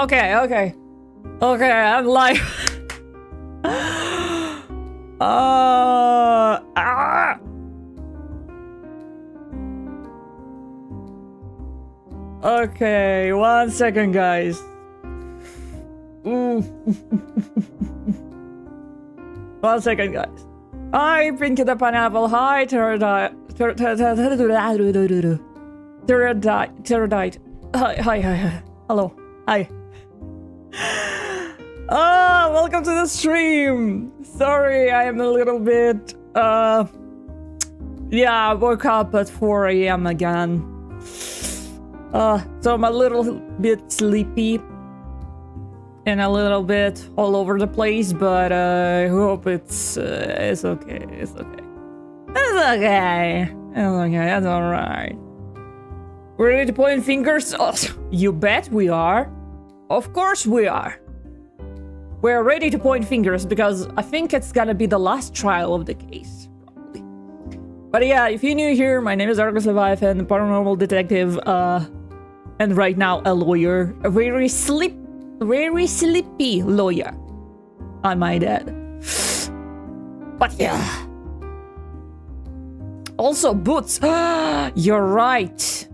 Okay, okay. Okay, I'm live. Okay, 1 second, guys. Ooh. 1 second, guys. Hi, Pinky the Pineapple. Hi, Pterodite. Hi. Hello. Hi. Welcome to the stream. Sorry, I am a little bit, yeah, I woke up at 4 a.m. again. So I'm a little bit sleepy and a little bit all over the place, but I hope it's okay. It's okay. It's okay. That's alright. We're ready to point fingers? Oh, you bet we are. Of course we are. We're ready to point fingers because I think it's gonna be the last trial of the case, probably. But yeah, if you're new here, my name is Argus Leviathan, Paranormal Detective, and right now a lawyer. A very sleepy lawyer, I might add. But yeah. Also, boots. You're right.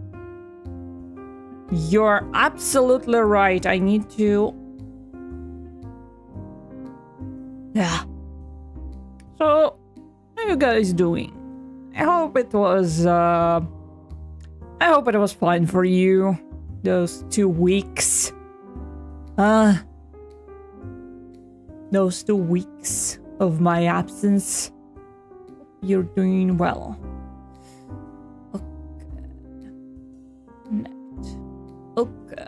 You're absolutely right. I need to... Yeah. So, how are you guys doing? I hope it was fine for you. Those 2 weeks. Those 2 weeks of my absence. You're doing well. Okay.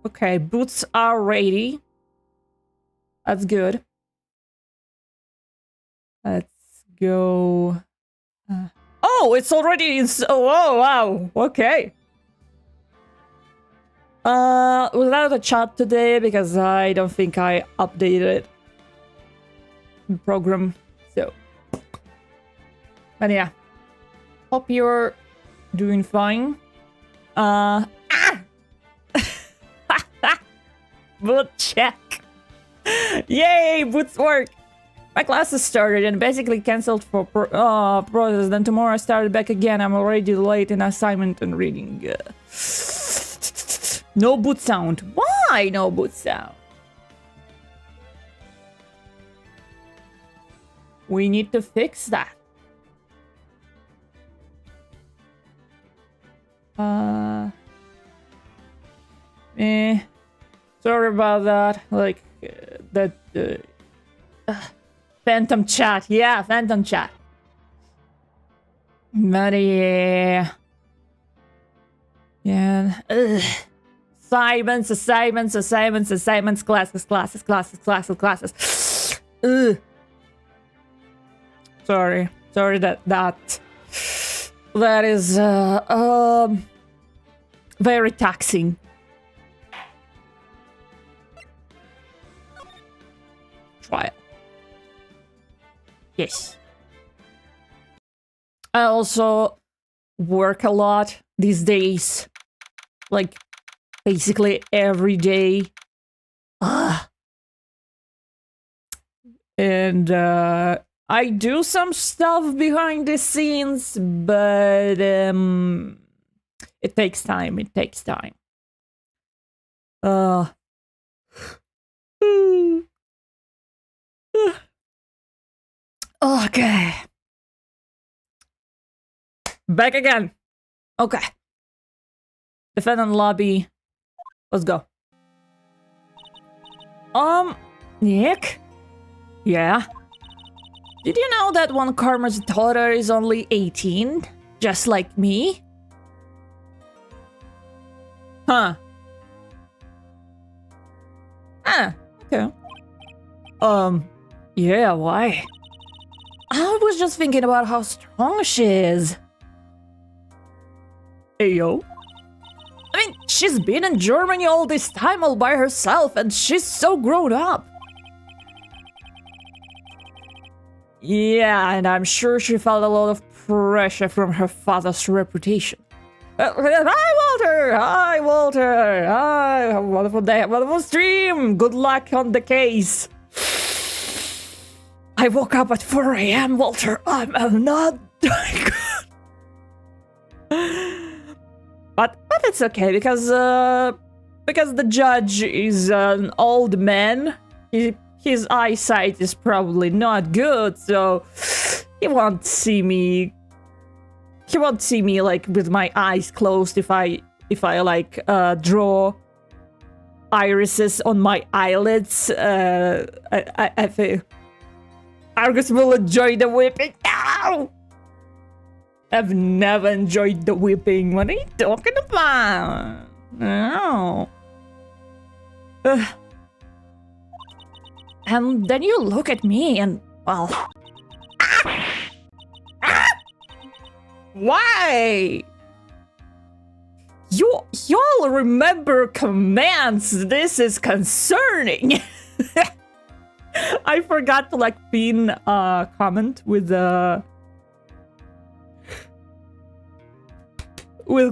Okay, boots are ready. That's good. Let's go. Oh, it's already. Oh, wow. Okay. Without a chat today because I don't think I updated the program. So, but yeah. Hope you're doing fine. Boot check. Yay, boots work. My classes started and basically cancelled for process. Then tomorrow I started back again. I'm already late in assignment and reading. No boot sound. Why no boot sound? We need to fix that. Sorry about that. Like, Phantom chat. Yeah, Phantom chat. But yeah. Yeah. Assignments, classes. Ugh. Sorry that is very taxing. Trial. Yes. I also work a lot these days. Like, basically every day. And I do some stuff behind the scenes, but it takes time. Okay. Back again. Okay. Defendant lobby. Let's go. Nick? Yeah? Did you know that one Karma's daughter is only 18? Just like me? Huh. Ah, okay. Yeah, why? I was just thinking about how strong she is. Ayo? I mean, she's been in Germany all this time all by herself, and she's so grown up. Yeah, and I'm sure she felt a lot of pressure from her father's reputation. Hi, Walter! Hi, wonderful day, wonderful stream! Good luck on the case! I woke up at 4 AM, Walter. I'm not doing good. But it's okay, because the judge is an old man. His eyesight is probably not good, so he won't see me. He won't see me like with my eyes closed if I like draw irises on my eyelids. I think Argus will enjoy the whipping. Ow! I've never enjoyed the whipping. What are you talking about? No. And then you look at me and, well... Why? Y'all remember commands. This is concerning. I forgot to like pin a comment with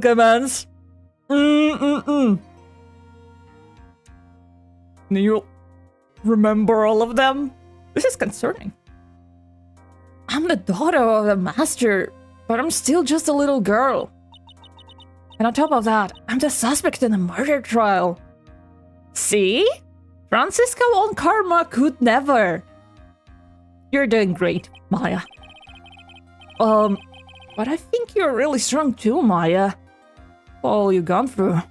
commands. Do you remember all of them? This is concerning. I'm the daughter of the master, but I'm still just a little girl. And on top of that, I'm the suspect in a murder trial. See? Francisco on Karma could never. You're doing great, Maya. But I think you're really strong too, Maya. All you've gone through.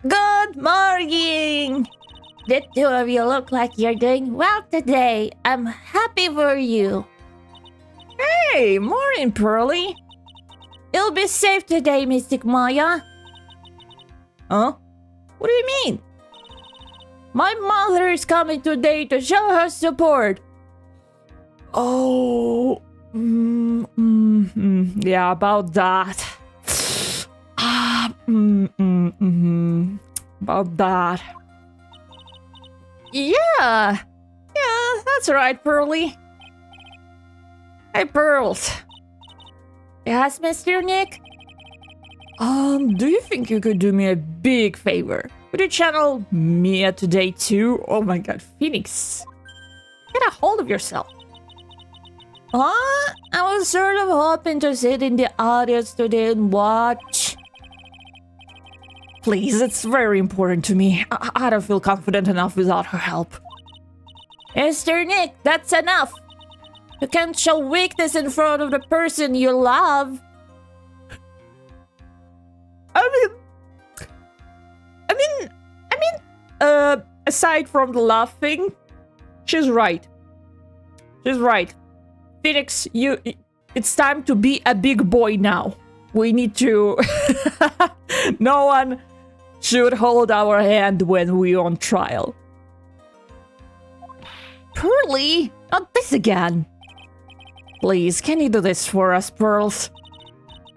Good morning! The two of you look like you're doing well today. I'm happy for you. Hey, morning, Pearly. You'll be safe today, Mystic Maya. Huh? What do you mean? My mother is coming today to show her support. Oh, yeah, about that. About that. Yeah, that's right, Pearly. Hey, Pearls. Yes, Mr. Nick? Do you think you could do me a big favor? Would you channel Mia today too? Oh my god, Phoenix. Get a hold of yourself. I was sort of hoping to sit in the audience today and watch. Please, it's very important to me. I don't feel confident enough without her help. Mr. Nick, that's enough. You can't show weakness in front of the person you love. I mean, aside from the laughing, she's right. She's right. Phoenix, it's time to be a big boy now. We need to... No one should hold our hand when we're on trial. Pearly, not this again. Please, can you do this for us, Pearls?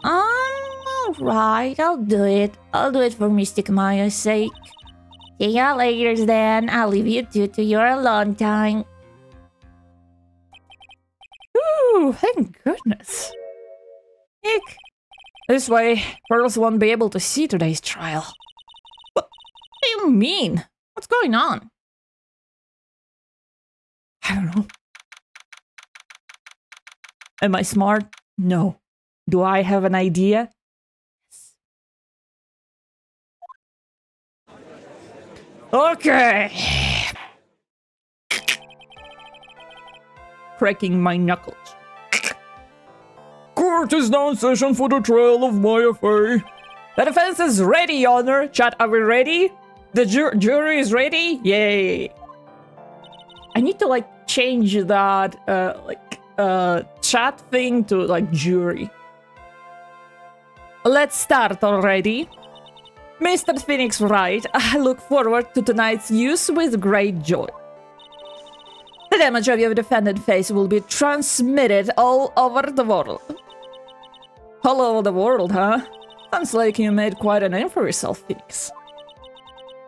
Alright, I'll do it. I'll do it for Mystic Maya's sake. See ya later then. I'll leave you two to your alone time. Ooh, thank goodness. Ick. This way, Pearls won't be able to see today's trial. What do you mean? What's going on? I don't know. Am I smart? No. Do I have an idea? Okay. Cracking my knuckles. Court is now in session for the trial of Maya Fey. The defense is ready, Your Honor. Chat, are we ready? The jury is ready? Yay. I need to, like, change that, chat thing to, like, jury. Let's start already. Mr. Phoenix Wright, I look forward to tonight's use with great joy. The damage of your defendant face will be transmitted all over the world. All over the world, huh? Sounds like you made quite a name for yourself, Phoenix.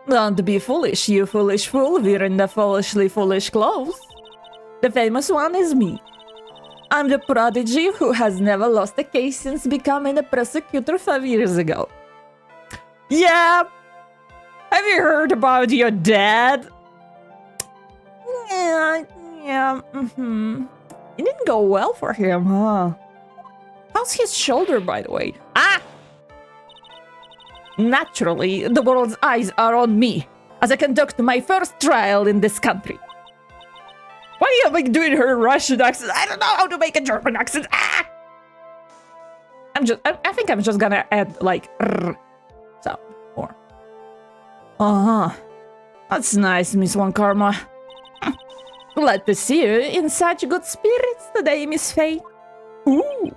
Don't be foolish, you foolish fool, wearing the foolishly foolish clothes. The famous one is me. I'm the prodigy who has never lost a case since becoming a prosecutor 5 years ago. Yeah! Have you heard about your dad? Yeah, It didn't go well for him, huh? How's his shoulder, by the way? Ah! Naturally, the world's eyes are on me as I conduct my first trial in this country. Why are you like doing her Russian accent? I don't know how to make a German accent. Ah! I think I'm just gonna add like sound more. That's nice, Miss One Karma. Glad to see you in such good spirits today, Miss Faye. Ooh.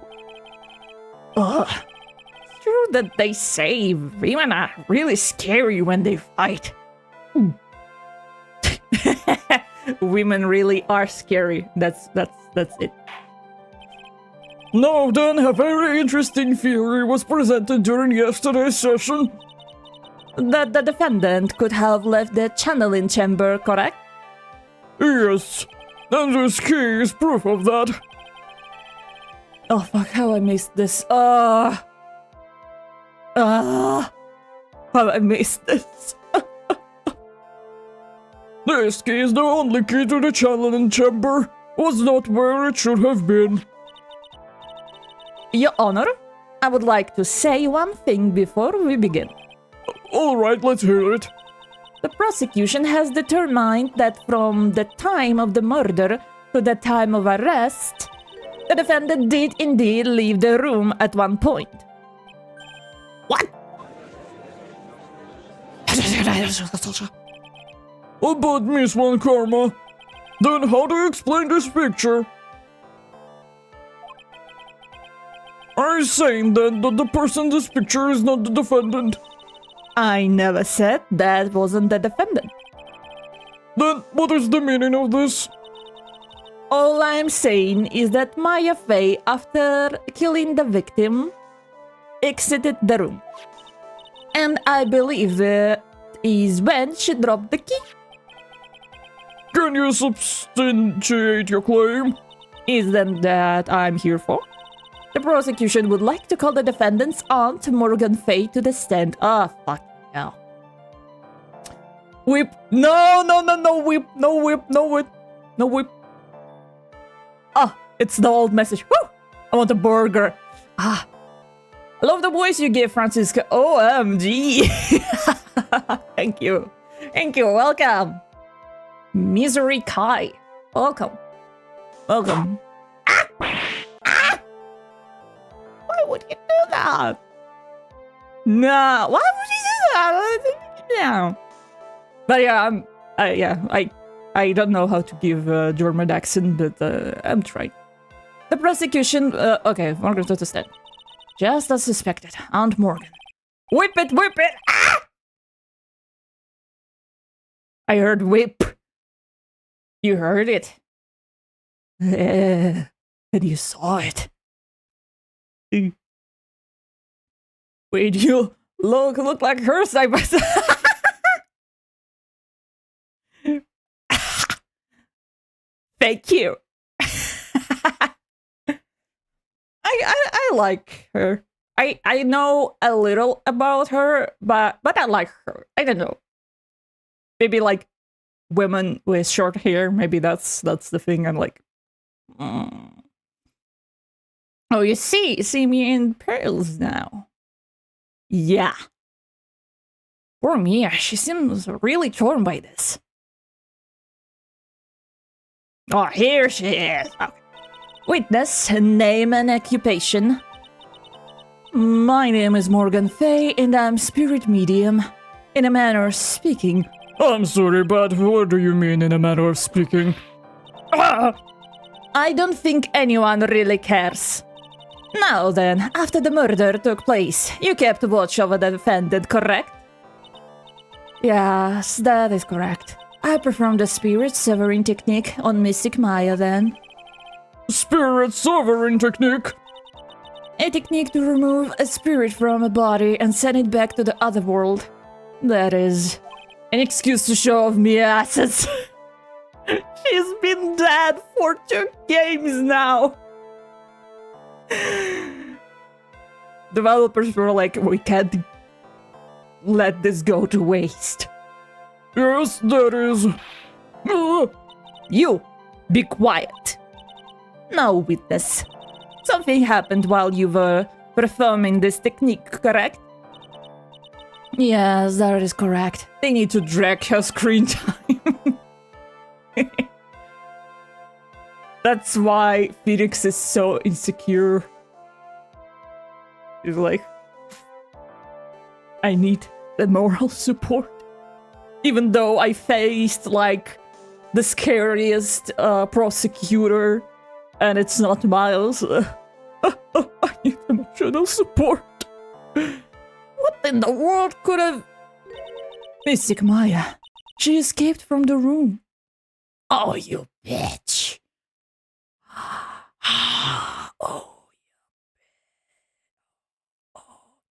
It's true that they say women are really scary when they fight. Women really are scary. That's it. Now then, a very interesting theory was presented during yesterday's session. That the defendant could have left the channeling chamber, correct? Yes, and this key is proof of that. Oh fuck, how I missed this. How I missed this. This key is the only key to the channeling chamber. Was not where it should have been. Your Honor, I would like to say one thing before we begin. Alright, let's hear it. The prosecution has determined that from the time of the murder to the time of arrest, the defendant did indeed leave the room at one point. What? But Miss One Karma, then how do you explain this picture? Are you saying then that the person in this picture is not the defendant? I never said that wasn't the defendant. Then what is the meaning of this? All I'm saying is that Maya Fey, after killing the victim, exited the room. And I believe that is when she dropped the key. Can you substantiate your claim? Isn't that I'm here for? The prosecution would like to call the defendant's aunt, Morgan Fey, to the stand. Ah, fuck hell. Whip. No, whip. No whip, no whip. No whip. Ah, it's the old message. Woo! I want a burger. Ah. I love the voice you gave, Francisca. OMG. Thank you. Thank you. Welcome. Misery Kai. Welcome. Welcome. Ah! Ah! Why would you do that? Nah, why would you do that? No. But yeah, I don't know how to give a German accent, but I'm trying. The prosecution, okay, Morgan to stand. Just as suspected, Aunt Morgan. Whip it, whip it! Ah! I heard whip. You heard it. And you saw it. Wait, you look like her side by side. Thank you. I like her. I know a little about her, but I like her. I don't know. Maybe like women with short hair. Maybe that's the thing. I'm like, oh, you see me in pearls now. Yeah. Poor Mia. She seems really torn by this. Oh, here she is. Okay. Witness, name and occupation. My name is Morgan Fay, and I'm spirit medium. In a manner of speaking. I'm sorry, but what do you mean in a manner of speaking? I don't think anyone really cares. Now then, after the murder took place, you kept watch over the defendant, correct? Yes, that is correct. I performed the spirit severing technique on Mystic Maya then. Spirit sovereign technique? A technique to remove a spirit from a body and send it back to the other world. That is an excuse to show off Mia assets. She's been dead for 2 games now. Developers were like, we can't let this go to waste. Yes, that is. You, be quiet. Now, witness. Something happened while you were performing this technique, correct? Yes, that is correct. They need to drag her screen time. That's why Phoenix is so insecure. She's like, I need the moral support. Even though I faced, like, the scariest prosecutor, and it's not Miles. I need emotional support. What in the world could have... Mystic Maya. She escaped from the room. Oh, you bitch. Oh.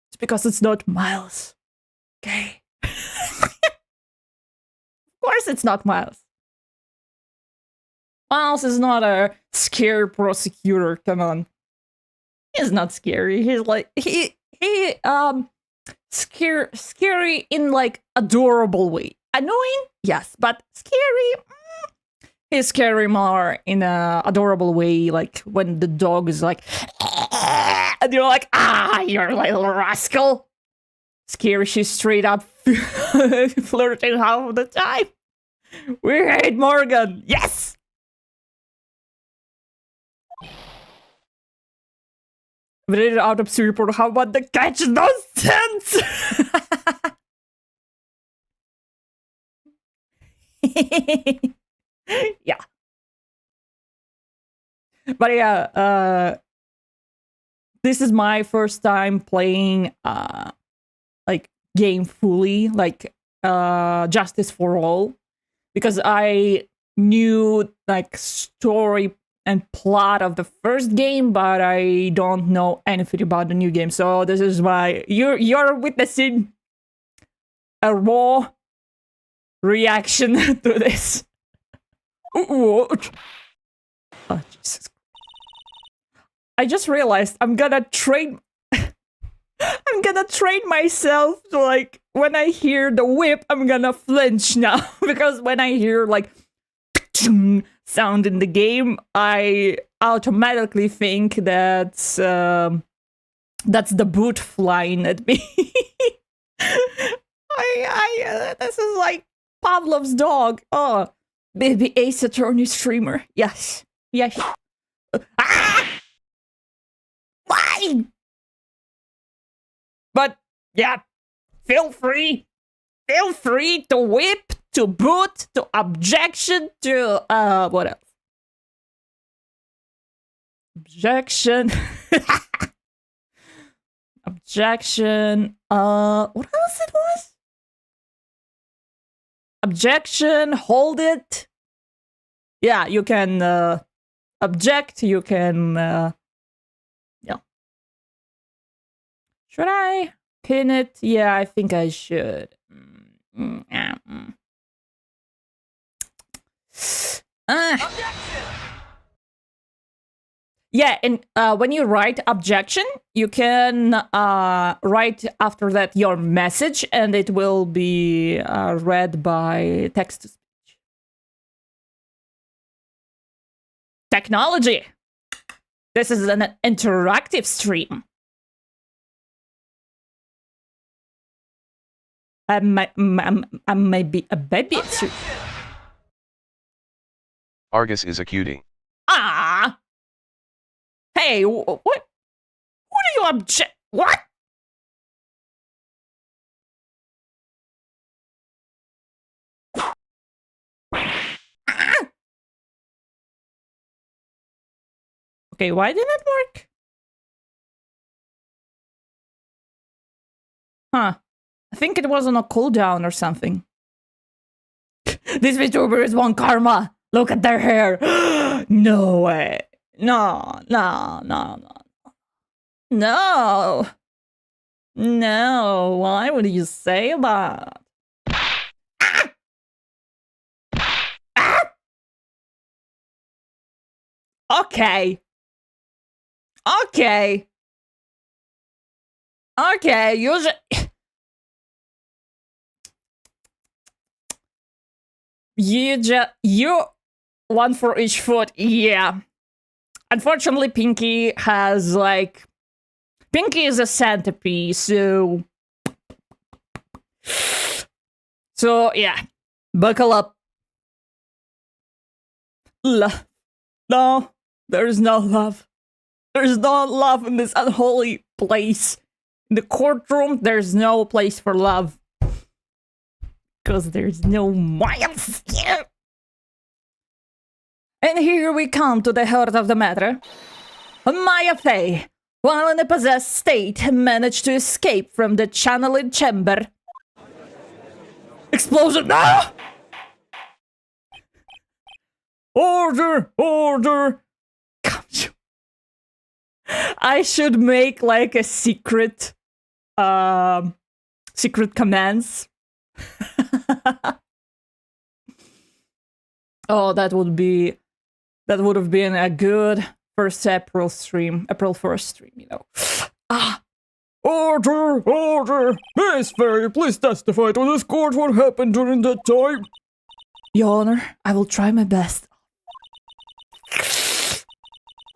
It's because it's not Miles. Okay? Of course it's not Miles. Miles is not a scary prosecutor, come on. He's not scary. He's like scary in like adorable way. Annoying? Yes, but scary. He's scary more in a adorable way, like when the dog is like and you're like, you're little rascal. Scary, she's straight up flirting half the time. We hate Morgan. Yes! Rated autopsy report. How about the catch nonsense? Yeah. But yeah, this is my first time playing like game fully, like Justice for All, because I knew like story and plot of the first game, but I don't know anything about the new game. So this is why you're witnessing a raw reaction to this. What? Oh, Jesus. I just realized I'm gonna train myself to, like, when I hear the whip, I'm gonna flinch now. Because when I hear, like, sound in the game, I automatically think that's the boot flying at me. This is like Pavlov's dog. Oh, baby Ace Attorney streamer. Yes. Yes. Why? But yeah, feel free to whip to boot, to objection, to what else? Objection. Objection. What else it was? Objection, hold it. Yeah, you can object, you can yeah. Should I pin it? Yeah, I think I should. Yeah, and when you write objection, you can write after that your message, and it will be read by text to speech. Technology! This is an interactive stream. I may be a baby. Argus is a cutie. Ah! Hey, what? Who do you object? What? Ah! Okay, why didn't it work? Huh. I think it was on a cooldown or something. These VTubers want karma. Look at their hair. No way. No. No. No. Why would you say that? Okay. Okay. Okay. You one for each foot. Yeah. Unfortunately, Pinky has like... Pinky is a centipede, so... So, yeah. Buckle up. Love. No. There's no love. There's no love in this unholy place. In the courtroom, there's no place for love. Because there's no miles here. And here we come to the heart of the matter. Maya Fey, while in a possessed state, managed to escape from the channeling chamber. Explosion now! Order! Order! I should make like a secret commands. Oh, that would have been a good first April 1st stream, you know. Ah. Order! Order! Miss Fairy, please testify to this court what happened during that time. Your Honor, I will try my best.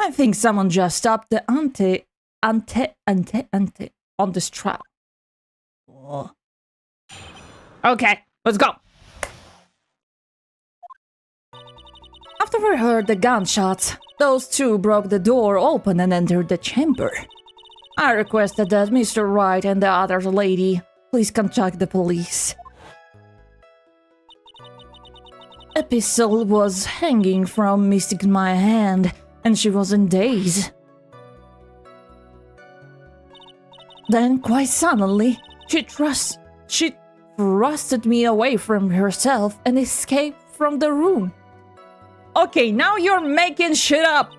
I think someone just stopped the ante on this trial. Oh. Okay, let's go. After we heard the gunshots, those two broke the door open and entered the chamber. I requested that Mr. Wright and the other lady please contact the police. A pistol was hanging from Mystic's my hand, and she was in daze. Then, quite suddenly, she thrusted me away from herself and escaped from the room. Okay, now you're making shit up!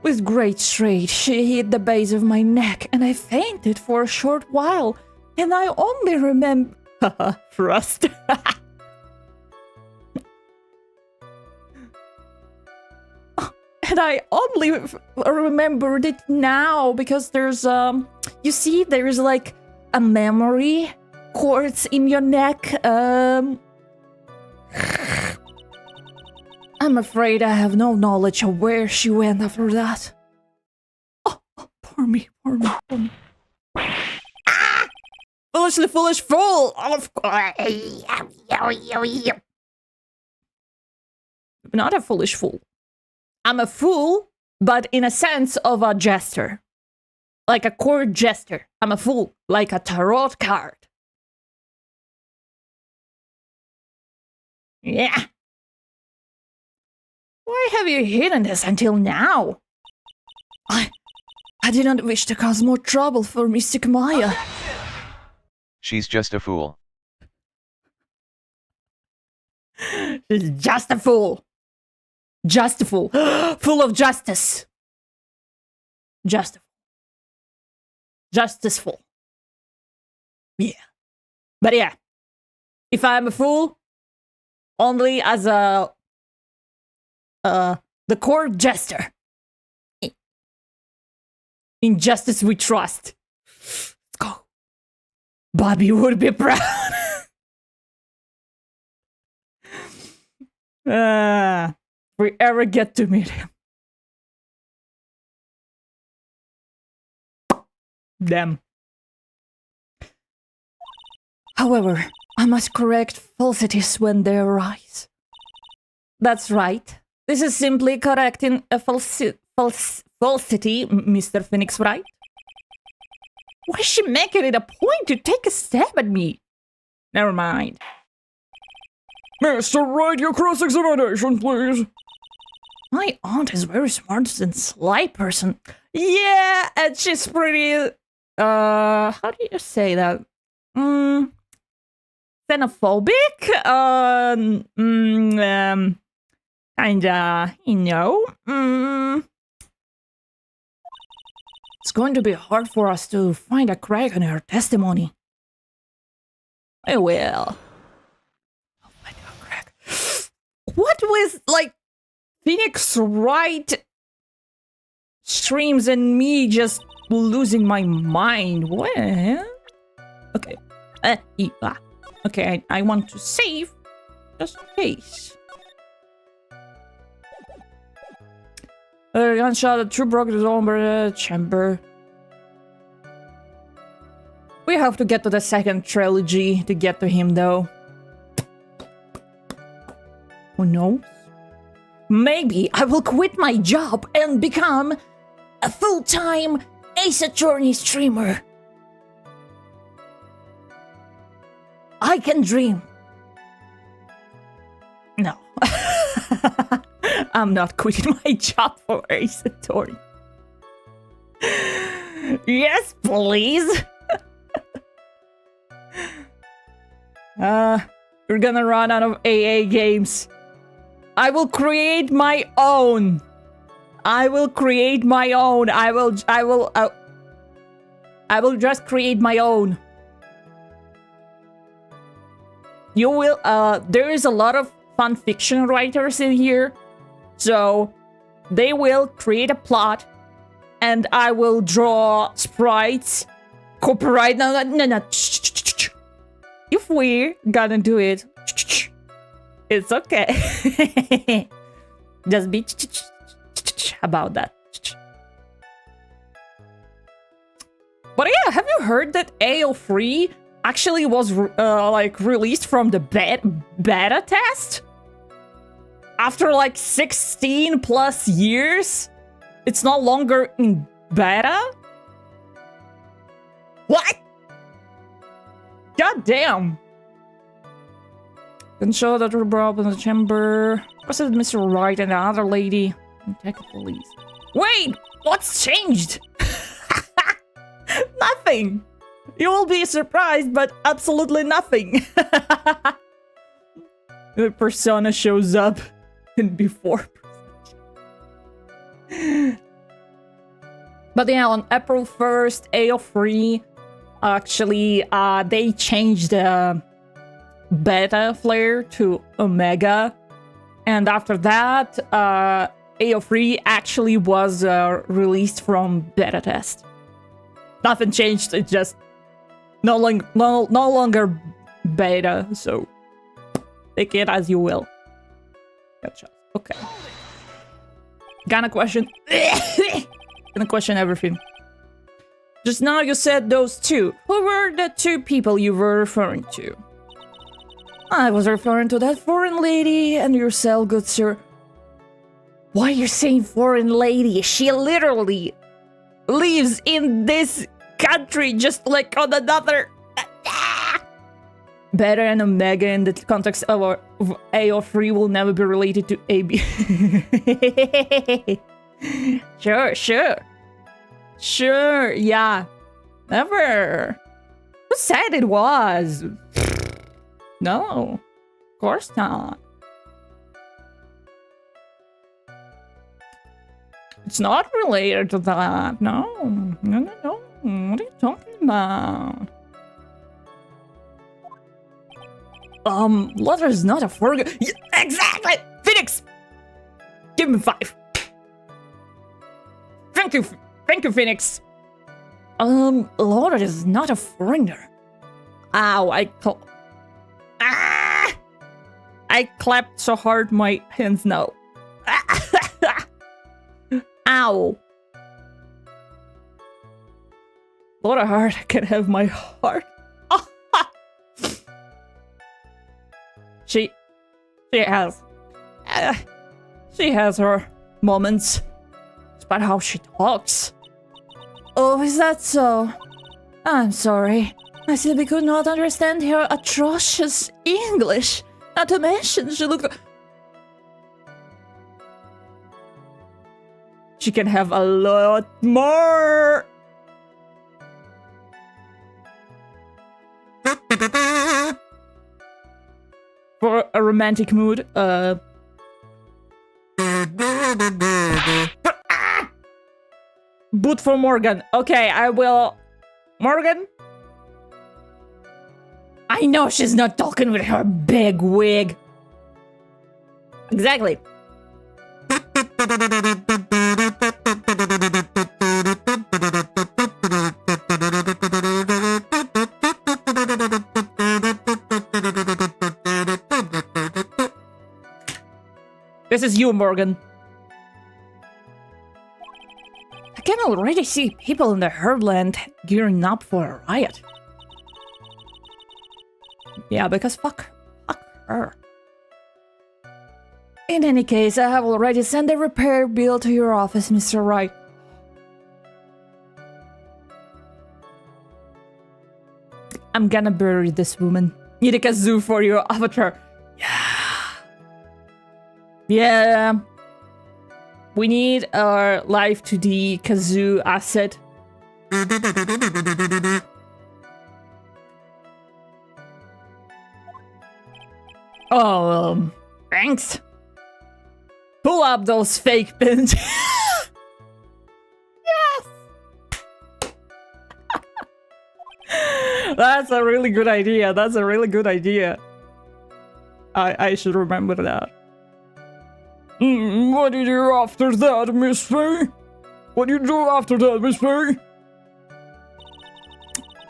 With great strength, she hit the base of my neck, and I fainted for a short while, and I only remember... thrust. And I only remembered it now, because there's, you see, there's like a memory quartz in your neck, I'm afraid I have no knowledge of where she went after that. Oh, poor me. Ah! Foolishly foolish fool! Of course. Not a foolish fool. I'm a fool, but in a sense of a jester. Like a court jester. I'm a fool, like a tarot card. Yeah. Why have you hidden this until now? I did not wish to cause more trouble for Mystic Maya. She's just a fool. She's just a fool. Just a fool. Full of justice. Just a fool. Justiceful. Yeah. But yeah. If I'm a fool, only as a the court jester. In justice we trust. Let's go. Bobby would be proud. If we ever get to meet him. Damn. However, I must correct falsities when they arise. That's right. This is simply correcting a falsity, Mr. Phoenix, right? Why is she making it a point to take a stab at me? Never mind. Mr. Wright, your cross-examination, please. My aunt is very smart and sly person. Yeah, and she's pretty, how do you say that? Xenophobic? Kinda, you know. It's going to be hard for us to find a crack in her testimony. I will. Oh my god, crack. What with, like, Phoenix Wright streams and me just losing my mind? What? Okay. Okay, I want to save just in case. Gunshot, a true broke his own chamber. We have to get to the second trilogy to get to him, though. Who knows? Maybe I will quit my job and become a full-time Ace Attorney streamer. I can dream. No. I'm not quitting my job for Ace Attorney. Yes, please. We're gonna run out of AA games. I will create my own. I will create my own. I will just create my own. You will, there is a lot of fan fiction writers in here. So, they will create a plot, and I will draw sprites. Copyright, no. If we're gonna do it, it's okay. Just be about that. But yeah, have you heard that AO3 actually was like released from the beta test? After like 16 plus years, it's no longer in beta? What? God damn. Can show that we're brought up in the chamber. Was it Mr. Wright and the other lady? Detective Police. Wait! What's changed? Nothing! You will be surprised, but absolutely nothing. The persona shows up in before. But yeah, on April 1st, AO3, actually, they changed the beta flare to Omega. And after that, AO3 actually was released from beta test. Nothing changed, it's just no longer beta, so take it as you will. Gotcha. Okay. Gonna question... Gonna question everything. Just now you said those two. Who were the two people you were referring to? I was referring to that foreign lady and yourself, good sir. Why are you saying foreign lady? She literally lives in this country just like on another... Beta and omega in the context of A or 3 will never be related to AB. Sure, yeah. Never. Who said it was? No, of course not. It's not related to that. No. What are you talking about? Letter is not a foreign. Yeah, exactly! Phoenix! Give me 5. Thank you, Phoenix. Laura is not a foreigner. Ow, I clapped so hard my hands now. Ow. Laura Hart can have my heart. She has her moments. It's about how she talks. Oh, is that so? I'm sorry. I simply could not understand her atrocious English. Not to mention, she looked... She can have a lot more. For a romantic mood, boot for Morgan. Okay, I will... Morgan? I know she's not talking with her big wig. Exactly. This is you, Morgan. I can already see people in the Herdland gearing up for a riot. Yeah, because fuck her. In any case, I have already sent a repair bill to your office, Mr. Wright. I'm gonna bury this woman. Need a kazoo for your avatar. Yeah. We need our life to the kazoo asset. Oh, thanks. Pull up those fake pins. Yes! That's a really good idea. That's a really good idea. I should remember that. What did you do after that, Miss Faye? What did you do after that, Miss Faye?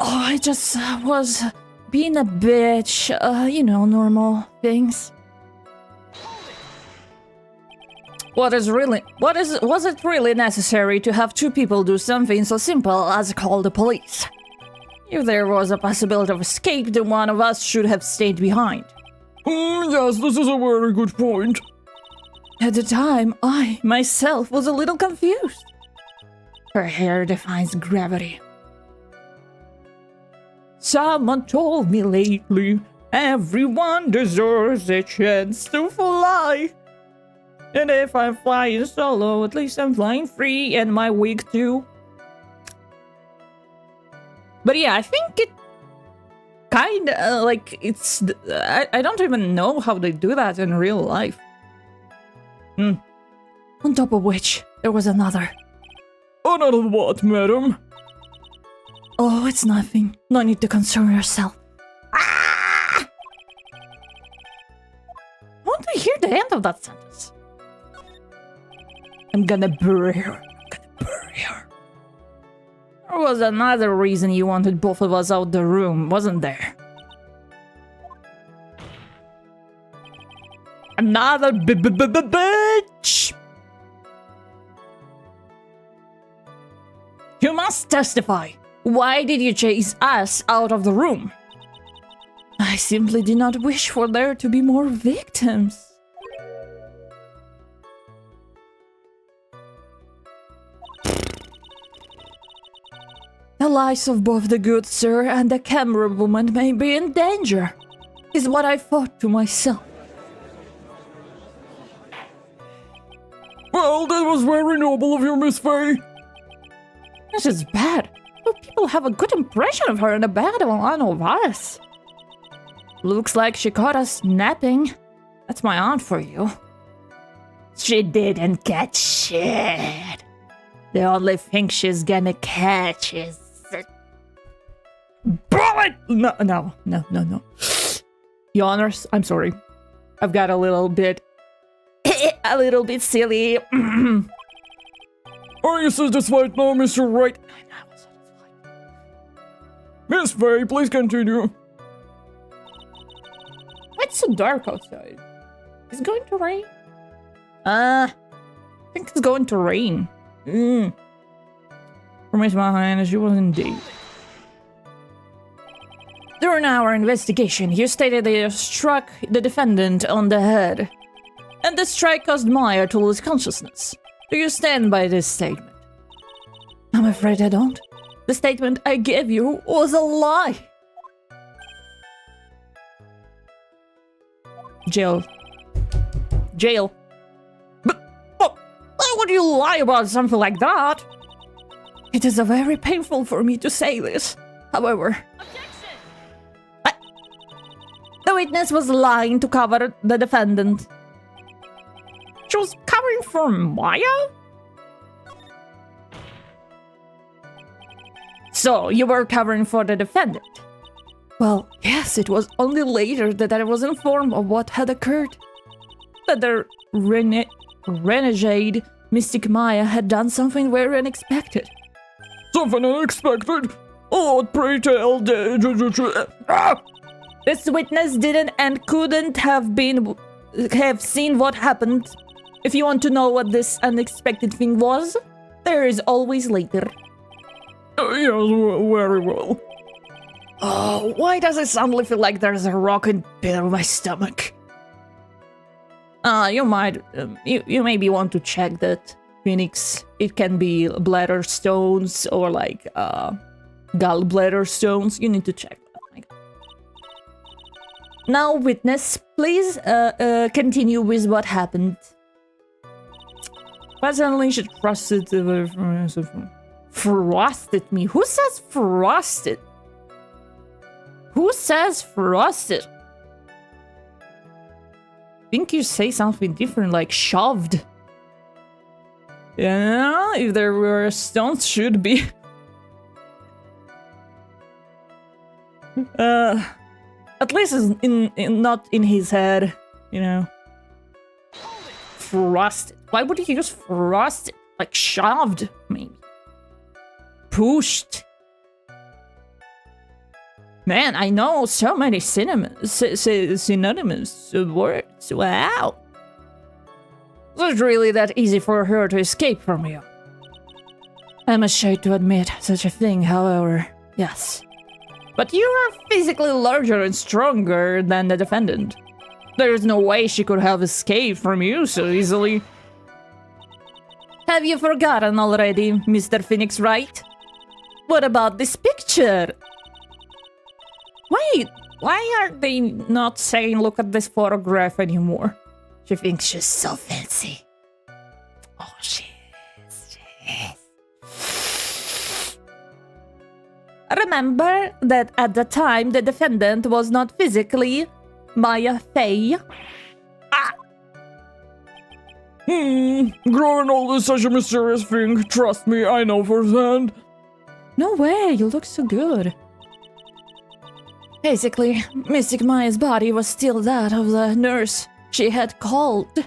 Oh, I just was being a bitch. Normal things. Was it really necessary to have 2 people do something so simple as call the police? If there was a possibility of escape, then one of us should have stayed behind. Yes, this is a very good point. At the time, I, myself, was a little confused. Her hair defines gravity. Someone told me lately, everyone deserves a chance to fly. And if I'm flying solo, at least I'm flying free and my wig too. But yeah, I think it kinda like it's... I don't even know how they do that in real life. On top of which, there was another. Another what, madam? Oh, it's nothing. No need to concern yourself. Ah! I want to hear the end of that sentence. I'm gonna bury her. There was another reason you wanted both of us out the room, wasn't there? Another bitch! You must testify. Why did you chase us out of the room? I simply did not wish for there to be more victims. The lives of both the good sir and the camera woman may be in danger. is what I thought to myself. Well, that was very noble of you, Miss Faye. This is bad. But people have a good impression of her and a bad one of us. Looks like she caught us napping. That's my aunt for you. She didn't catch shit. The only thing she's gonna catch is... bullet! No. Your Honors, I'm sorry. I've got a little bit silly. Are you satisfied now, Mr. Wright? I was satisfied. Miss Faye, please continue. It's so dark outside. Is it going to rain? I think it's going to rain. For Miss Mahan, she was indeed. During our investigation, you stated that you struck the defendant on the head, and the strike caused Maya to lose consciousness. Do you stand by this statement? I'm afraid I don't. The statement I gave you was a lie. Jail. But why would you lie about something like that? It is very painful for me to say this. However, the witness was lying to cover the defendant. She was covering for Maya? So, you were covering for the defendant? Well, yes, it was only later that I was informed of what had occurred. That the renegade Mystic Maya had done something very unexpected. Something unexpected? Oh, pray tell. This witness didn't and couldn't have seen what happened. If you want to know what this unexpected thing was, there is always later. Yes, very well. Oh, why does it suddenly feel like there's a rock in the pit of my stomach? You might, you maybe want to check that, Phoenix. It can be bladder stones or like, gallbladder stones. You need to check that. Now, witness, please, continue with what happened. Presently, she trusted frosted me. Who says frosted? Who says frosted? Think you say something different, like shoved. Yeah, if there were stones, should be. At least not in his head, you know. Frosted. Why would he use frosted? Like shoved, maybe. Pushed. Man, I know so many synonymous words. Wow. Was it really that easy for her to escape from you? I'm ashamed to admit such a thing, however, yes. But you are physically larger and stronger than the defendant. There is no way she could have escaped from you so easily. Have you forgotten already, Mr. Phoenix Wright? What about this picture? Wait, why are they not saying look at this photograph anymore? She thinks she's so fancy. Oh, she is. Remember that at the time the defendant was not physically Maya Fey. Growing old is such a mysterious thing. Trust me, I know firsthand. No way, you look so good. Basically, Mystic Maya's body was still that of the nurse she had called.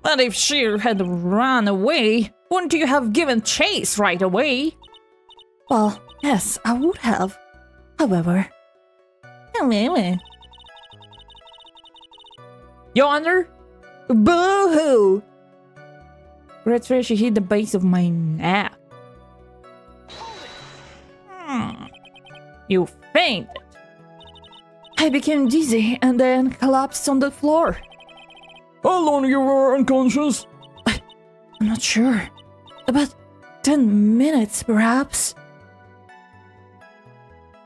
But if she had run away, wouldn't you have given chase right away? Well, yes, I would have. However... Your Honor? Boo-hoo! Right where she hit the base of my neck. You fainted. I became dizzy and then collapsed on the floor. How long you were unconscious? I'm not sure. About 10 minutes, perhaps.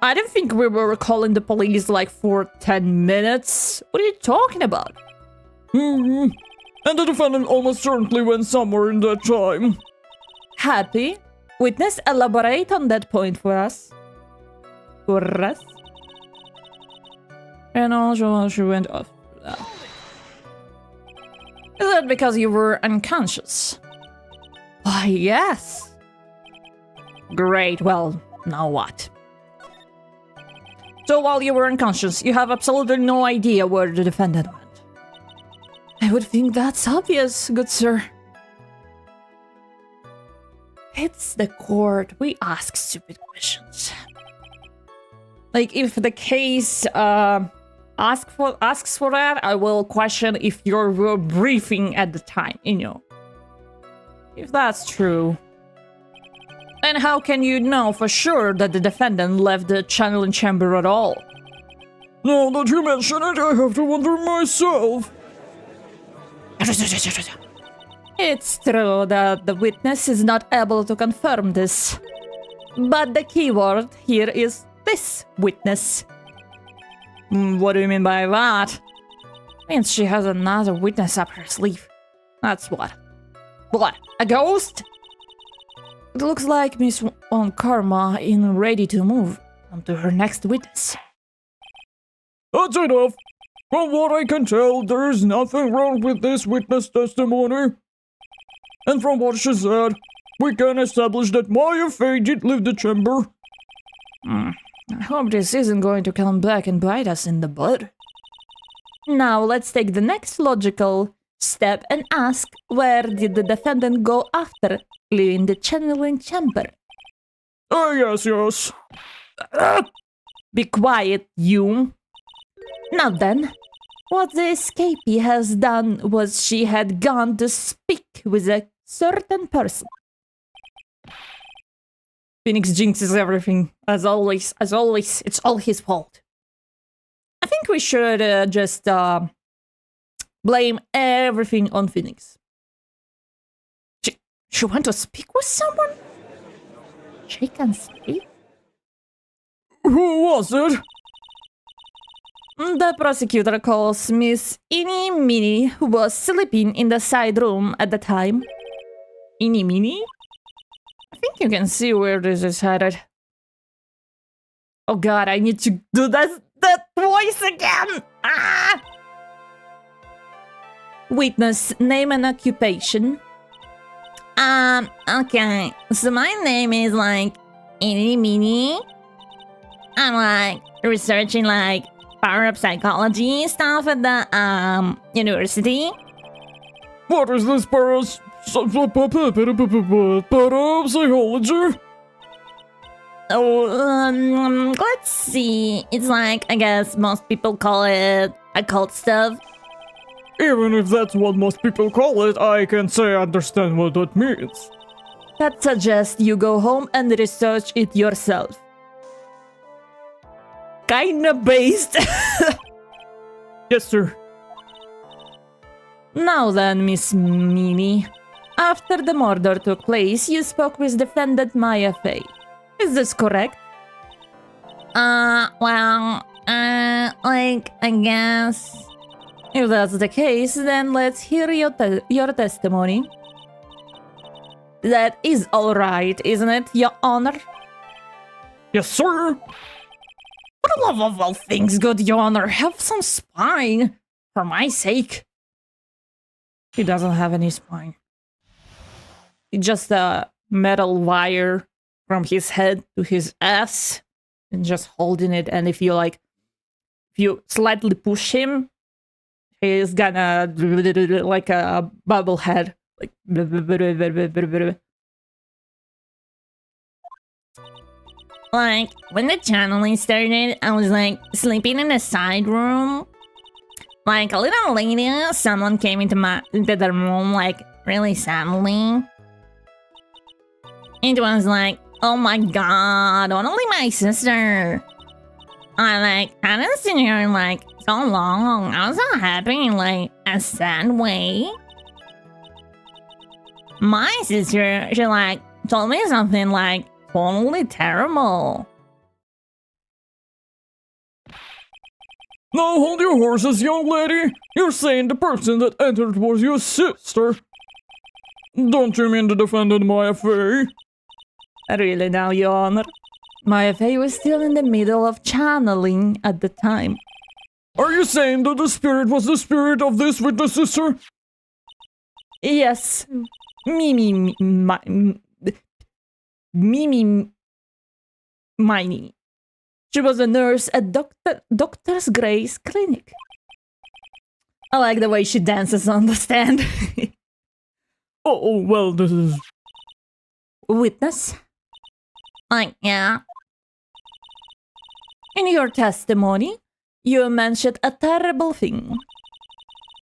I didn't think we were calling the police like for 10 minutes. What are you talking about? And the defendant almost certainly went somewhere in that time. Happy? Witness, elaborate on that point for us. For us? And also she went off. Is that because you were unconscious? Why, yes. Great, well, now what? So while you were unconscious, you have absolutely no idea where the defendant went. I would think that's obvious, good sir. It's the court. We ask stupid questions. Like, if the case asks for that, I will question if you were briefing at the time, you know. If that's true. Then how can you know for sure that the defendant left the channeling chamber at all? Now that you mention it, I have to wonder myself. It's true that the witness is not able to confirm this. But the keyword here is this witness. What do you mean by that? Means she has another witness up her sleeve. That's what. What? A ghost? It looks like Miss on Karma is ready to move on to her next witness. That's enough. From what I can tell, there is nothing wrong with this witness testimony. And from what she said, we can establish that Maya Fey did leave the chamber. I hope this isn't going to come back and bite us in the butt. Now let's take the next logical step and ask, where did the defendant go after leaving the channeling chamber? Yes. Be quiet, you. Now then, what the escapee has done was she had gone to speak with a certain person. Phoenix jinxes everything, as always, it's all his fault. I think we should just blame everything on Phoenix. She went to speak with someone? She can speak? Who was it? The prosecutor calls Miss Eeny Meeny, who was sleeping in the side room at the time. Eeny Meeny? I think you can see where this is headed. Oh god, I need to do that voice again! Ah! Witness, name and occupation. Okay. So my name is like Eeny Meeny. I'm like researching like parapsychology stuff at the university. What is this parapsychology? Oh, let's see. It's like, I guess most people call it occult stuff. Even if that's what most people call it, I can say I understand what that means. That suggests you go home and research it yourself. Kinda based. Yes, sir. Now then, Miss Meeny. After the murder took place, you spoke with defendant Maya Fey. Is this correct? Like, I guess. If that's the case, then let's hear your testimony. That is alright, isn't it, Your Honor? Yes, sir. For the love of all things good, Your Honor, have some spine. For my sake. He doesn't have any spine. It's just a metal wire from his head to his ass. And just holding it, and if you slightly push him, he's gonna like a bubble head. Like Like, when the channeling started, I was like sleeping in a side room. Like a little lady, someone came into the room like really sadly. It was like, oh my god, only my sister. I hadn't seen her in like so long. I was so happy in like a sad way. My sister, she like told me something like totally terrible. Now hold your horses, young lady. You're saying the person that entered was your sister. Don't you mean the defendant Maya Fey? Really now, Your Honor? Maya Fey was still in the middle of channeling at the time. Are you saying that the spirit was the spirit of this witness sister? Yes. Mimi Miney. She was a nurse at Dr. Gray's clinic. I like the way she dances on the stand. Oh, well, this is... Witness? Like, yeah. In your testimony, you mentioned a terrible thing.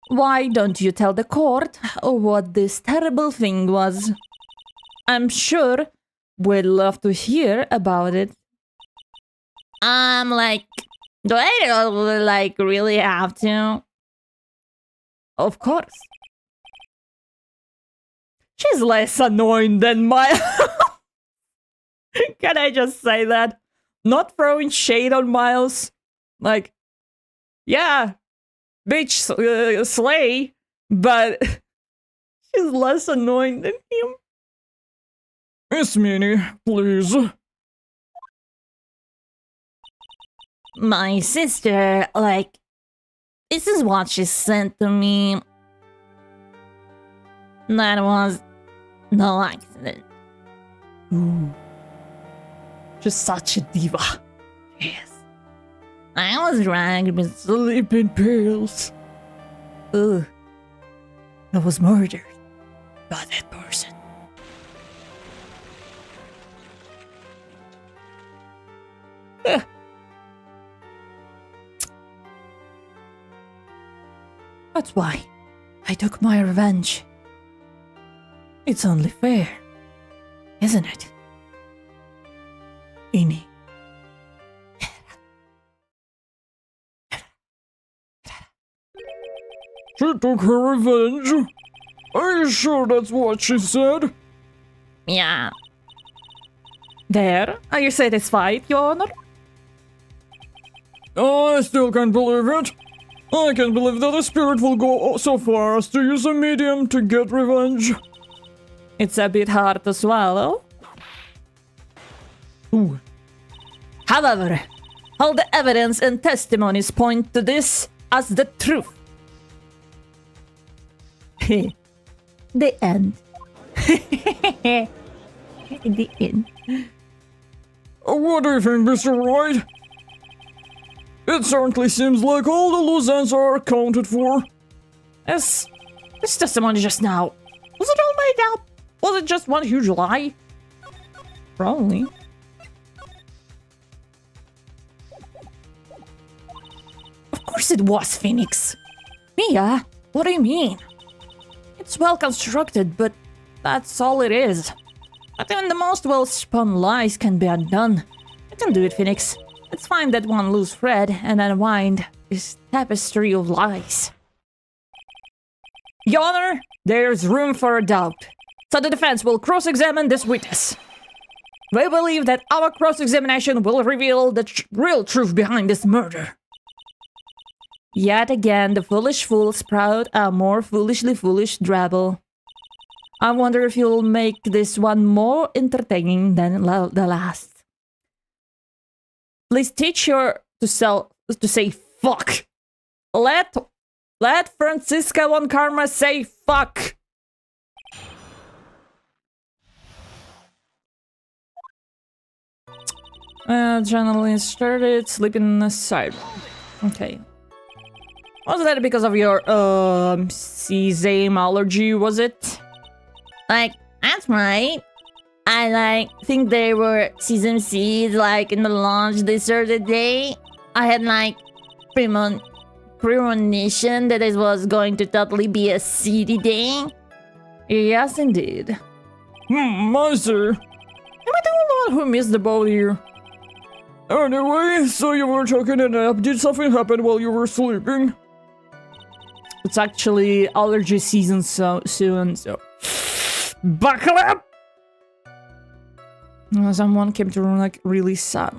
Why don't you tell the court what this terrible thing was? I'm sure we'd love to hear about it. Like, do I like really have to? Of course. She's less annoying than Maya. Can I just say that? Not throwing shade on Miles. Like, yeah, bitch slay, but she's less annoying than him. Miss Minnie, please. My sister, like, this is what she sent to me. That was no accident. Ooh. Just such a diva. Yes. I was ragged with Sleeping pills. Ugh. I was murdered by that person. That's why I took my revenge. It's only fair, isn't it? Ini. She took her revenge? Are you sure that's what she said? yeah. There, are you satisfied, Your Honor? I still can't believe it. I can't believe that a spirit will go so far as to use a medium to get revenge. It's a bit hard to swallow. Ooh. However, all the evidence and testimonies point to this as the truth. The end. The end. What do you think, Mr. Wright? It certainly seems like all the loose ends are accounted for. This testimony just now, was it all made up? Was it just one huge lie? Probably. Of course it was, Phoenix. Mia, what do you mean? It's well constructed, but that's all it is. But even the most well-spun lies can be undone. You can do it, Phoenix. Let's find that one loose thread and unwind this tapestry of lies. Your Honor, there's room for a doubt. So the defense will cross-examine this witness. We believe that our cross-examination will reveal the real truth behind this murder. Yet again, the foolish fools sprout a more foolishly foolish drabble. I wonder if you'll make this one more entertaining than the last. Please teach her to say fuck. Let Francisca Von Karma say fuck. Adrenaline started sleeping in the side. Okay. Was that because of your sesame allergy, was it? Like, that's right. I think there were sesame seeds like in the lunch dessert today. I had like premonition that it was going to totally be a seedy day. Yes, indeed. I see. Am I the only one who missed the boat here? Anyway, so you were taking a nap. Did something happen while you were sleeping? It's actually allergy season soon, so buckle up! Someone came to room like really sad.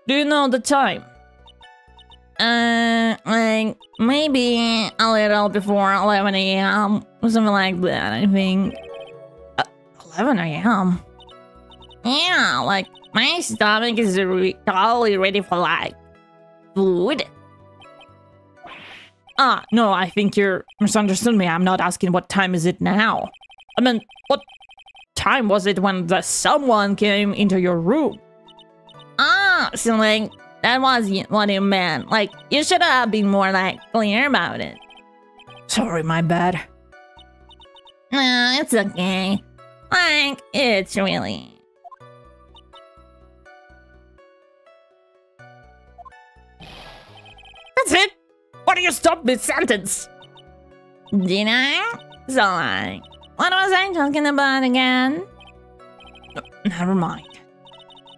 Do you know the time? Like, maybe a little before 11 a.m. or something like that, I think. 11 a.m.? Yeah, like, my stomach is totally ready for, like, food. No, I think you're misunderstood me. I'm not asking what time is it now. I mean, what time was it when someone came into your room? So, like, that was what you meant. Like, you should have been more, like, clear about it. Sorry, my bad. No, it's okay. Like, it's really... That's it! Why do you stop mid-sentence? Did I? So, like, what was I talking about again? Never mind.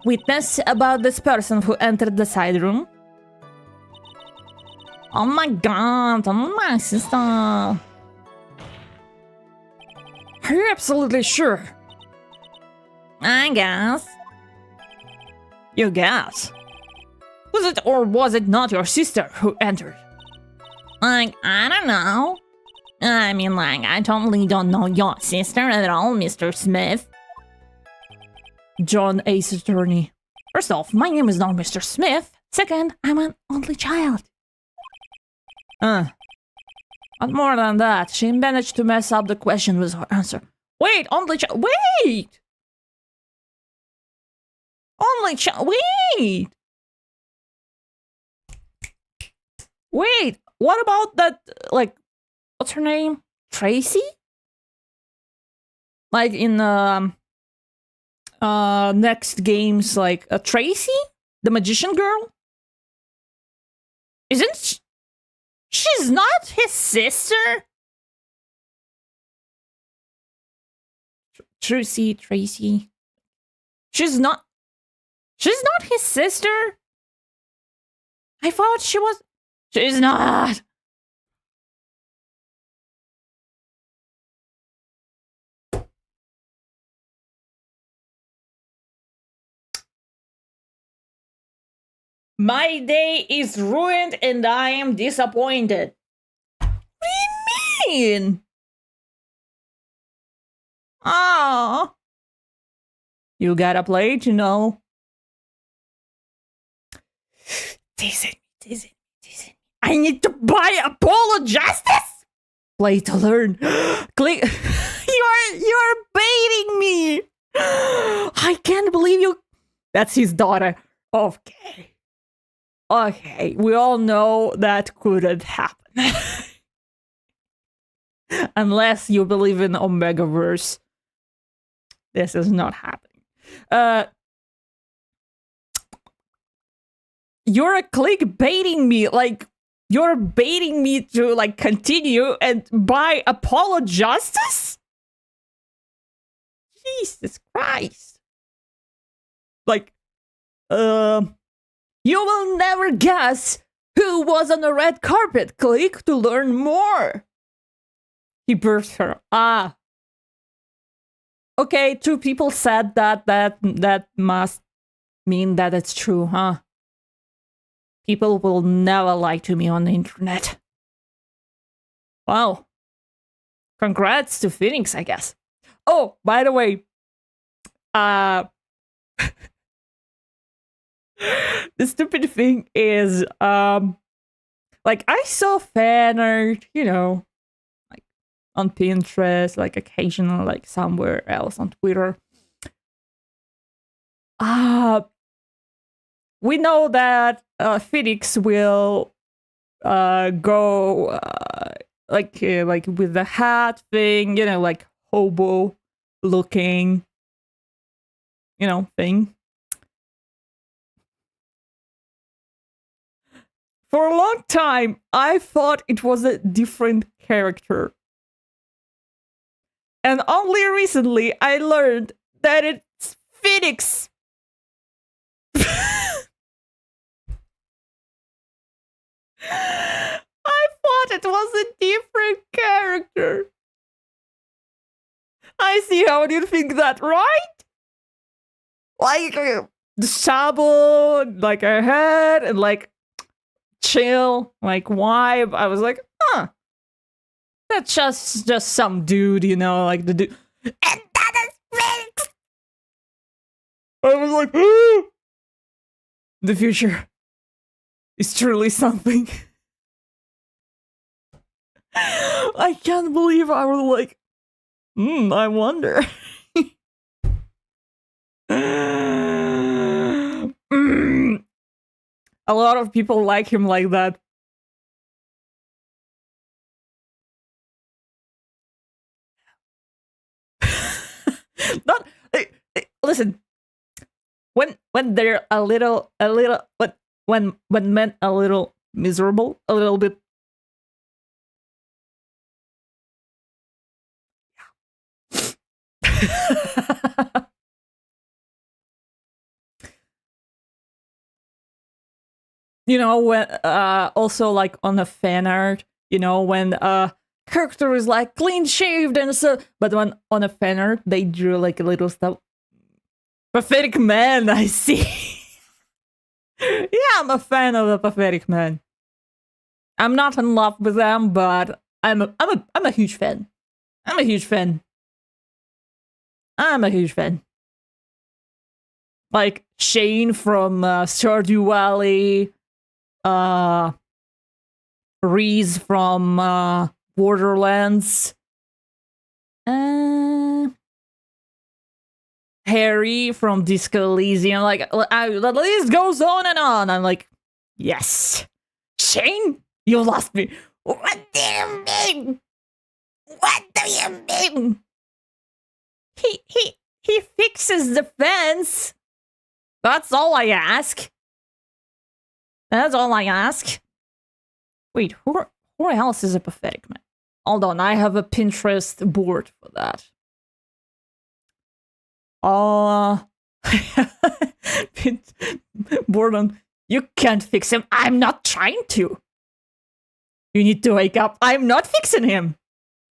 Witness about this person who entered the side room. Oh my god, oh my sister. Are you absolutely sure? I guess. You guess. Was it or was it not your sister who entered? Like, I don't know. I mean, like, I totally don't know your sister at all, Mr. Smith. John Ace Attorney. First off, my name is not Mr. Smith. Second, I'm an only child. But more than that, she managed to mess up the question with her answer. Wait, only child. Wait! Only child. Wait! Wait, what about that, like, what's her name? Tracy? Like in next games, like Tracy, the magician girl. Isn't she's not his sister? Tracy. She's not his sister. I thought she was. She's not. My day is ruined and I am disappointed. What do you mean? Oh. You gotta play it, you know. Tease it. I need to buy Apollo Justice? Play to learn. Click. You're baiting me. I can't believe you. That's his daughter. Okay, we all know that couldn't happen. Unless you believe in Omegaverse. This is not happening. You're clickbaiting me, like, you're baiting me to, like, continue and buy Apollo Justice? Jesus Christ. Like, you will never guess who was on the red carpet. Click to learn more. He birthed her. Okay, 2 people said that must mean that it's true, huh? People will never lie to me on the internet. Wow. Congrats to Phoenix, I guess. Oh, by the way, the stupid thing is, like, I saw fan art, you know, like, on Pinterest, like, occasionally, like, somewhere else on Twitter. We know that Phoenix will go like with the hat thing, you know, like hobo looking, you know, thing. For a long time, I thought it was a different character. And only recently I learned that it's Phoenix. I thought it was a different character. I see how you think that, right? Like the sable, like her head, and like chill, like vibe. I was like, huh. That's just some dude, you know, like the dude. And that is fake. I was like, the future is truly something. I can't believe I was like, I wonder. A lot of people like him like that. Not listen. When they're a little, but when men a little miserable, a little bit. You know, when also like on a fan art, you know, when character is like clean shaved and so, but when on a fan art they drew like a little stuff. Pathetic man, I see. Yeah, I'm a fan of the pathetic man. I'm not in love with them, but I'm a huge fan. I'm a huge fan. I'm a huge fan. Like Shane from Stardew Valley, Reese from Borderlands, Harry from Disco Elysium. Like, the list goes on and on. I'm like, yes, Shane, you lost me. What do you mean? What do you mean? He fixes the fence. That's all I ask. That's all I ask. Wait, who else is a pathetic man? Hold on, I have a Pinterest board for that. Boredom. You can't fix him. I'm not trying to. You need to wake up. I'm not fixing him.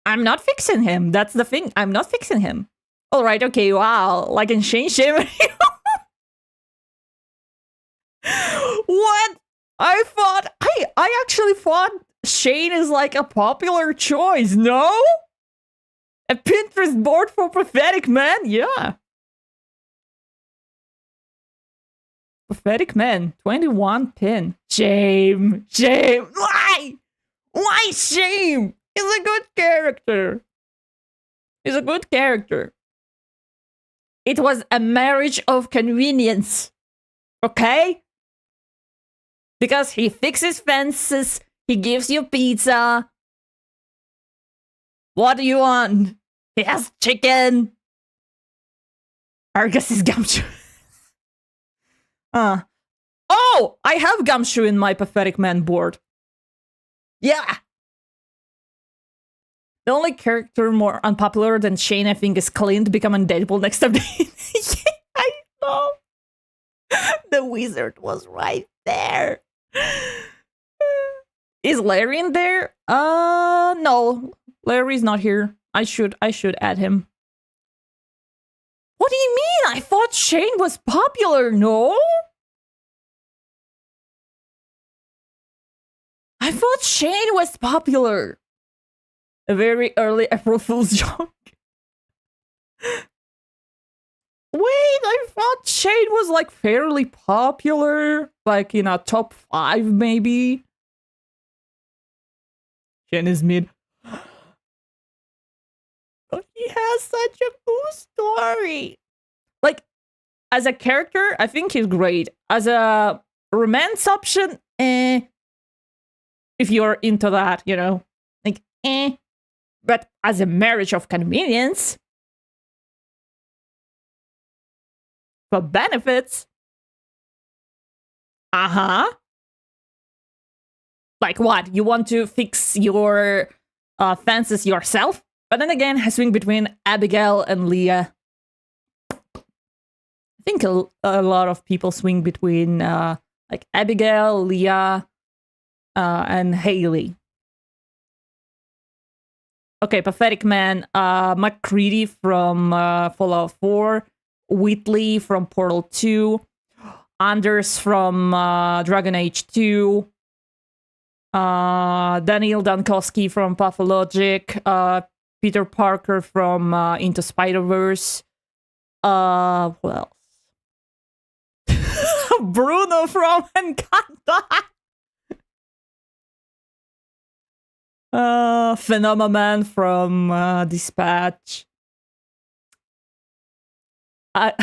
I'm not fixing him. That's the thing. I'm not fixing him. All right. Okay. Wow. Like in Shane Shimmer. What? I actually thought Shane is like a popular choice. No? A Pinterest board for pathetic man? Yeah. Pathetic man. 21 pin. Shame. Shame. Why? Why shame? He's a good character. He's a good character. It was a marriage of convenience. Okay? Because he fixes fences, he gives you pizza. What do you want? He has chicken. Argus is Gumshoe. Oh! I have Gumshoe in my pathetic man board. Yeah! The only character more unpopular than Shane, I think, is Clint becoming Deadpool next update. I know. The wizard was right there. Is Larry in there? No. Larry's not here. I should add him. What do you mean? I thought Shane was popular, no? I thought Shane was popular. A very early April Fool's joke. Wait, I thought Shane was like fairly popular. Like in a top 5 maybe. Shane is mid. But he has such a cool story. Like, as a character, I think he's great. As a romance option, if you're into that, you know. Like, But as a marriage of convenience, for benefits, like what? You want to fix your fences yourself? But then again, I swing between Abigail and Leah. I think a lot of people swing between like Abigail, Leah, and Haley. Okay, Pathetic Man, McCready from Fallout 4, Whitley from Portal 2, Anders from Dragon Age 2, Daniel Dankowski from Pathologic, Peter Parker from Into Spider-Verse. What else? Bruno from Encanto. Phenomenon from Dispatch.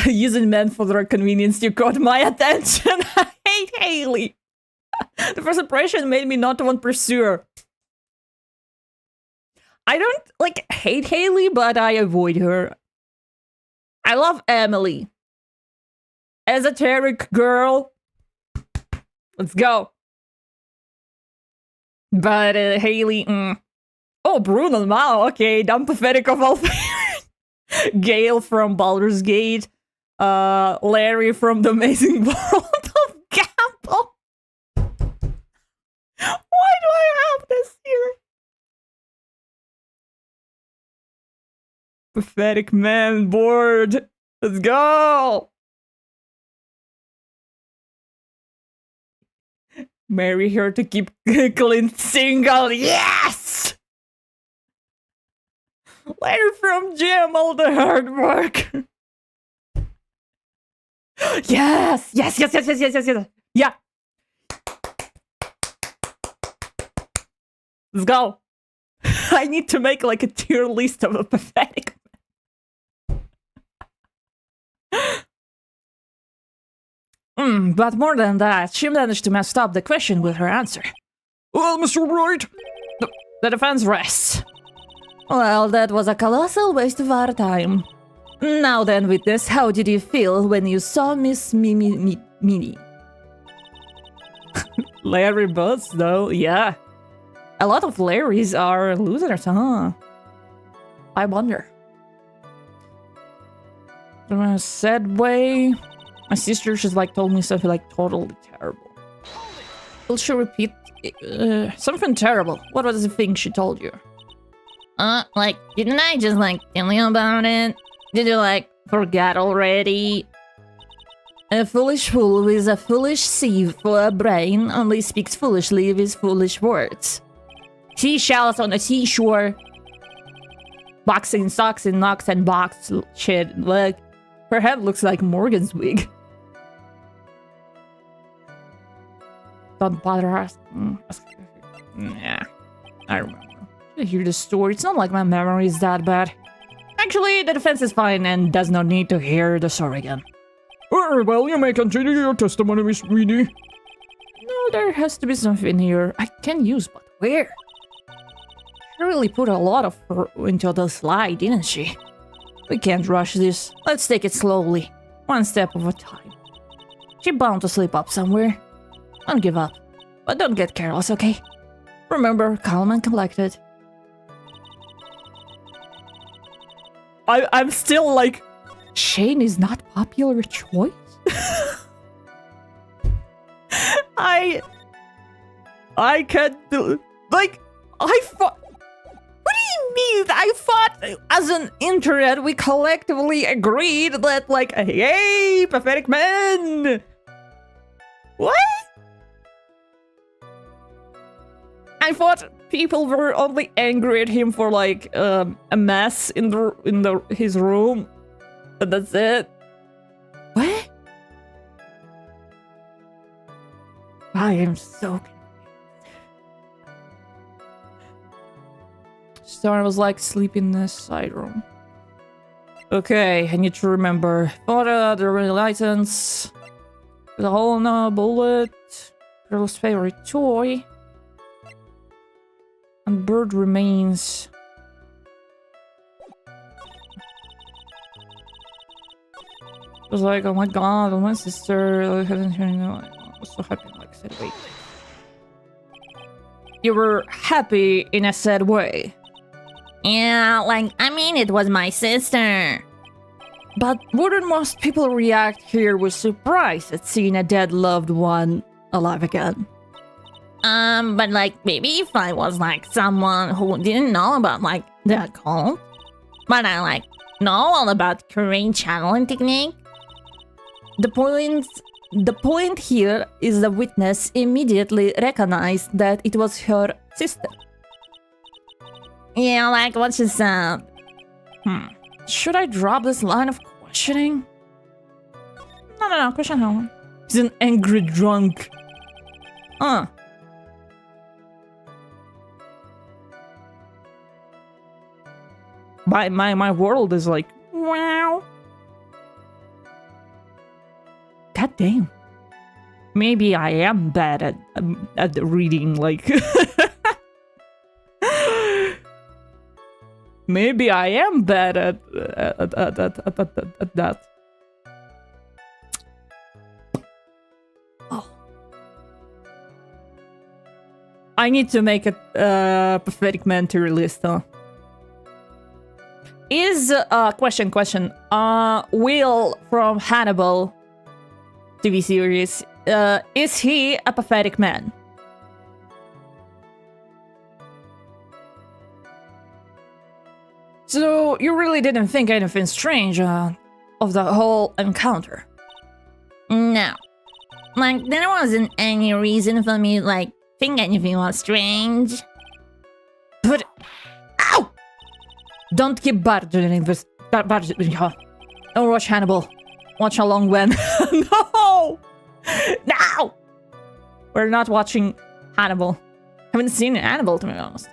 Using men for their convenience, you caught my attention. I hate Haley. The first impression made me not want to pursue her. I don't hate Haley, but I avoid her. I love Emily. Esoteric girl. Let's go. But Haley, Oh, Bruno, wow, okay. Dumb pathetic of all Gail from Baldur's Gate. Larry from The Amazing World of Gumball. Why do I have this here? Pathetic man, bored. Let's go. Marry her to keep Clint single. Yes! Larry from Jim, all the hard work. Yes! Yes, yes, yes, yes, yes, yes, yes. Yeah. Let's go. I need to make a tier list of a pathetic. But more than that, she managed to mess up the question with her answer. Well, Mr. Wright. The defense rests. Well, that was a colossal waste of our time. Now then, witness, how did you feel when you saw Miss Minnie? Larry Butts, though, yeah. A lot of Larrys are losers, huh? I wonder. In a sad way, my sister just told me something totally terrible. Will she repeat something terrible? What was the thing she told you? Didn't I just tell you about it? Did you forget already? A foolish fool with a foolish sieve for a brain only speaks foolishly with foolish words. Seashells on the seashore. Boxing socks and knocks and box shit. Her head looks like Morgan's wig. Don't bother us. Yeah, I remember. I hear the story. It's not like my memory is that bad. Actually, the defense is fine and does not need to hear the story again. Very well, you may continue your testimony, Miss Sweeney. No, there has to be something here I can use, but where? She really put a lot of her into the slide, didn't she? We can't rush this. Let's take it slowly, one step at a time. She's bound to slip up somewhere. Don't give up, but don't get careless, okay? Remember, calm and collected. I'm still Shane is not popular choice? I can't do... I thought... What do you mean? I thought, as an internet, we collectively agreed that, hey, pathetic man! What? I thought people were only angry at him for a mess in his room, and that's it. What? I am so confused. Star was sleeping in the side room. Okay, I need to remember. Photo, the license, the hole in a bullet, girl's favorite toy. And bird remains. It was oh my god, my sister. I was so happy. I said, wait. You were happy in a sad way. Yeah, I mean, it was my sister. But wouldn't most people react here with surprise at seeing a dead loved one alive again? But maybe if I was someone who didn't know about the occult, but I know all about Korean channeling technique. The point the point here is the witness immediately recognized that it was her sister. Yeah, like, what's this up? Should I drop this line of questioning? No, question her. He's an angry drunk. My world is like, wow. God damn. Maybe I am bad at reading, like... Maybe I am bad at that. Oh. I need to make a pathetic man tier list, huh? Is question Will from Hannibal TV series, is he a pathetic man? So you really didn't think anything strange of the whole encounter? No. Like, there wasn't any reason for me, like, think anything was strange. But... Ow! Don't keep barging this... Don't watch Hannibal. Watch along when... No! No! We're not watching Hannibal. Haven't seen Hannibal, to be honest.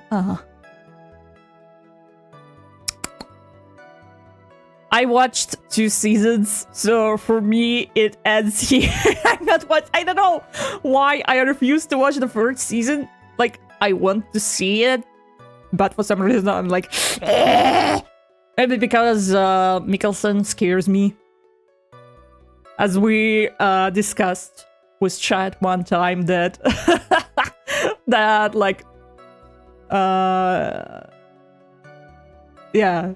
I watched 2 seasons, so for me, it ends here. I don't know why I refuse to watch the 1st season. Like, I want to see it, but for some reason I'm like... Maybe because Mikkelsen scares me. As we discussed with chat one time that... that, like... yeah.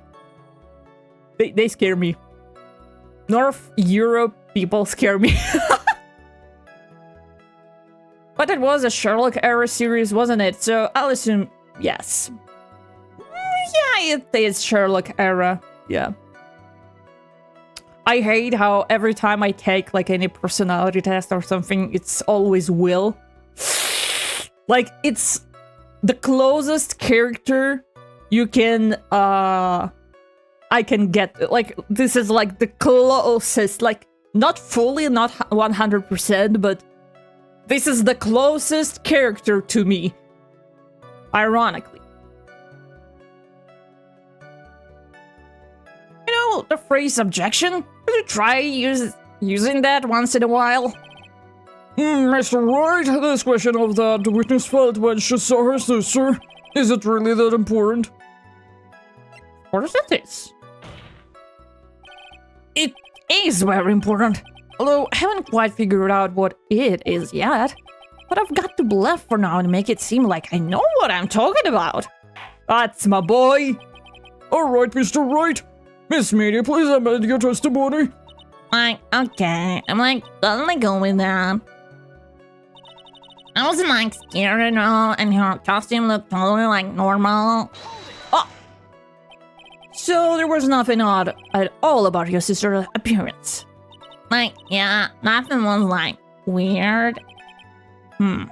They scare me. North Europe people scare me. But it was a Sherlock era series, wasn't it? So I'll assume yes. Yeah, it is Sherlock era. Yeah. I hate how every time I take like any personality test or something, it's always Will. Like, it's the closest character you can I can get. Like, this is like the closest, like, not fully, not 100%, but this is the closest character to me. Ironically. You know, the phrase objection? Would you try using that once in a while? Mr. Wright, this question of that the witness felt when she saw her sister, is it really that important? Of course it is. It is very important. Although I haven't quite figured out what it is yet. But I've got to bluff for now and make it seem like I know what I'm talking about. That's my boy. Alright, Mr. Wright. Miss Media, please amend your testimony. Like, okay, I'm like, totally go with that. I wasn't like scared at all, and her costume looked totally like normal. So there was nothing odd at all about your sister's appearance? Like, yeah, nothing was like weird. Mia's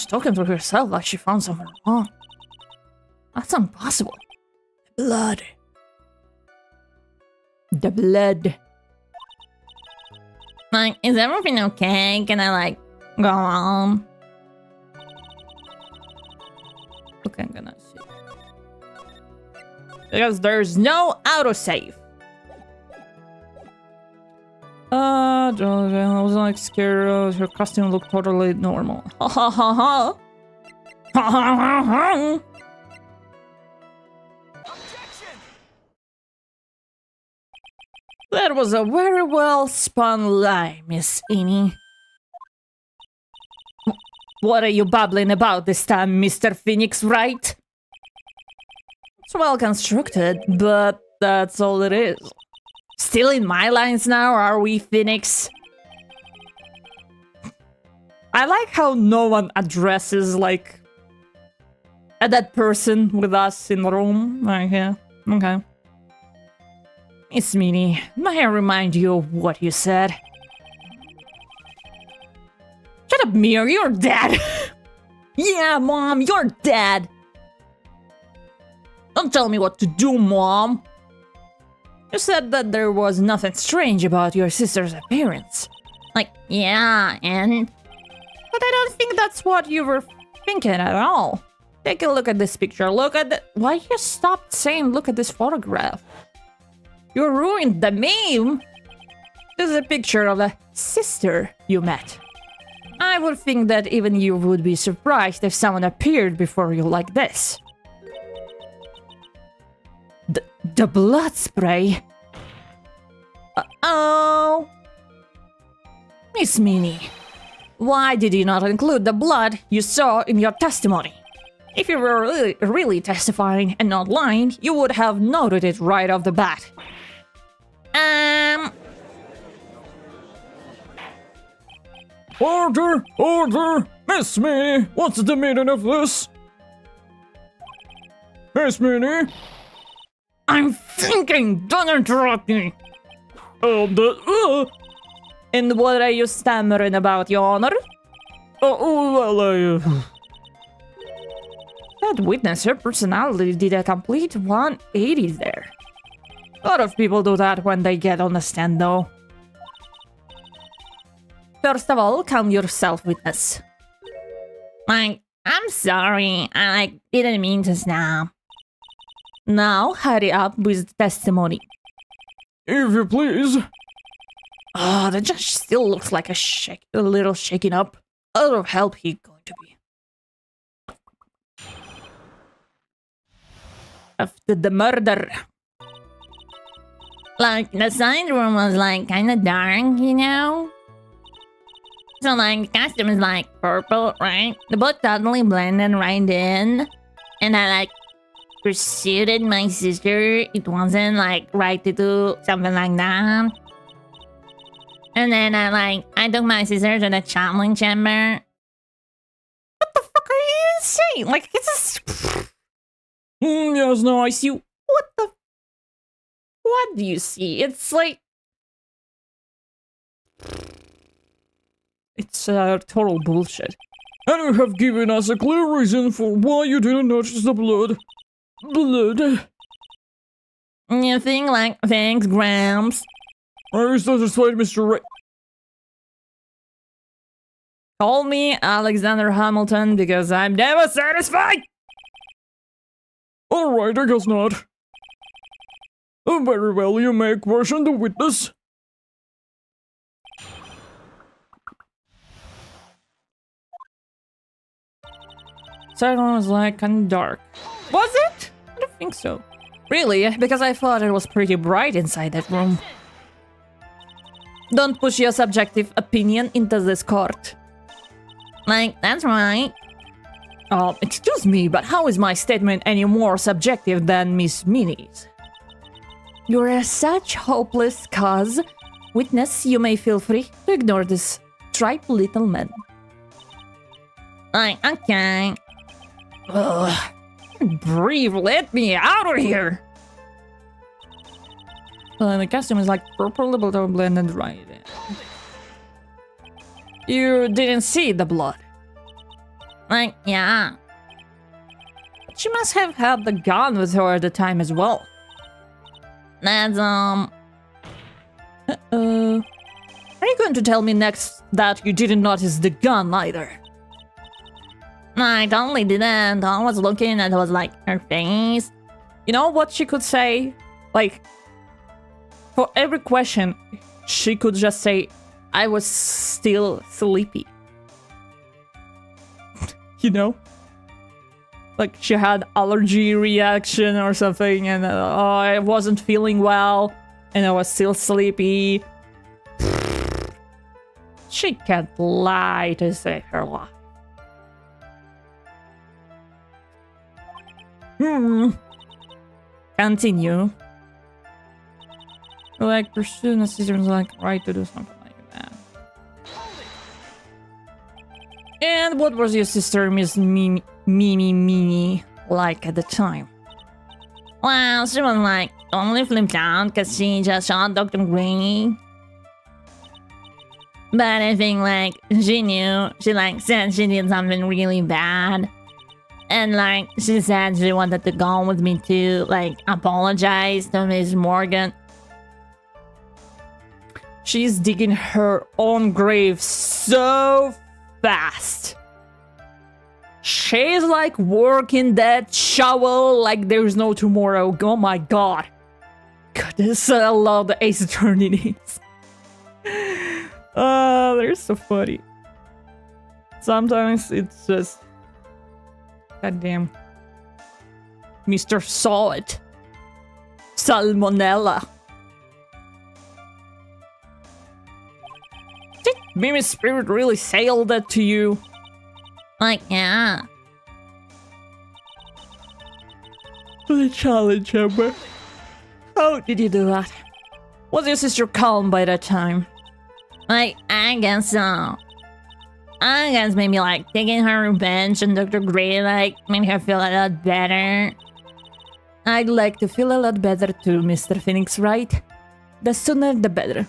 talking to herself like she found something wrong. That's impossible. Blood. The blood. Like, is everything okay? Can I, like, go on? Okay, I'm gonna see. Because there's no autosave. I was like scared. Her costume looked totally normal. Ha ha ha ha. Ha ha ha ha. That was a very well spun lie, Miss Eni. What are you babbling about this time, Mr. Phoenix, right? It's well constructed, but that's all it is. Still in my lines now, are we, Phoenix? I like how no one addresses, like, that person with us in the room. Like, yeah, okay. Miss Minnie, may I remind you of what you said? Shut up, Mia, you're dead! Yeah, Mom, you're dead! Don't tell me what to do, Mom! You said that there was nothing strange about your sister's appearance. Like, yeah, and... But I don't think that's what you were thinking at all. Take a look at this picture. Look at the... Why you stopped saying look at this photograph? You ruined the meme! This is a picture of a sister you met. I would think that even you would be surprised if someone appeared before you like this. The blood spray? Uh-oh! Miss Minnie, why did you not include the blood you saw in your testimony? If you were really testifying and not lying, you would have noted it right off the bat. Order! Order! Miss Minnie, what's the meaning of this? Miss Minnie? I'm thinking! Don't interrupt me! And what are you stammering about, Your Honor? That witness, her personality did a complete 180 there. A lot of people do that when they get on the stand, though. First of all, calm yourself, witness. Like, I'm sorry, I didn't mean to snap. Now, hurry up with the testimony. If you please. Oh, the judge still looks like a little shaken up. A lot of help he going to be. After the murder. Like, the side room was, like, kinda dark, you know? So, like, the costume is, like, purple, right? The blood totally blended right in. And I, like, pursued my sister. It wasn't, like, right to do something like that. And then I took my sister to the channeling chamber. What the fuck are you saying? Like, it's just... Yes, no, I see. What the... What do you see? It's like... It's total bullshit. And you have given us a clear reason for why you didn't notice the blood. You think, like, thanks, Gramps. Are you satisfied, Mr. Ray? Call me Alexander Hamilton because I'm never satisfied! Alright, I guess not. Very well, you may question the witness. Second one was like kind of dark. Was it? I don't think so. Really? Because I thought it was pretty bright inside that room. Don't push your subjective opinion into this court. Like, that's right. Excuse me, but how is my statement any more subjective than Miss Minnie's? You're such hopeless cause. Witness, you may feel free to ignore this tripe little man. Like, okay. Ugh. Breathe, let me out of here! The costume is like purple, but blended right in. You didn't see the blood. Like, yeah. She must have had the gun with her at the time as well. That's, Uh-oh. Are you going to tell me next that you didn't notice the gun either? I totally didn't. I was looking and it was like her face. You know what she could say? Like, for every question, she could just say, I was still sleepy. You know? Like, she had allergy reaction or something, and I wasn't feeling well, and I was still sleepy. She can't lie to save her life. Continue. Like, pursuing the sisters, like, right to do something like that. And what was your sister, Miss Mimi, like at the time? Well, she was like only flipped out because she just shot Dr. Green. But I think, like, she knew. She, like, said she did something really bad. And, like, she said she wanted to go with me to, like, apologize to Miss Morgan. She's digging her own grave so fast. She's like working that shovel like there's no tomorrow. Oh my god. God, this I love the Ace Eternities. They're so funny. Sometimes it's just... Goddamn. Mr. Solid. Salmonella. Did Mimi's spirit really sail that to you? Like, yeah. The challenge, Amber. How did you do that? Was your sister calm by that time? Like, I guess so. I guess maybe, like, taking her revenge on Dr. Gray, like, made her feel a lot better. I'd like to feel a lot better too, Mr. Phoenix, right? The sooner the better.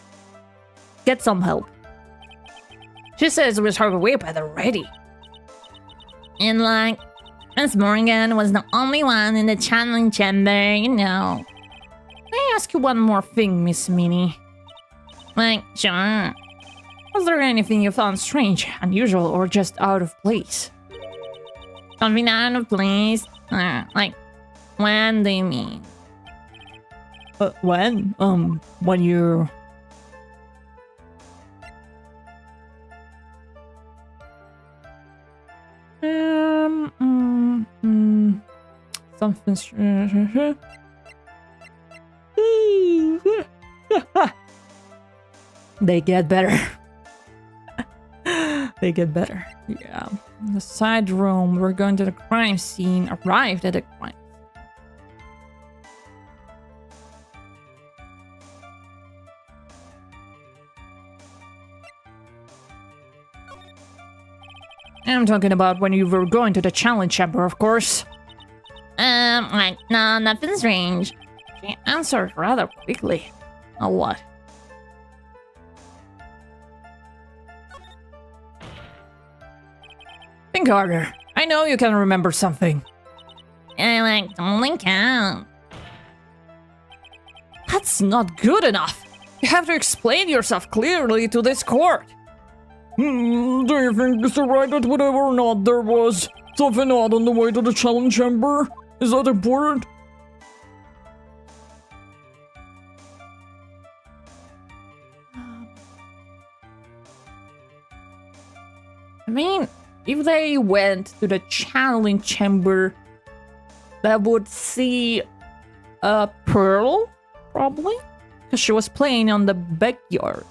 Get some help. She says we're her way better already. And, like, Miss Morgan was the only one in the channeling chamber, you know. May I ask you one more thing, Miss Minnie? Like, sure. Was there anything you found strange, unusual, or just out of place? Something out of place? Like, when do you mean? When? When you... Something strange. They get better. They get better. Yeah. In the side room, we're going to the crime scene. Arrived at the crime. I'm talking about when you were going to the challenge chamber, of course. Like, no, nothing strange. She answered rather quickly. A what? Think harder. I know you can remember something. I, like, only count. That's not good enough. You have to explain yourself clearly to this court. Do you think it's alright that whatever or not there was something odd on the way to the challenge chamber? Is that important? I mean, if they went to the channeling chamber, they would see a Pearl, probably? Because she was playing on the backyard.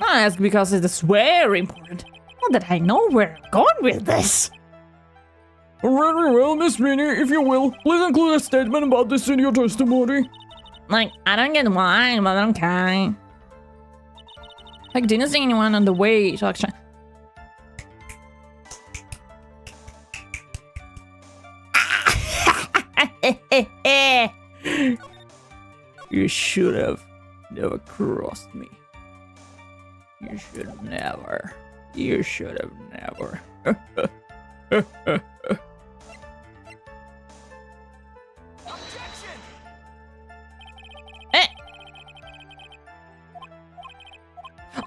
I ask because it is very important. Not that I know where I'm going with this. Very well, Miss Minnie, if you will, please include a statement about this in your testimony. Like, I don't get why, but okay. I didn't see anyone on the way to actually... You should have never crossed me. You should never. You should have never.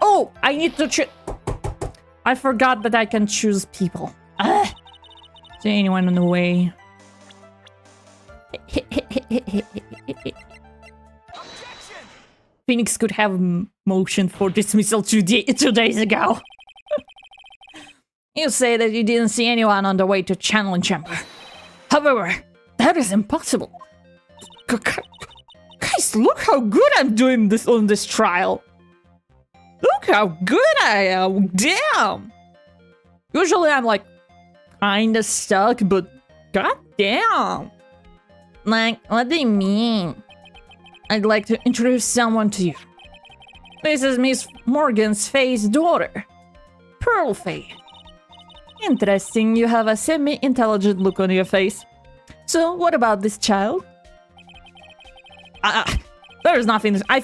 Oh, I need to choose. I forgot that I can choose people. Is there anyone on the way? Phoenix could have motion for dismissal 2 days ago. You say that you didn't see anyone on the way to channeling chamber. However, that is impossible. Guys, look how good I'm doing this on this trial. Look how good I am. Damn. Usually I'm like kinda stuck, but goddamn. Like, what do you mean? I'd like to introduce someone to you. This is Miss Morgan's Faye's daughter, Pearl Faye. Interesting, you have a semi-intelligent look on your face. So, what about this child? There's nothing. I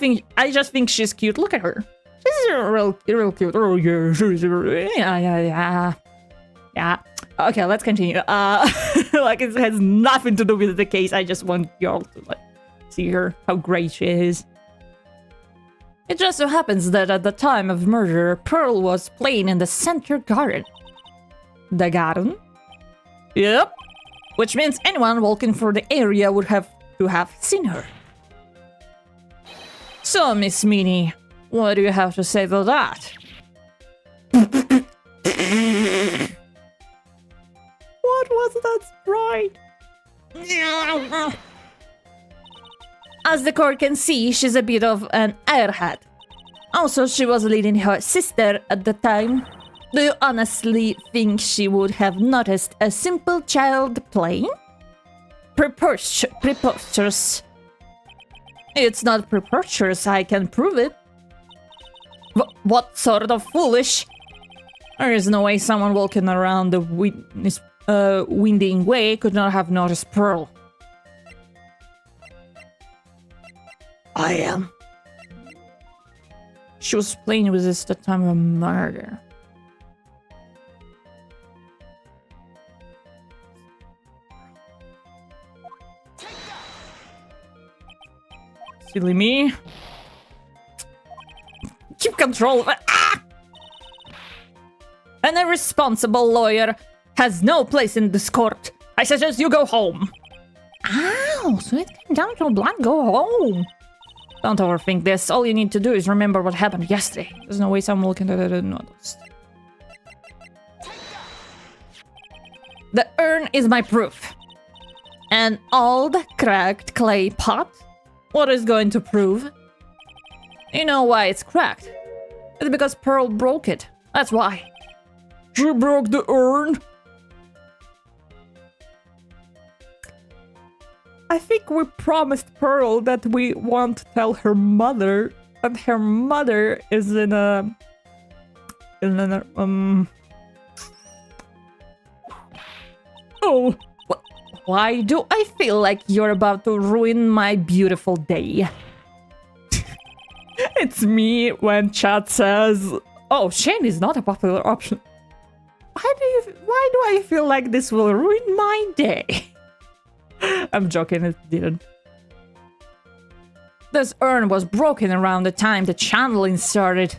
just think she's cute. Look at her. She's real cute. Oh yeah, yeah. Okay, let's continue. Like it has nothing to do with the case. I just want y'all to like see her, how great she is. It just so happens that at the time of murder, Pearl was playing in the center garden. The garden? Yep. Which means anyone walking through the area would have to have seen her. So, Miss Meanie, what do you have to say to that? What was that sprite? As the court can see, she's a bit of an airhead. Also, she was leading her sister at the time. Do you honestly think she would have noticed a simple child playing? Preposterous. It's not preposterous, I can prove it. What sort of foolish? There is no way someone walking around the winding way could not have noticed Pearl. I am. She was playing with this at the time of murder. Silly me. Keep control of it. Ah! An irresponsible lawyer has no place in this court. I suggest you go home. Ow, so it came down to a blood. Go home. Don't overthink this. All you need to do is remember what happened yesterday. There's no way someone will consider notice. The urn is my proof. An old, cracked clay pot? What is going to prove? You know why it's cracked? It's because Pearl broke it. That's why. She broke the urn? I think we promised Pearl that we won't tell her mother that her mother is in a... Oh, why do I feel like you're about to ruin my beautiful day? It's me when chat says, oh, Shane is not a popular option. Why do I feel like this will ruin my day? I'm joking, it didn't. This urn was broken around the time the channeling started.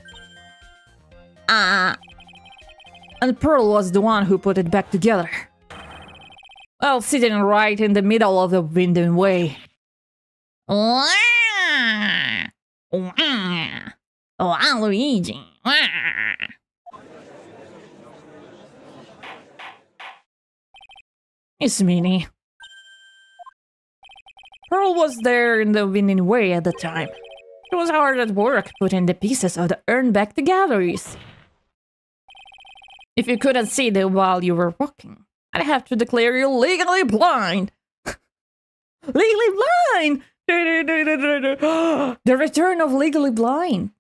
And Pearl was the one who put it back together. Well, sitting right in the middle of the winding way. Luigi. It's Minnie. Pearl was there in the winding way at the time. It was hard at work putting the pieces of the urn back together, you see. If you couldn't see them while you were walking, I'd have to declare you legally blind. Legally blind! The return of Legally Blind.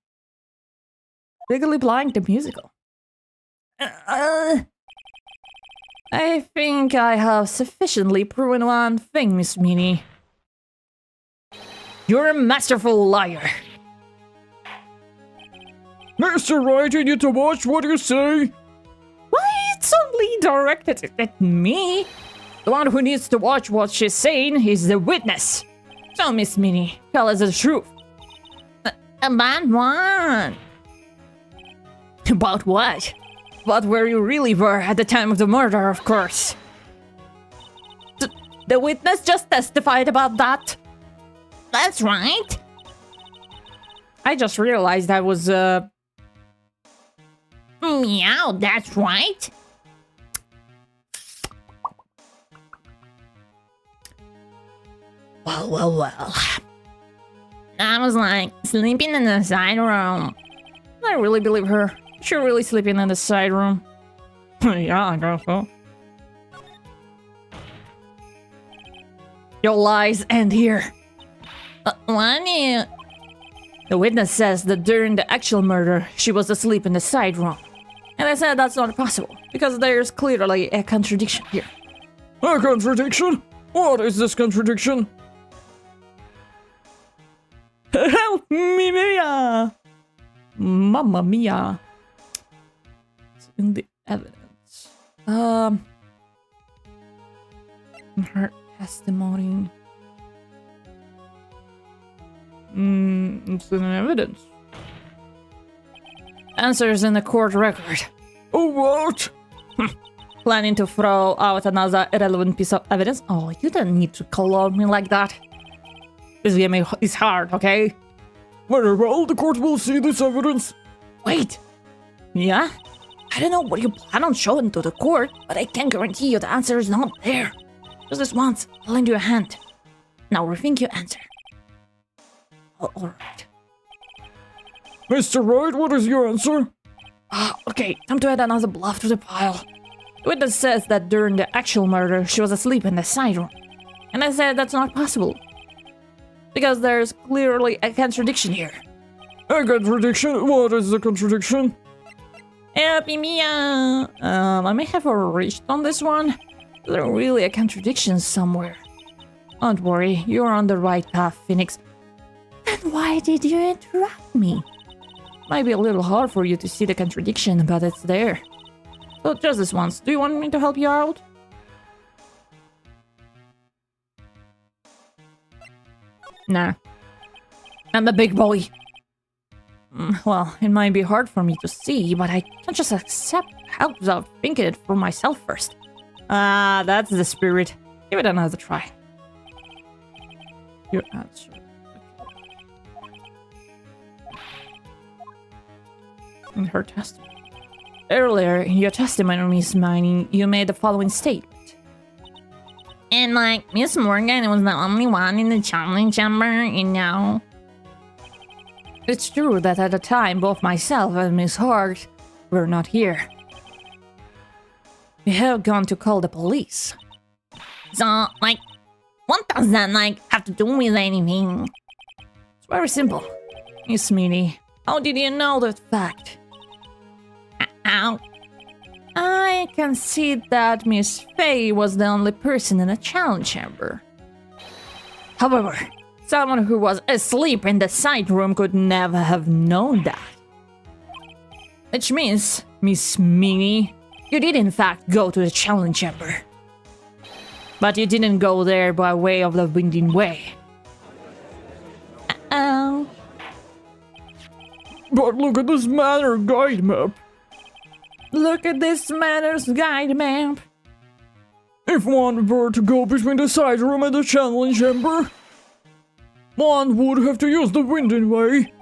Legally Blind, the musical. I think I have sufficiently proven one thing, Miss Minnie. You're a masterful liar. Mr. Right, you need to watch what you say. Why, it's only directed at me. The one who needs to watch what she's saying is the witness. So, Miss Minnie, tell us the truth. About what? About what? About where you really were at the time of the murder, of course. The witness just testified about that. That's right. I just realized I was, Meow, that's right. Well. I was like sleeping in the side room. I really believe her. She's really sleeping in the side room. Yeah, I guess so. Your lies end here. What do you... The witness says that during the actual murder, she was asleep in the side room. And I said that's not possible, because there's clearly a contradiction here. A contradiction? What is this contradiction? Help me, Mia! Mamma mia. It's in the evidence. Her testimony. It's in evidence. Answers in the court record. Oh, what? Planning to throw out another irrelevant piece of evidence? Oh, you don't need to call me like that. This game is hard, okay? Very well, the court will see this evidence. Wait. Yeah? I don't know what you plan on showing to the court, but I can guarantee you the answer is not there. Just this once, I'll lend you a hand. Now rethink your answer. Oh, alright. Mr. Wright, what is your answer? Okay, time to add another bluff to the pile. The witness says that during the actual murder, she was asleep in the side room. And I said that's not possible. Because there's clearly a contradiction here. A contradiction? What is the contradiction? Help me, Mia! I may have reached on this one. There's really a contradiction somewhere. Don't worry, you're on the right path, Phoenix. Then why did you interrupt me? Might be a little hard for you to see the contradiction, but it's there. So just this once, do you want me to help you out? Nah. I'm the big boy. Well, it might be hard for me to see, but I can't just accept help without thinking it for myself first. Ah, that's the spirit. Give it another try. Your answer. In her testimony. Earlier in your testimony, Miss Mining, you made the following statement. And like, Miss Morgan was the only one in the challenge chamber, you know? It's true that at the time, both myself and Miss Hart were not here. We have gone to call the police. So, like, what does that, like, have to do with anything? It's very simple. Miss Minnie, how did you know that fact? Ow. I can see that Miss Faye was the only person in the challenge chamber. However, someone who was asleep in the side room could never have known that. Which means, Miss Minnie, you did in fact go to the challenge chamber. But you didn't go there by way of the winding way. Oh. But look at this manor guide map. Look at this manner's guide map. If one were to go between the side room and the challenge chamber, one would have to use the winding way.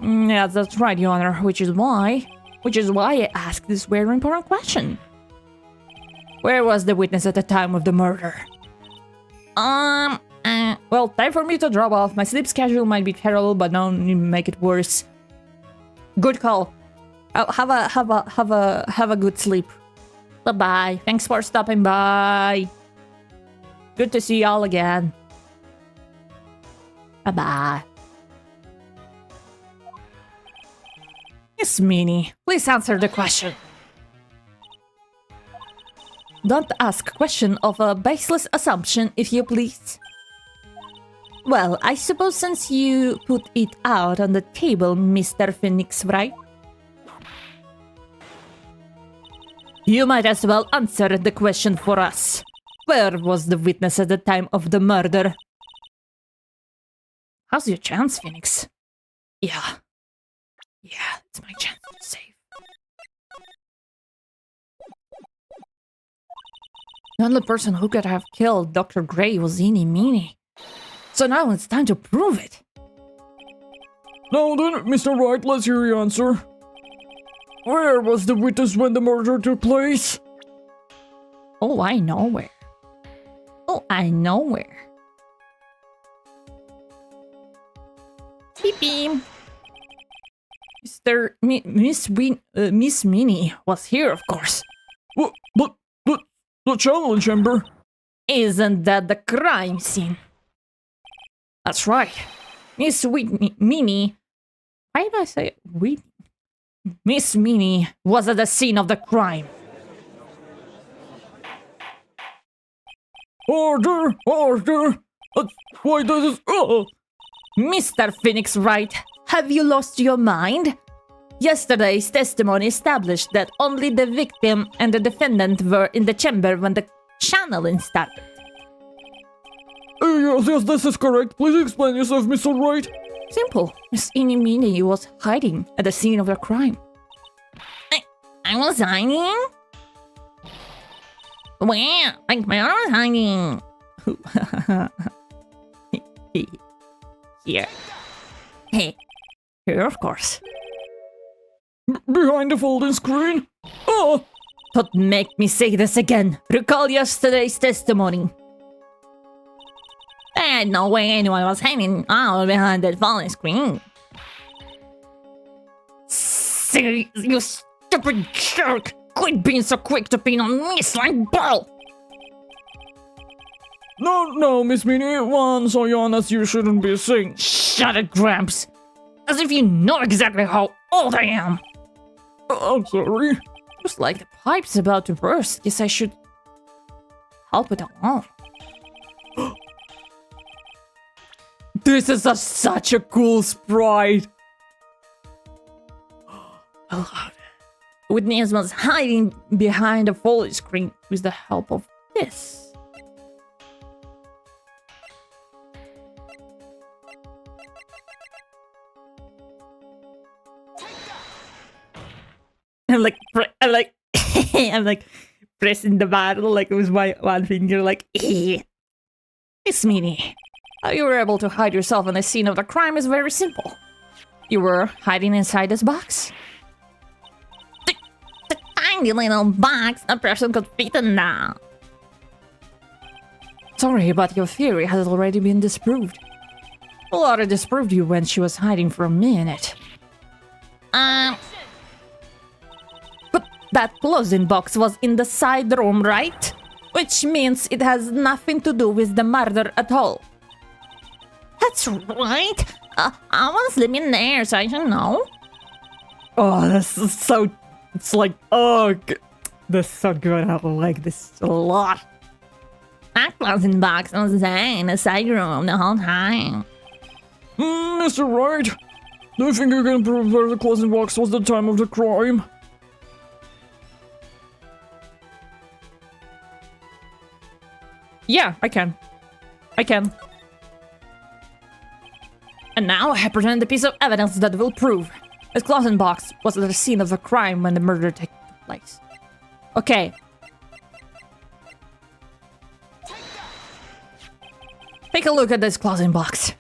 Yeah, that's right, Your Honor, which is why I asked this very important question. Where was the witness at the time of the murder? Well, time for me to drop off. My sleep schedule might be terrible, but don't make it worse. Good call. Have a good sleep. Bye-bye. Thanks for stopping by. Good to see y'all again. Bye-bye. Miss Minnie, please answer the question. Don't ask question of a baseless assumption, if you please. Well, I suppose since you put it out on the table, Mr. Phoenix, right? You might as well answer the question for us. Where was the witness at the time of the murder? How's your chance, Phoenix? Yeah, it's my chance to save. The only person who could have killed Dr. Gray was Eenie Meenie. So now it's time to prove it. Now then, Mr. Wright, let's hear your answer. Where was the witness when the murder took place? Oh, I know where. Beep beep. Miss Minnie was here, of course. The challenge chamber. Isn't that the crime scene? That's right. Miss Minnie. Why did I say Whitney? Miss Minnie was at the scene of the crime. Order! Order! Why does this... Oh! Mr. Phoenix Wright, have you lost your mind? Yesterday's testimony established that only the victim and the defendant were in the chamber when the channeling started. Yes, this is correct. Please explain yourself, Mr. Wright. Simple. Miss Inimini was hiding at the scene of the crime. I was hiding? Where? Like, where I was hiding? Here. Hey, Here, of course. Behind the folding screen? Oh! Don't make me say this again. Recall yesterday's testimony. there's no way anyone was hanging out behind that falling screen. See, you stupid jerk! Quit being so quick to pin on me, slime ball! No, Miss Minnie. One so young as you shouldn't be saying. Shut it, Gramps! As if you know exactly how old I am! I'm sorry. Looks like the pipe's about to burst. Guess I should help it along. This is such a cool sprite! I love it. Whitney was hiding behind a folding screen with the help of this. I'm like pressing the button like with my one finger, like, Miss Minnie, how you were able to hide yourself in the scene of the crime is very simple. You were hiding inside this box. The tiny little box a person could fit in now. Sorry, but your theory has already been disproved. Laura disproved you when she was hiding for a minute. But that closing box was in the side room, right? Which means it has nothing to do with the murder at all. That's right. I was living there, so I should know. Oh, this is so... It's like, oh, this is so good. I like this a lot. That closing box was there in the side room the whole time. Mr. Wright, do you think you can prove where the closing box was the time of the crime? Yeah, I can. And now I present a piece of evidence that will prove this closing box was at the scene of the crime when the murder took place. Okay. Take a look at this closing box.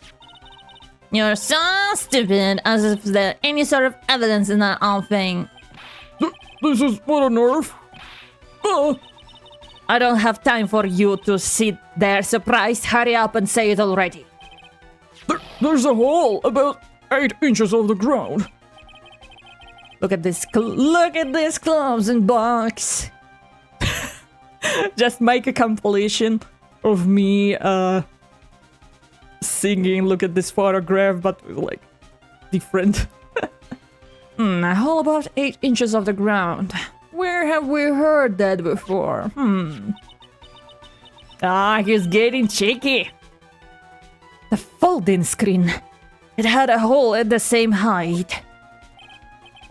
You're so stupid, as if there's any sort of evidence in that whole thing. This is what on earth? I don't have time for you to sit there surprised. Hurry up and say it already. There's a hole about 8 inches off the ground. Look at this closing box. Just make a compilation of me singing look at this photograph, but like different. A hole about 8 inches off the ground. Where have we heard that before? He's getting cheeky. The folding screen. It had a hole at the same height.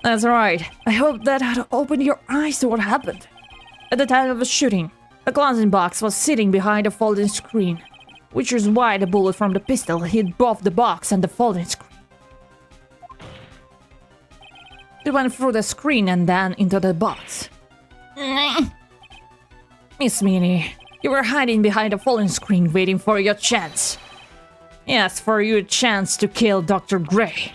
That's right. I hope that had opened your eyes to what happened. At the time of the shooting, the closing box was sitting behind the folding screen, which is why the bullet from the pistol hit both the box and the folding screen. It went through the screen and then into the box. Miss Minnie, you were hiding behind the folding screen waiting for your chance. Yes, for your chance to kill Dr. Gray.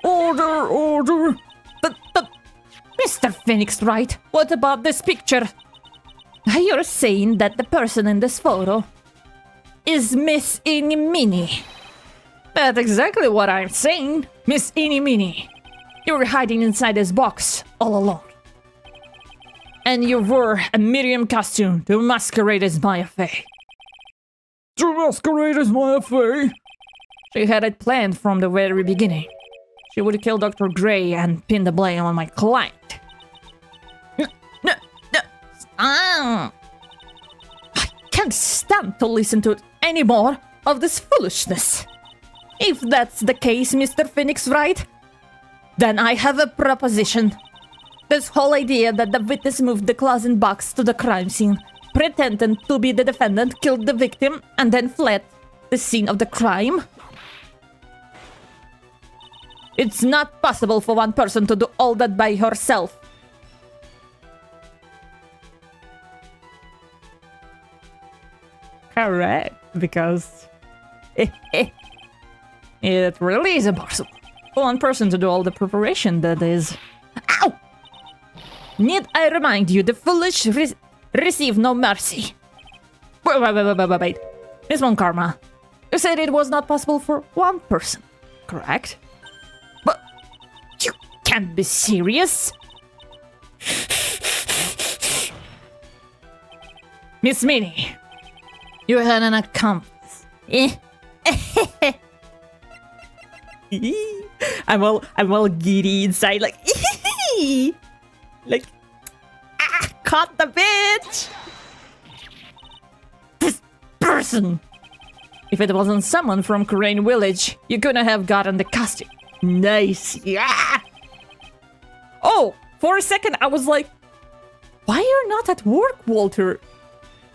Order! But, Mr. Phoenix Wright, what about this picture? You're saying that the person in this photo is Miss Inimini. That's exactly what I'm saying, Miss Inimini. You were hiding inside this box all alone. And you wore a Miriam costume to masquerade as Maya Fey. To masquerade as Maya Fey? She had it planned from the very beginning. She would kill Dr. Gray and pin the blame on my client. Ah, I can't stand to listen to any more of this foolishness. If that's the case, Mr. Phoenix Wright, then I have a proposition. This whole idea that the witness moved the closet box to the crime scene, pretending to be the defendant, killed the victim, and then fled the scene of the crime. It's not possible for one person to do all that by herself. Correct, because it really is impossible for one person to do all the preparation that is. Ow! Need I remind you, the foolish receive no mercy. Wait. Miss Von Karma, you said it was not possible for one person, correct? But you can't be serious. Miss Minnie, you had an accomplice. I'm all giddy inside, like, caught the bitch. This person. If it wasn't someone from Crane Village, you couldn't have gotten the costume. Nice, yeah. Oh, for a second I was like, why you're not at work, Walter?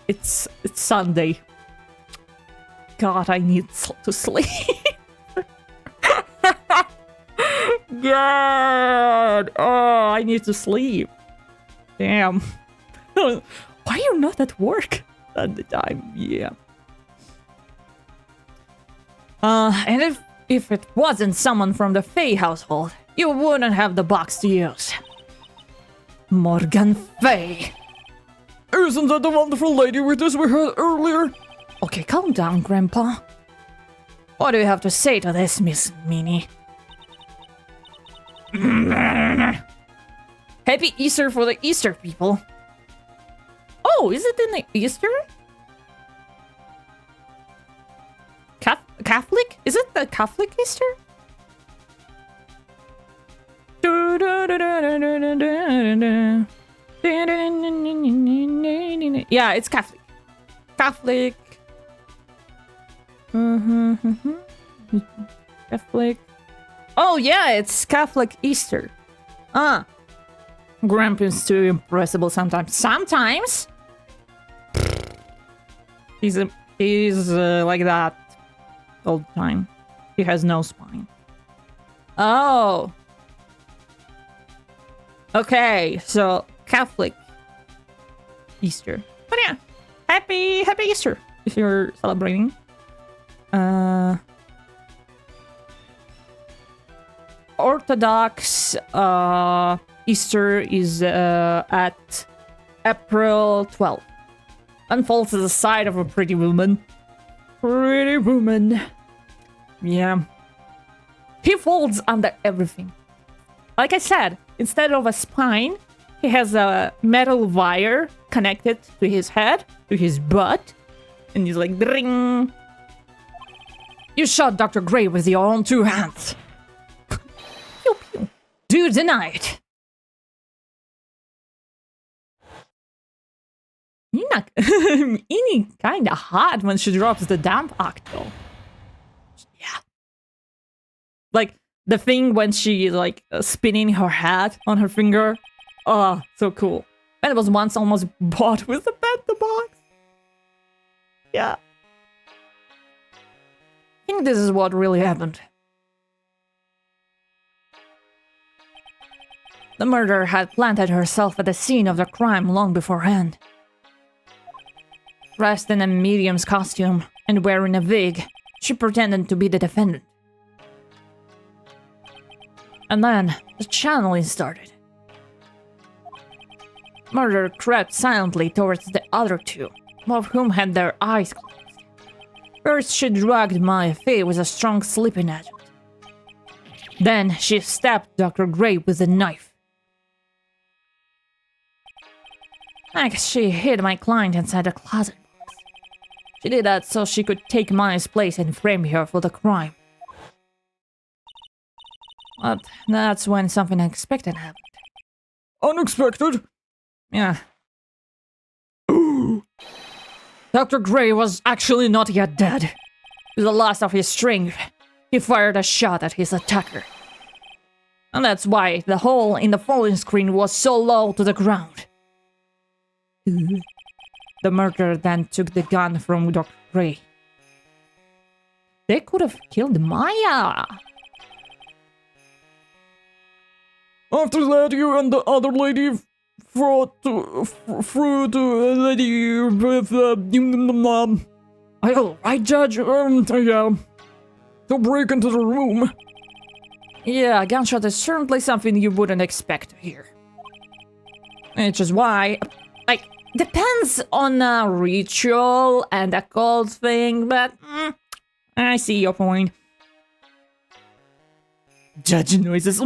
It's Sunday. God, I need to sleep. God, oh, I need to sleep. Damn. Why are you not at work at the time? Yeah. And if it wasn't someone from the Fey household, you wouldn't have the box to use. Morgan Fey. Isn't that the wonderful lady witness we heard earlier? Okay, calm down, Grandpa. What do you have to say to this, Miss Minnie? Happy Easter for the Easter people. Oh, is it in the Easter? Catholic? Is it the Catholic Easter? Yeah, it's Catholic. Catholic. Catholic. Oh yeah, it's Catholic Easter. Grandpa's too impressible sometimes. Sometimes he's like that all the time. He has no spine. Oh. Okay, so Catholic Easter. But yeah, happy Easter if you're celebrating. Orthodox Easter is at April 12th. Unfolds to the side of a pretty woman. Pretty woman. Yeah. He folds under everything. Like I said, instead of a spine, he has a metal wire connected to his head, to his butt, and he's like, dring. You shot Dr. Gray with your own two hands. Pew, pew. Do deny it. Ini kinda hot when she drops the damp octo. Yeah. Like, the thing when she, like, spinning her hat on her finger. Oh, so cool. And it was once almost bought with the Bento box. Yeah. I think this is what really happened. The murderer had planted herself at the scene of the crime long beforehand. Dressed in a medium's costume and wearing a wig, she pretended to be the defendant. And then, the channeling started. Murderer crept silently towards the other two, both of whom had their eyes closed. First, she drugged Maya Fey with a strong sleeping agent. Then, she stabbed Dr. Gray with a knife. Next, she hid my client inside a closet box. She did that so she could take Maya's place and frame her for the crime. But that's when something unexpected happened. Unexpected? Yeah. Dr. Gray was actually not yet dead. With the last of his strength, he fired a shot at his attacker. And that's why the hole in the falling screen was so low to the ground. The murderer then took the gun from Dr. Gray. They could have killed Maya. After that, you and the other lady fought through to a lady with Alright, Judge. yeah, to break into the room. Yeah, a gunshot is certainly something you wouldn't expect to hear. Which is why, like, depends on a ritual and a cult thing, but I see your point. Judge noises.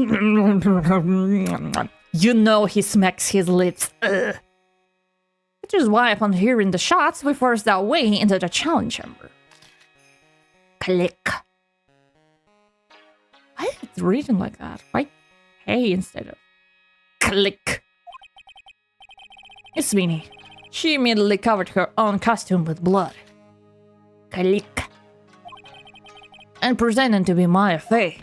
You know he smacks his lips. Ugh. Which is why upon hearing the shots, we forced our way into the challenge chamber. Click. Why is it written like that? Why hey instead of click? It's Sweeney. She immediately covered her own costume with blood. Click. And pretending to be Maya Fey.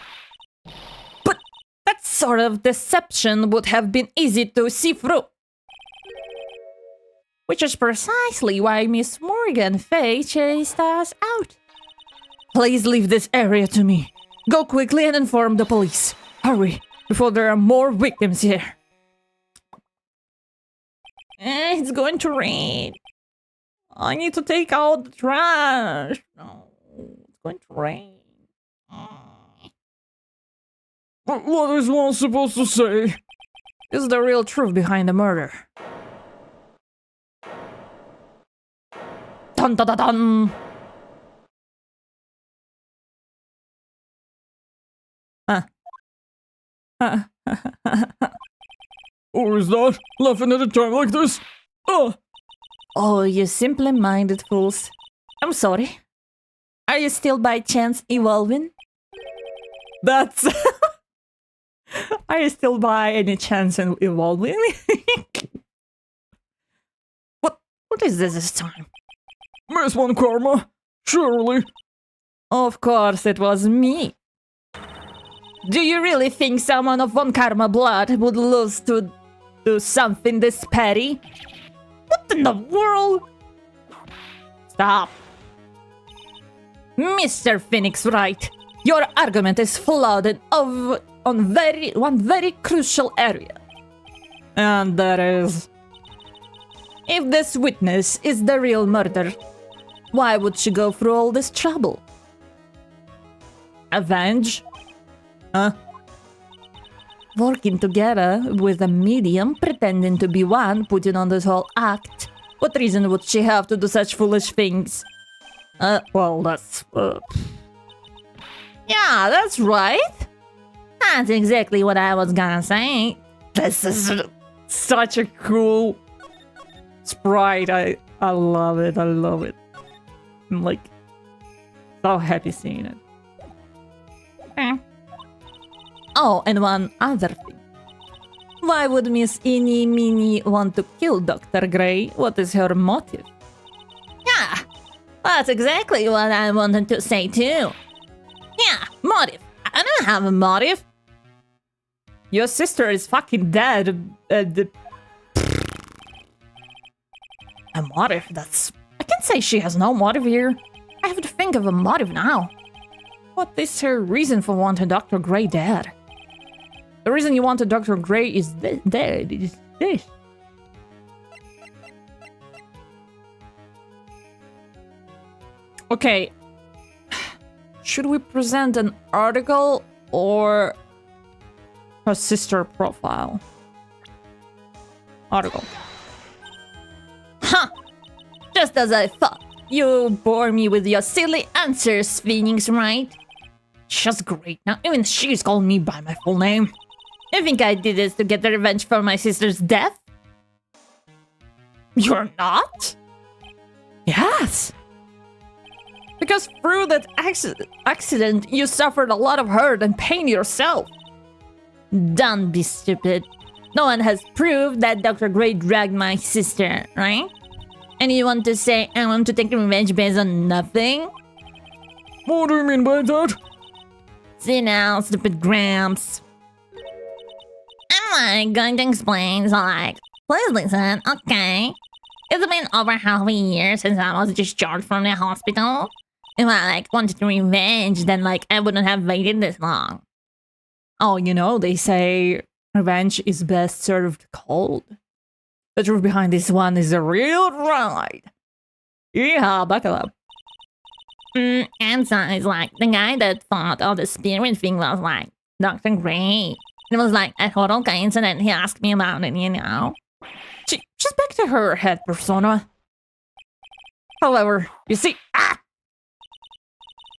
But that sort of deception would have been easy to see through. Which is precisely why Miss Morgan Fey chased us out. Please leave this area to me. Go quickly and inform the police. Hurry, before there are more victims here. It's going to rain. I need to take out the trash. No, it's going to rain. What is one supposed to say? This is the real truth behind the murder. Dun dun dun dun! Or is that? Laughing at a time like this? Oh, you simply-minded fools. I'm sorry. Are you still by chance evolving? That's... Are you still by any chance in evolving? What is this time? Miss One Karma, surely. Of course it was me. Do you really think someone of Von Karma blood would lose to do something this petty? What in the world? Stop. Mr. Phoenix Wright, your argument is flawed and on one very crucial area. And that is... If this witness is the real murderer, why would she go through all this trouble? Avenge? Huh? Working together with a medium, pretending to be one, putting on this whole act. What reason would she have to do such foolish things? Well, that's... Yeah, that's right. That's exactly what I was gonna say. This is such a cool sprite. I love it. I love it. I'm like so happy seeing it. Oh, and one other thing. Why would Miss Eeny Meeny want to kill Dr. Gray? What is her motive? Yeah, that's exactly what I wanted to say too. Yeah, motive. I don't have a motive. Your sister is fucking dead. A motive? That's... I can't say she has no motive here. I have to think of a motive now. What is her reason for wanting Dr. Gray dead? The reason you wanted Dr. Gray is dead. Is this. Okay. Should we present an article or her sister profile? Article. Huh! Just as I thought. You bore me with your silly answers, Phoenix, right? Just great. Now even she's calling me by my full name. You think I did this to get the revenge for my sister's death? You're not? Yes. Because through that accident, you suffered a lot of hurt and pain yourself. Don't be stupid. No one has proved that Dr. Gray dragged my sister, right? And you want to say I want to take revenge based on nothing? What do you mean by that? See now, stupid Gramps. I'm like going to explain, so like, please listen, okay? It's been over half a year since I was discharged from the hospital. If I like wanted revenge, then like I wouldn't have waited this long. Oh, you know, they say revenge is best served cold. The truth behind this one is a real ride. Yeah, buckle up. And so it's like the guy that thought all the spirit thing was like Dr. Gray. It was like a total coincidence. He asked me about it, you know. She's back to her head persona. However, you see,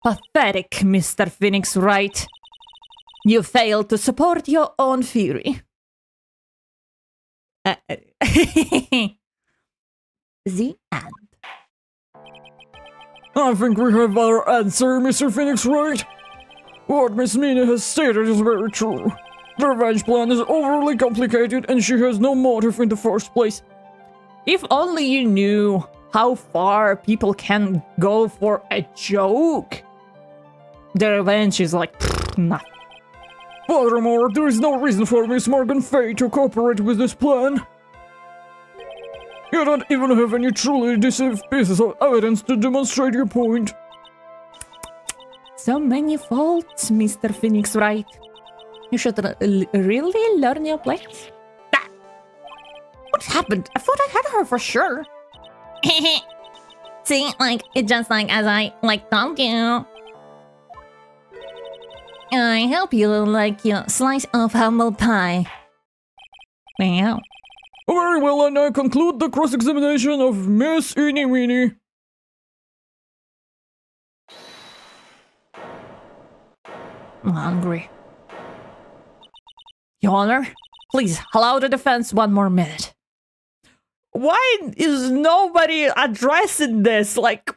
pathetic, Mr. Phoenix Wright. You failed to support your own theory. The end. I think we have our answer, Mr. Phoenix Wright. What Miss Mina has stated is very true. The revenge plan is overly complicated and she has no motive in the first place. If only you knew how far people can go for a joke. The revenge is like, nothing. Furthermore, there is no reason for Miss Morgan Fay to cooperate with this plan. You don't even have any truly decisive pieces of evidence to demonstrate your point. So many faults, Mr. Phoenix Wright. You should really learn your place. What happened? I thought I had her for sure. See, like, it just like as I like told you. I hope you like your slice of humble pie. Wow. Very well, and I conclude the cross-examination of Miss Eenie Weenie. I'm hungry. Your Honor, please allow the defense one more minute. Why is nobody addressing this? Like...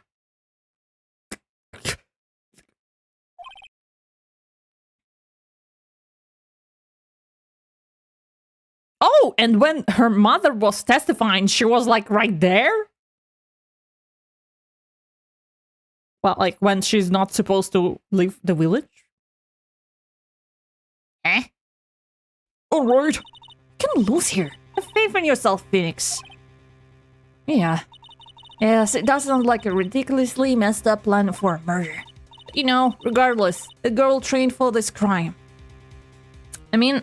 Oh, and when her mother was testifying, she was like right there? Well, like when she's not supposed to leave the village? Eh? Alright. You can lose here. Have faith in yourself, Phoenix. Yeah. Yes, it does sound like a ridiculously messed up plan for a murder. You know, regardless, the girl trained for this crime. I mean,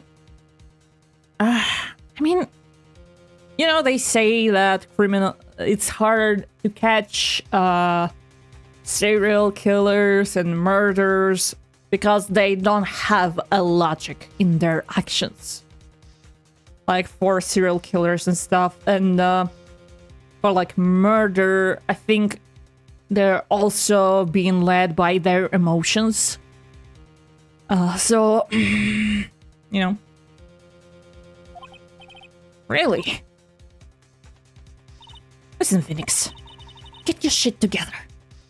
you know, they say that it's hard to catch serial killers and murderers because they don't have a logic in their actions. Like for serial killers and stuff, and for like murder, I think they're also being led by their emotions. So, you know. Really? Listen, Phoenix. Get your shit together.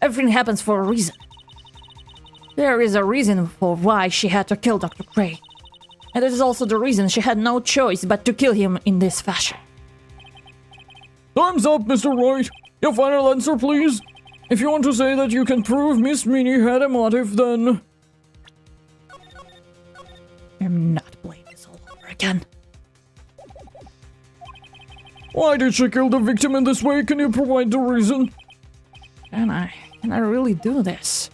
Everything happens for a reason. There is a reason for why she had to kill Dr. Gray. And it is also the reason she had no choice but to kill him in this fashion. Time's up, Mr. Wright. Your final answer, please. If you want to say that you can prove Miss Minnie had a motive, then... I'm not playing this all over again. Why did she kill the victim in this way? Can you provide the reason? Can I really do this?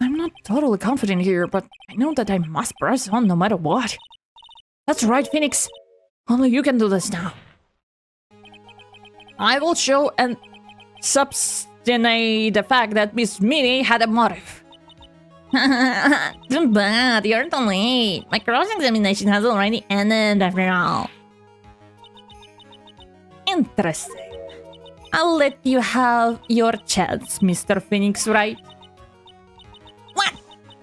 I'm not totally confident here, but I know that I must press on no matter what. That's right, Phoenix. Only you can do this now. I will show and substantiate the fact that Miss Minnie had a motive. Too bad, you're too late. My cross-examination has already ended after all. Interesting. I'll let you have your chance, Mr. Phoenix Wright. What?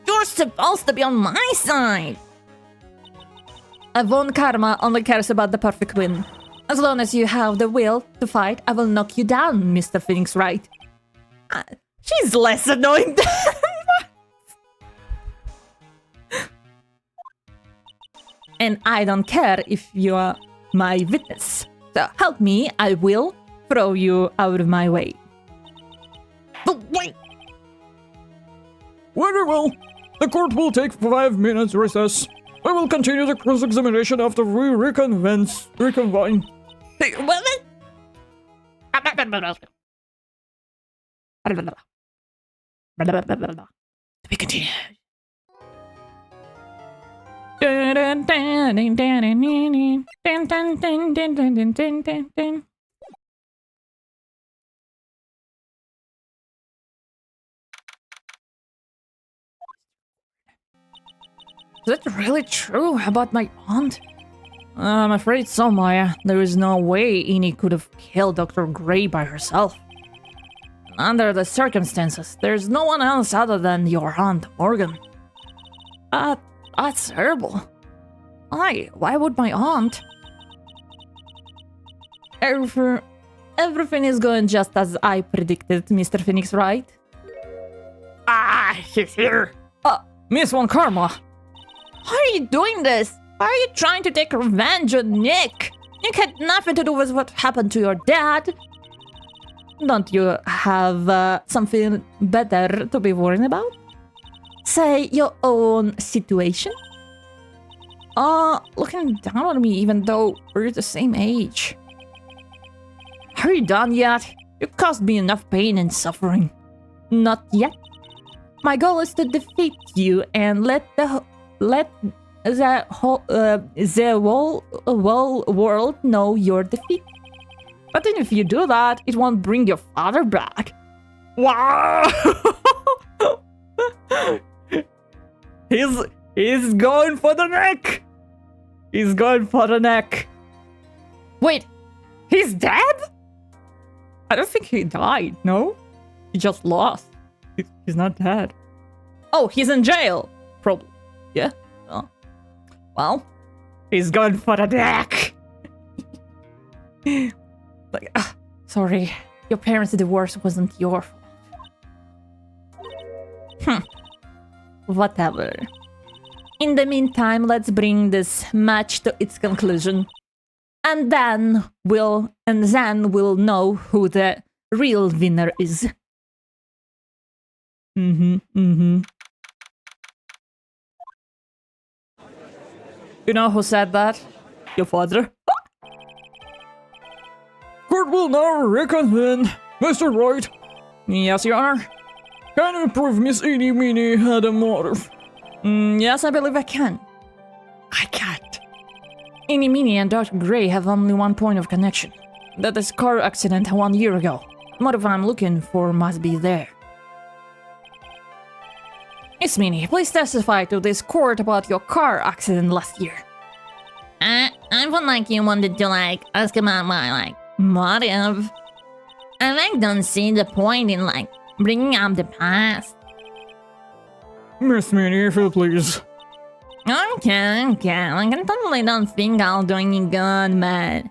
You're supposed to be on my side. Von Karma only cares about the perfect win. As long as you have the will to fight, I will knock you down, Mr. Phoenix Wright. She's less annoying than And I don't care if you are my witness. So help me, I will throw you out of my way. But wait! Very well. The court will take 5 minutes recess. We will continue the cross-examination after we reconvene. Hey, what? To be continued. Is it really true about my aunt? I'm afraid so, Maya. There is no way Eni could have killed Dr. Gray by herself. Under the circumstances, there's no one else other than your aunt, Morgan. That's terrible. Why would my aunt? Everything is going just as I predicted, Mr. Phoenix, right? He's here. Miss Von Karma. Why are you doing this? Why are you trying to take revenge on Nick? Nick had nothing to do with what happened to your dad. Don't you have something better to be worrying about? Say your own situation? Looking down on me even though we're the same age. Are you done yet? You caused me enough pain and suffering. Not yet. My goal is to defeat you and let the whole world know your defeat. But then if you do that, it won't bring your father back. Wow! He's going for the neck! He's going for the neck. Wait, he's dead? I don't think he died, no? He just lost. He's not dead. Oh, he's in jail. Probably. Yeah? Oh. Well, he's going for the neck. Like, sorry. Your parents' divorce wasn't your fault. Whatever. In the meantime, let's bring this match to its conclusion. And then we'll know who the real winner is. You know who said that? Your father? Court will now reconvene. Mr. Wright, Yes, Your Honor. can you prove Miss Eenie Meenie had a motive? Yes, I believe I can. I can't. Eenie Meenie and Dr. Gray have only one point of connection. That is car accident 1 year ago. The motive I'm looking for must be there. Miss Meenie, please testify to this court about your car accident last year. I felt like you wanted to, ask about my, motive. I, don't see the point in, bringing up the past. Miss Meenie, if you please. Okay. I totally don't think I'll do any good, but...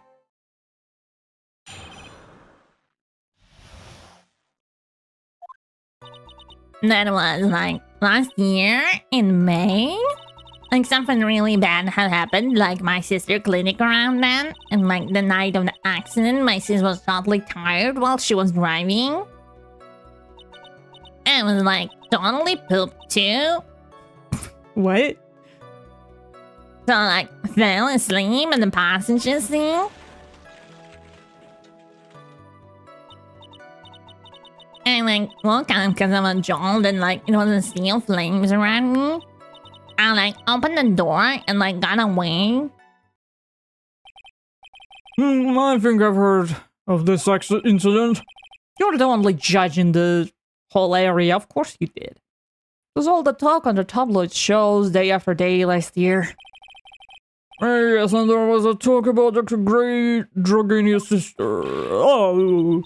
That was, last year in May? Something really bad had happened, my sister clinic around then. And, the night of the accident, my sis was totally tired while she was driving. And was, totally pooped too. What? So, fell asleep in the passenger seat. And, woke up because of a jolt and, it wasn't still flames around me. I, opened the door and, got away. I think I've heard of this incident. You're the only judge in the whole area. Of course you did. It was all the talk on the tabloid shows day after day last year. Yes, and there was a talk about Dr. Gray drugging your sister. Oh.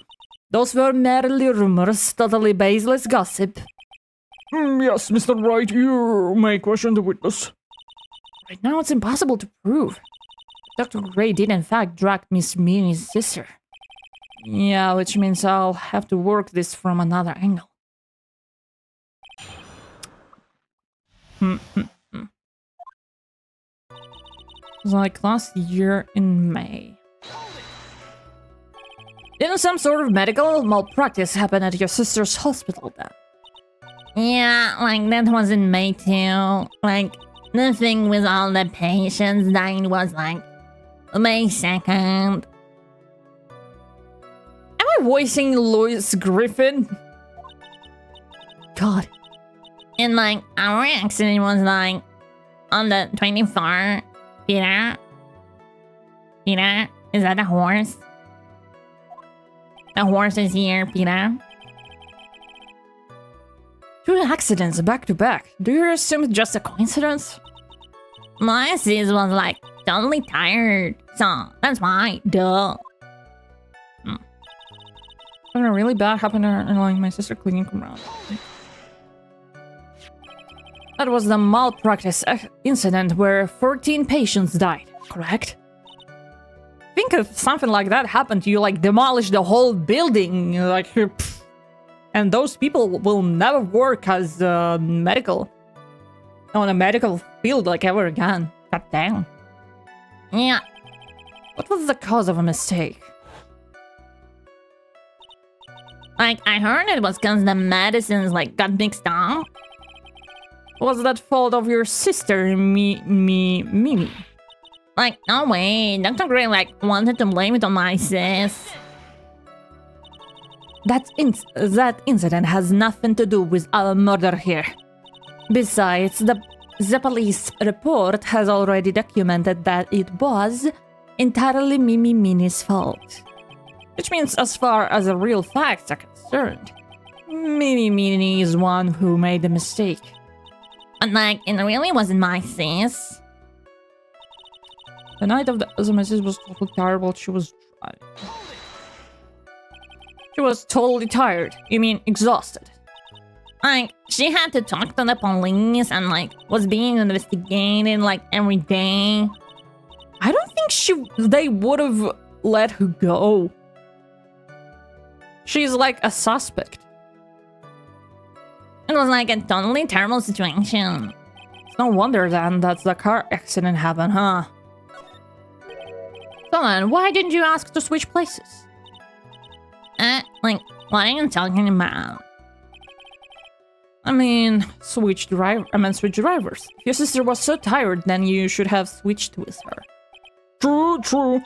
Those were merely rumors, totally baseless gossip. Yes, Mr. Wright, you may question the witness. Right now it's impossible to prove. Dr. Gray did in fact drag Miss Minnie's sister. Yeah, which means I'll have to work this from another angle. It was like last year in May. Didn't some sort of medical malpractice happen at your sister's hospital then? Yeah, like that was in May too. Like the thing with all the patients dying was like May 2nd. Am I voicing Lois Griffin? God. And like our accident was like on the 24th. Peter? Peter? Is that a horse? The horse is here, Peter. 2 accidents back to back. Do you assume it's just a coincidence? My sis was like totally tired, so that's why. Duh. Something really bad happened to her and like my sister cleaning around. That was the malpractice incident where 14 patients died, correct? Think if something like that happened to you, like demolish the whole building, like, and those people will never work as medical, on a medical field like ever again. God damn. Yeah. What was the cause of a mistake? Like, I heard it was because the medicines, like, got mixed up. Was that fault of your sister, Mimi? Like, no way. Dr. Gray, like, wanted to blame it on my sis. That incident has nothing to do with our murder here. Besides, the police report has already documented that it was entirely Mimi Mini's fault. Which means, as far as the real facts are concerned, Mimi Mini is one who made the mistake. And like, it really wasn't my sis. The night of the message was totally terrible. She was driving. She was totally tired. You mean exhausted? Like, she had to talk to the police and like was being investigated like every day. I don't think they would have let her go. She's like a suspect. It was like a totally terrible situation. It's no wonder then that the car accident happened, huh? So then, why didn't you ask to switch places? Like, what are you talking about? I mean, switch drivers. If your sister was so tired, then you should have switched with her. True.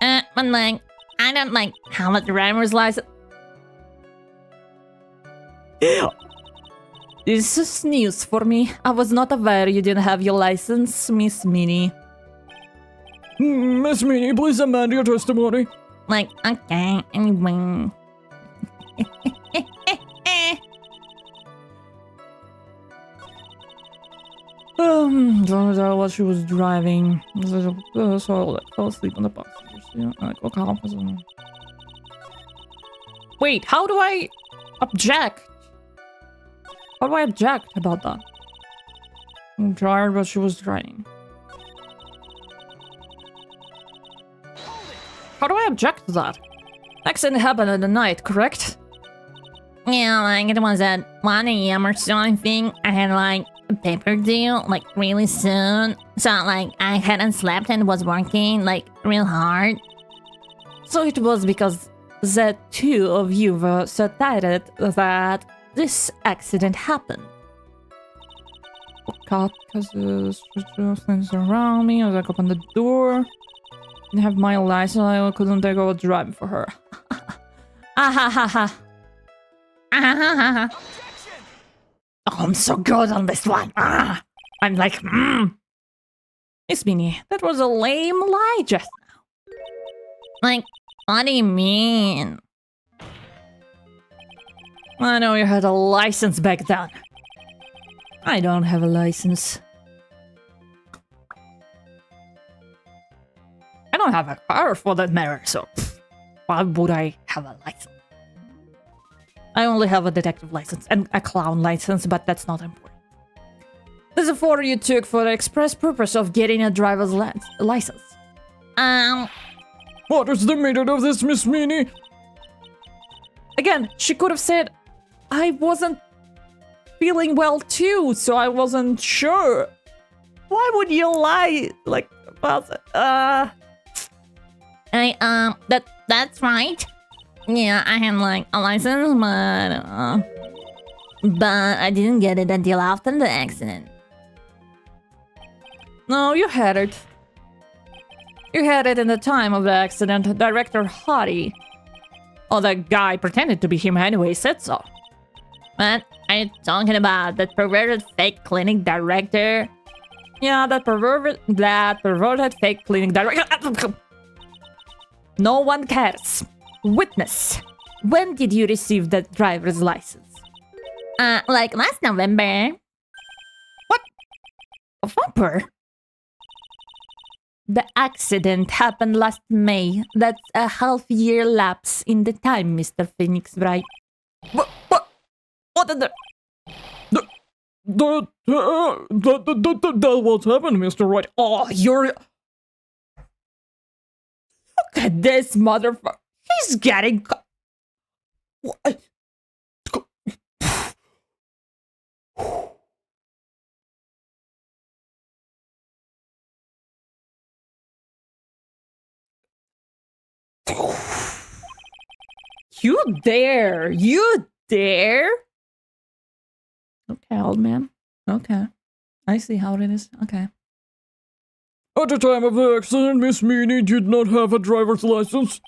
But like, I don't like have a driver's license. This is news for me. I was not aware you didn't have your license, Miss Minnie. Miss Minnie, please amend your testimony. Like, okay, anyway. Don't know what she was driving. So I fell asleep on the bus. Wait, how do I object? How do I object about that? I'm tired, but she was driving. How do I object to that? Accident happened in the night, correct? Yeah, like it was at 1 AM or so, I think. I had like a paper due, like really soon. So like I hadn't slept and was working like real hard. So it was because the two of you were so tired that this accident happened. Because the things around me, I was like open the door. Didn't have my license, I couldn't take over driving for her. Oh, I'm so good on this one. I'm like, Miss Minnie, that was a lame lie just now. Like, what do you mean? I know you had a license back then. I don't have a license. I don't have a car for that matter, so why would I have a license? I only have a detective license and a clown license, but that's not important. This is a photo you took for the express purpose of getting a driver's license. What is the meaning of this, Miss Meanie? Again, she could have said, I wasn't feeling well too, so I wasn't sure. Why would you lie like about That's right. Yeah, I had like a license, but I didn't get it until after the accident. No, you had it. You had it in the time of the accident. Director Hottie. Oh, that guy pretended to be him anyway, said so. What are you talking about? That perverted fake clinic director? Yeah, that perverted fake clinic director. No one cares. Witness. When did you receive that driver's license? Like last November. November? The accident happened last May. That's a half-year lapse in the time, Mr. Phoenix, right? What the... That what happened, Mr. Wright. Oh, you're... Look at this motherfucker. He's getting... What? You dare? You dare? Okay, old man. Okay. I see how it is. Okay. At the time of the accident, Miss Meanie did not have a driver's license.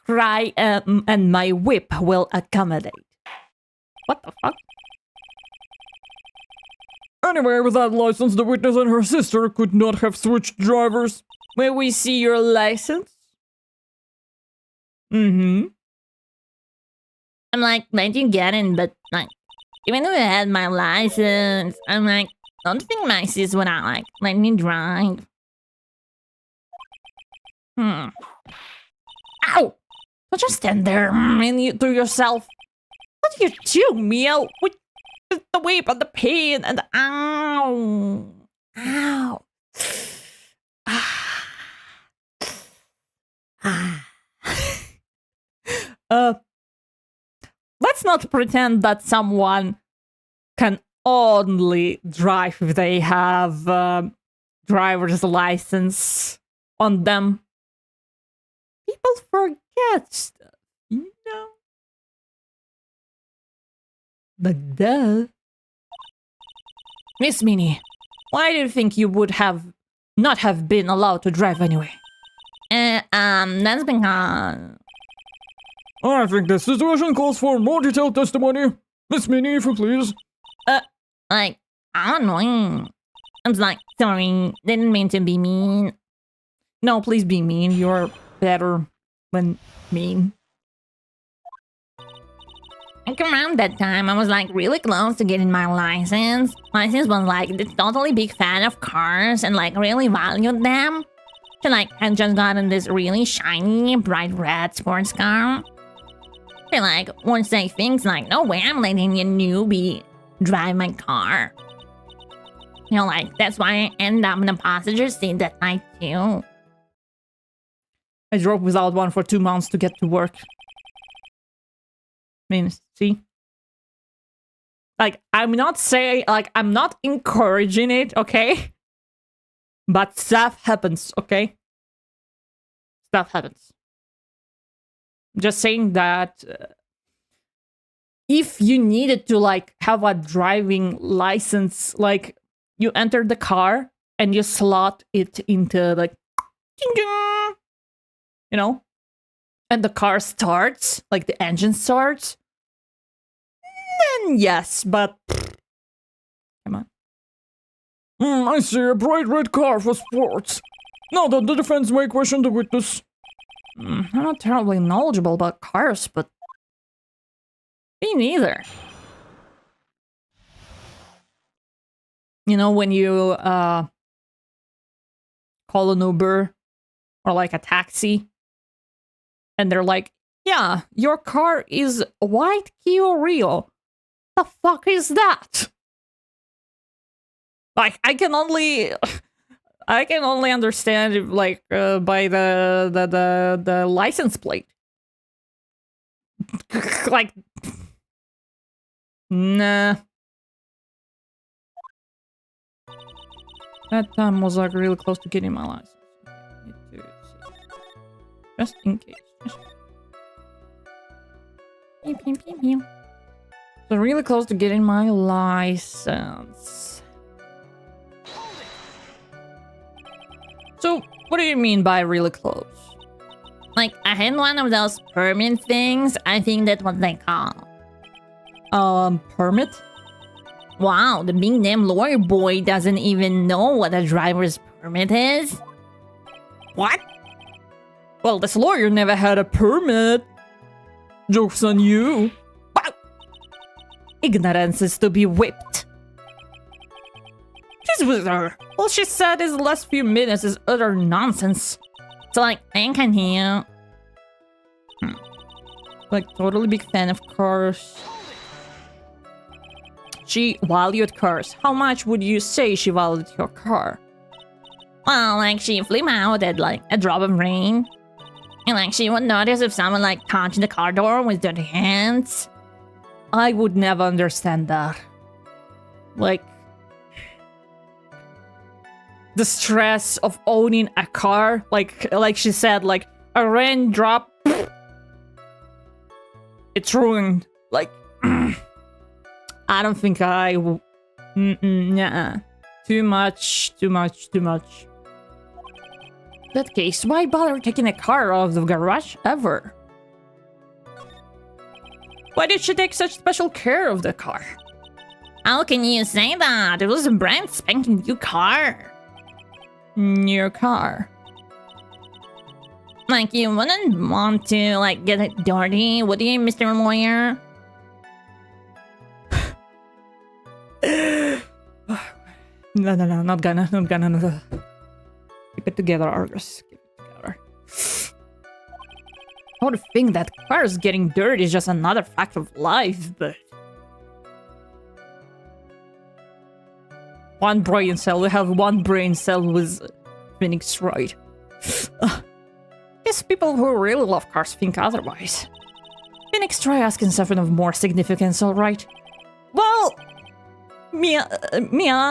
Cry and my whip will accommodate. What the fuck? Anyway, without license, the witness and her sister could not have switched drivers. May we see your license? Mm-hmm. I'm like, let you get in, but like, even though I had my license, I'm like, don't think my sis would not like let me drive. Ow! Don't just stand there and you do yourself. What do you do, Mio? With the whip and the pain and the ow! Ow! Let's not pretend that someone can only drive if they have driver's license on them. People forget stuff, you know? But duh. Miss Minnie, why do you think you would have not have been allowed to drive anyway? That's because... I think this situation calls for more detailed testimony. Miss Meanie, if you please. Like, I'm annoying. I'm like, sorry, didn't mean to be mean. No, please be mean. You're better when mean. Like around that time, I was like really close to getting my license. My sis was like this totally big fan of cars and like really valued them. She like had just gotten this really shiny, bright red sports car. She like would say things like, no way I'm letting a newbie drive my car. You know, like that's why I ended up in the passenger seat that night too. I drove without one for 2 months to get to work. I mean, see? Like, I'm not saying, like, I'm not encouraging it, okay? But stuff happens, okay? Stuff happens. Just saying that if you needed to, like, have a driving license, like, you enter the car and you slot it into, like, you know? And the car starts, like, the engine starts. Then yes, but... Come on. I see a bright red car for sports. Now that the defense may question the witness. I'm not terribly knowledgeable about cars, but... Me neither. You know, when you call an Uber or like a taxi, and they're like, yeah, your car is white Kia Rio. The fuck is that? Like, I can only understand if, like, by the license plate. Like, nah. That time was like really close to getting my license. Need to see. Just in case. Pew, pew, pew, pew. So really close to getting my license. So, what do you mean by really close? Like, I had one of those permit things. I think that's what they call. Permit? Wow, the big name lawyer boy doesn't even know what a driver's permit is. What? Well, this lawyer never had a permit. Joke's on you. Wow. Ignorance is to be whipped. She's with her. All she said is the last few minutes is utter nonsense. So, like, I can hear. Like, totally big fan of cars. She valued cars. How much would you say she valued your car? Well, like, she flipped out at, like, a drop of rain. And, like, she would notice if someone, like, touched the car door with dirty hands. I would never understand that. Like, the stress of owning a car. Like she said, like, a raindrop. It's ruined. Like, I don't think I will. Nah. Too much. In that case, why bother taking a car out of the garage ever? Why did she take such special care of the car? How can you say that? It was a brand spanking new car. New car. Like, you wouldn't want to, like, get it dirty, would you, Mr. Lawyer? No, not gonna. Keep it together, Argus. Keep it together. I would think that cars getting dirty is just another fact of life, but... One brain cell. We have one brain cell with Phoenix Wright. Guess people who really love cars think otherwise. Phoenix, try asking something of more significance, alright? Well... Mia,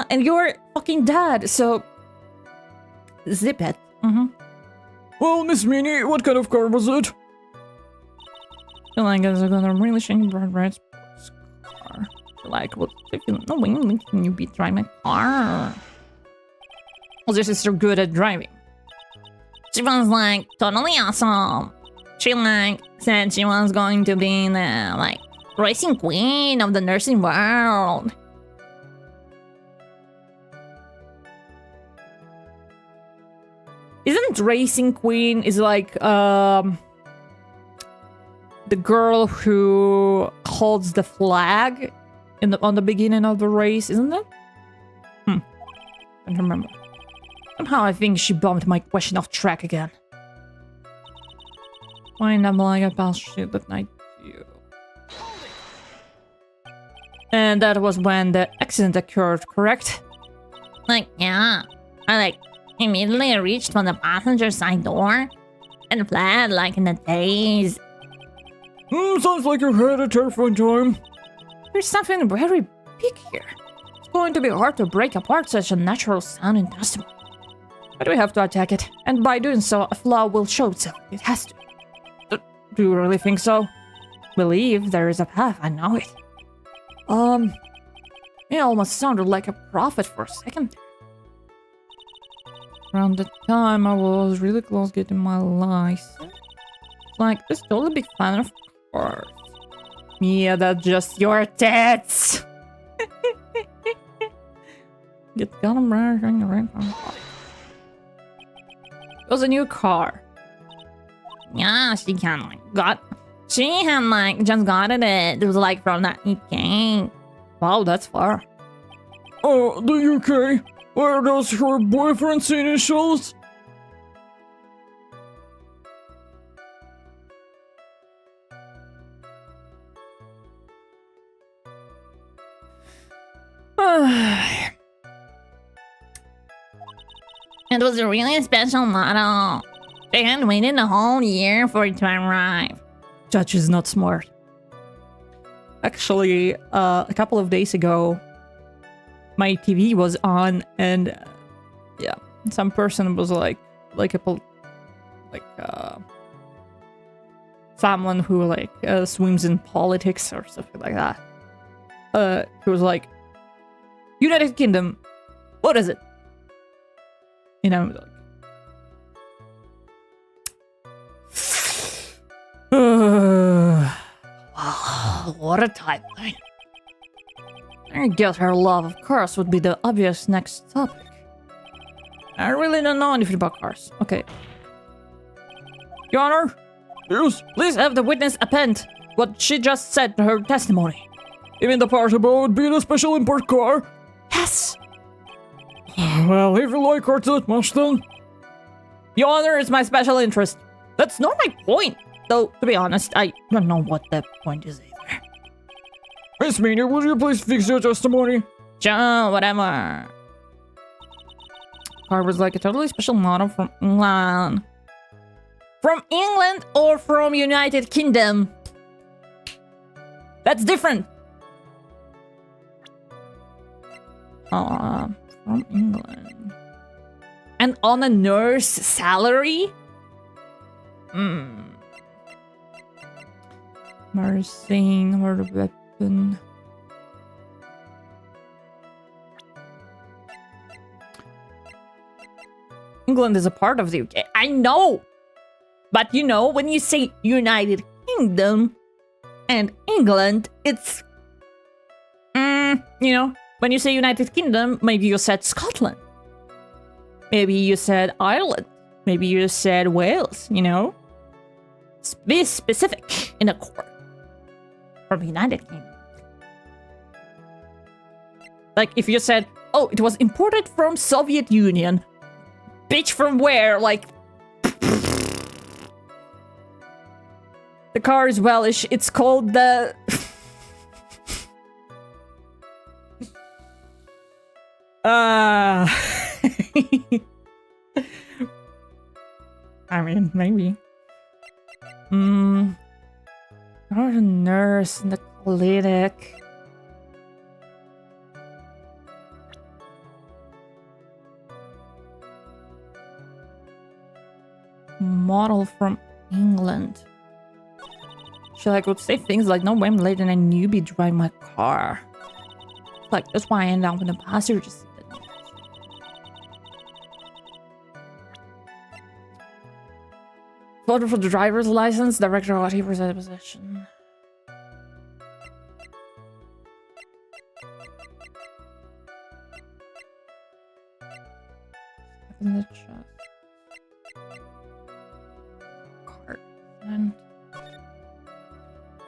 and you're fucking dead, so... Zip it. Well, Miss Meanie, what kind of car was it? I guess I'm gonna really shiny bright red sports car. Like, what if you know when can you be driving a car? Well, this is so good at driving. She was, like, totally awesome. She, like, said she was going to be the, like, racing queen of the nursing world. Isn't Racing Queen is like the girl who holds the flag on the beginning of the race, isn't it? I don't remember. Somehow I think she bumped my question off track again. Find out like a past shit that night too. And that was when the accident occurred, correct? Like, yeah. I, like, immediately reached for the passenger side door and fled, like, in a daze. Sounds like you had a terrifying time. There's something very big here. It's going to be hard to break apart such a natural sounding testimony. But we have to attack it, and by doing so, a flaw will show itself. It has to. Do you really think so? Believe there is a path, I know it. It almost sounded like a prophet for a second. Around the time I was really close getting my license. Like, this totally big fan of cars. Yeah, that's just your tits! Get got right. It was a new car. Yeah, she kind of, like, she had, like, just gotten it. It was, like, from that UK. Wow, that's far. Oh, the UK? Were those her boyfriend's initials? It was a really special model. They had waited a whole year for it to arrive. Judge is not smart. Actually, a couple of days ago, my TV was on, and yeah, some person was someone who swims in politics or something like that. Who was like, United Kingdom, what is it? You know, wow, what a timeline. I guess her love of cars would be the obvious next topic. I really don't know anything about cars. Okay. Your Honor, Yes? please have the witness append what she just said to her testimony. You mean the part about being a special import car? Yes! Well, if you like cars that much then. Your Honor is my special interest. That's not my point. Though, to be honest, I don't know what the point is either. Miss Meany, would you please fix your testimony? Sure, whatever. Car was like a totally special model from England. From England or from United Kingdom? That's different. From England. And on a nurse salary? Nursing or weapon. England is a part of the UK. I know! But you know, when you say United Kingdom and England, it's... you know, when you say United Kingdom, maybe you said Scotland. Maybe you said Ireland. Maybe you said Wales, you know? Be specific in a court. From United Kingdom. Like, if you said, oh, it was imported from Soviet Union. Bitch, from where? Like... The car is Welsh. It's called the... I mean, maybe. Or a nurse in the clinic. Model from England. She would say things like, no way I'm letting a newbie drive my car. Like, that's why I ended up in the passenger seat. Photo for the driver's license, director of he presented possession. In the chest. Cart. And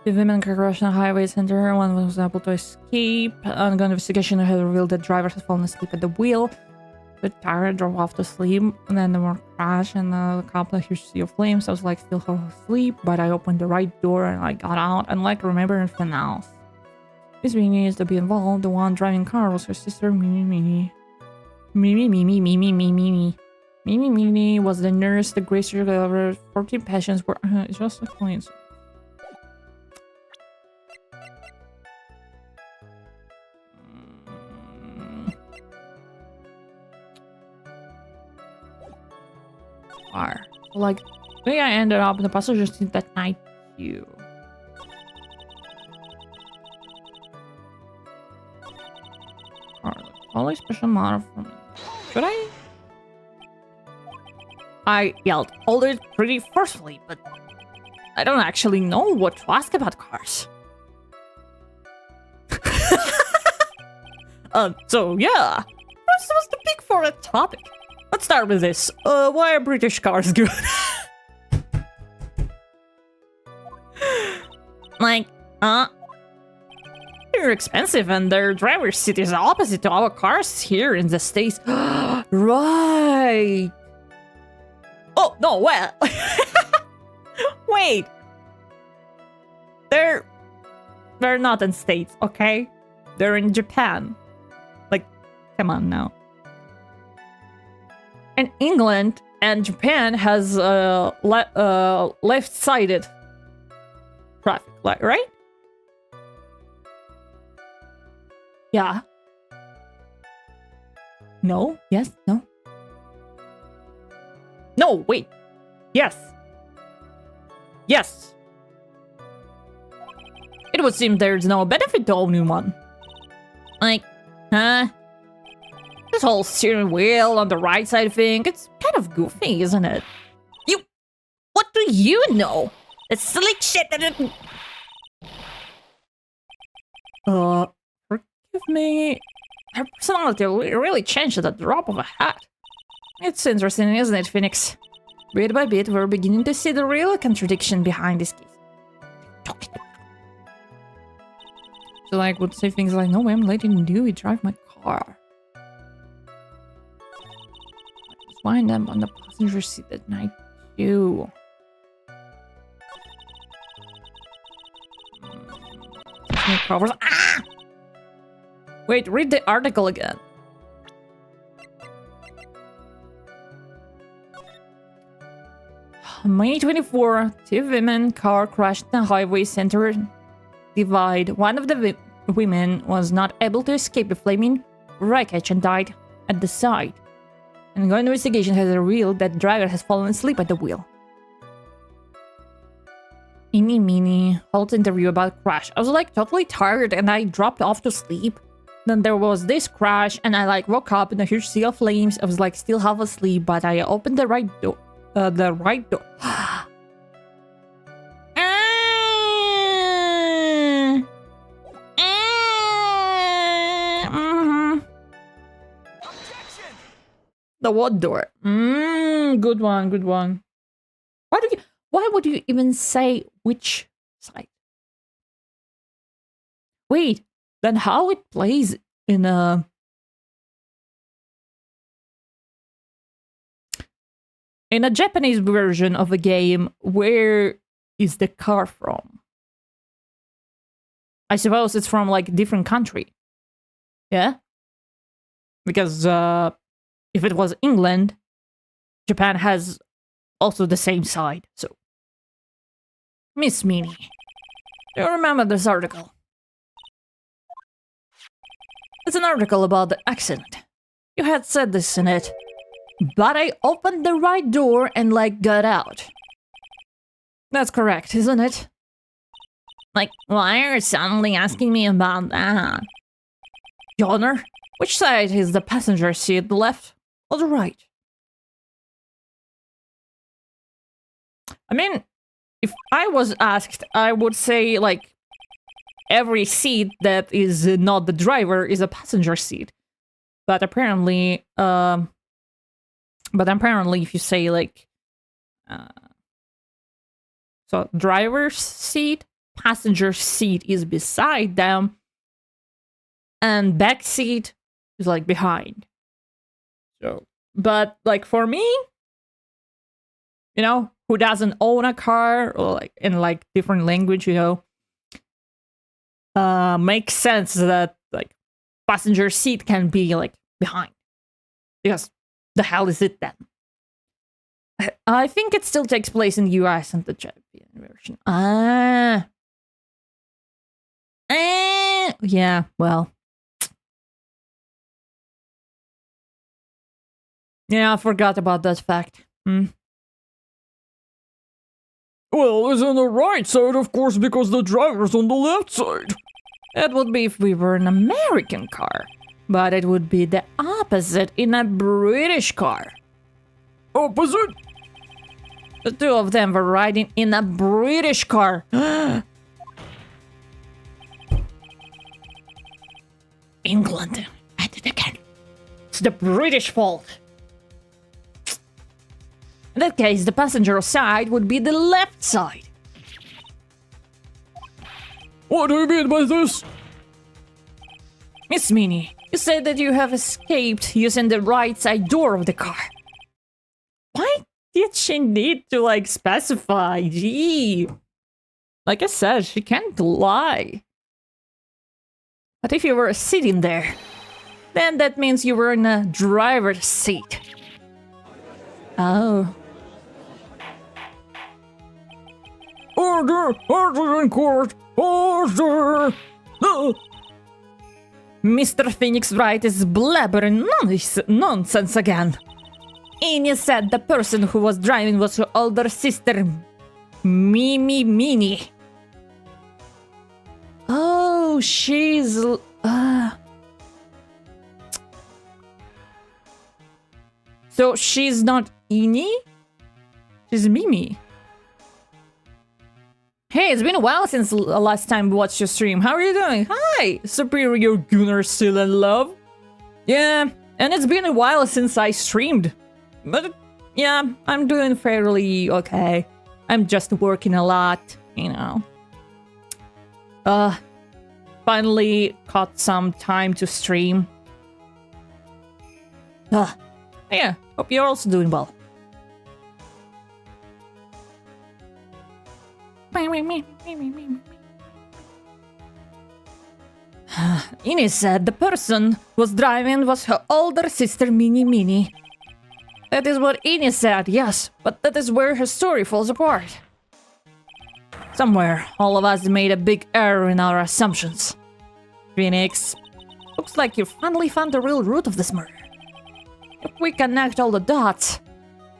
the women crashed on a highway center. One was able to escape. Ongoing investigation had revealed that driver had fallen asleep at the wheel. The tire drove off to sleep, and then there were crash, and the cop like, "Here's see of flames." I was like, still half asleep, but I opened the right door and I got out and remember anything else. Miss Mimi is to be involved. The one driving car was her sister, Mimi. Mimi was the nurse. The grace over 14 patients were just a coincidence. Like, maybe I ended up in the passenger seat that night too. Only special model from me. Should I? I yelled, hold it pretty forcefully, but I don't actually know what to ask about cars. So yeah, we're supposed to pick for a topic. Let's start with this. Why are British cars good? They're expensive and their driver's seat is opposite to our cars here in the States. Right. Oh, no, well. Wait. They're not in States, okay? They're in Japan. Like, come on now. And England and Japan has left-sided traffic light, right? Yeah. No? Yes? No? No, wait. Yes. Yes. It would seem there's no benefit to owning one. Like, huh? This whole steering wheel on the right side thing, it's kind of goofy, isn't it? What do you know? The slick shit that it... Forgive me. Her personality really changed at the drop of a hat. It's interesting, isn't it, Phoenix? Bit by bit, we're beginning to see the real contradiction behind this case. So, like, would say things like, no way, I'm letting you drive my car. Just wind up on the passenger seat at night, too. Covers. Ah! Wait, read the article again. May 24, 2 women car crashed in a highway center divide. One of the women was not able to escape the flaming wreckage and died at the site. An ongoing investigation has revealed that the driver has fallen asleep at the wheel. Eeny meeny, halt interview about crash. I was like totally tired and I dropped off to sleep. Then there was this crash and I like woke up in a huge sea of flames. I was like still half asleep, but I opened the right door. The what door? Good one, good one. Why would you even say which side? Wait, then how it plays in a Japanese version of a game, where is the car from? I suppose it's from like a different country. Yeah? Because if it was England, Japan has also the same side, so. Miss Meanie, do you remember this article? It's an article about the accident. You had said this in it. But I opened the right door and, like, got out. That's correct, isn't it? Like, why are you suddenly asking me about that? Your Honor, which side is the passenger seat, the left or the right? I mean, if I was asked, I would say, like, every seat that is not the driver is a passenger seat. But apparently, if you say, like, so driver's seat, passenger seat is beside them, and back seat is, like, behind. So, but, like, for me, you know, who doesn't own a car, or, like, in, like, different language, you know, makes sense that, like, passenger seat can be, like, behind. Because the hell is it then? I think it still takes place in the US and the Japan version. Yeah, well. Yeah, I forgot about that fact. Well, it's on the right side, of course, because the driver's on the left side. It would be if we were an American car. But it would be the opposite in a British car. Opposite? The two of them were riding in a British car. England, at it again. It's the British fault. In that case, the passenger side would be the left side. What do you mean by this? Miss Minnie, you said that you have escaped using the right side door of the car. Why did she need to, like, specify? Gee. Like I said, she can't lie. But if you were sitting there, then that means you were in a driver's seat. Oh. Order! Order in court! Order! Mr. Phoenix Wright is blabbering nonsense again. Anya said the person who was driving was her older sister, Mimi Minnie. Oh, she's... So she's not Ini? She's Mimi. Hey, it's been a while since last time we watched your stream. How are you doing? Hi, Superior Gunnar still in love? Yeah, and it's been a while since I streamed. But yeah, I'm doing fairly okay. I'm just working a lot, you know. Finally caught some time to stream. Yeah, hope you're also doing well. Ini said the person who was driving was her older sister Mini Mini. That is what Ini said, yes, but that is where her story falls apart. Somewhere, all of us made a big error in our assumptions. Phoenix, looks like you finally found the real root of this murder. If we connect all the dots,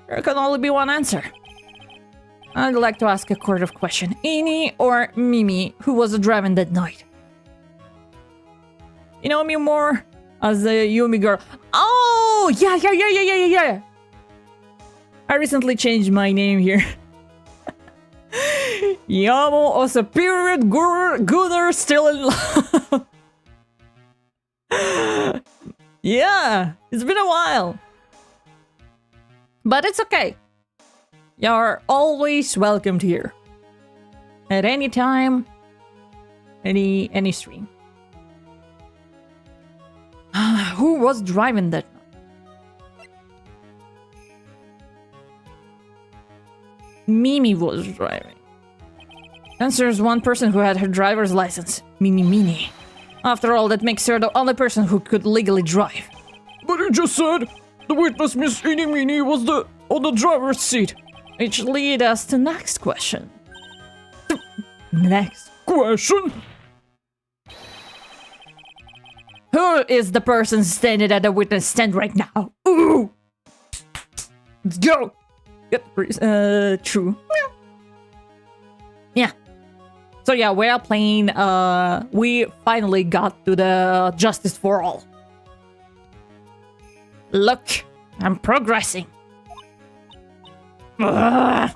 there can only be one answer. I'd like to ask a court of question. Ini or Mimi, who was driving that night? You know me more as a Yumi girl. Oh, yeah. I recently changed my name here. Yamo or Superior Gunnar still in love. Yeah, it's been a while. But it's okay. You're always welcomed here. At any time, any stream. Who was driving that night? Mimi was driving. Answers one person who had her driver's license. Mimi Mini. After all, that makes her the only person who could legally drive. But you just said the witness, Miss Inimini, was on the driver's seat. Which leads us to next question. Next question? Who is the person standing at the witness stand right now? Ooh! Let's go! True. Yeah. So yeah, we are playing, we finally got to the Justice for All. Look, I'm progressing. What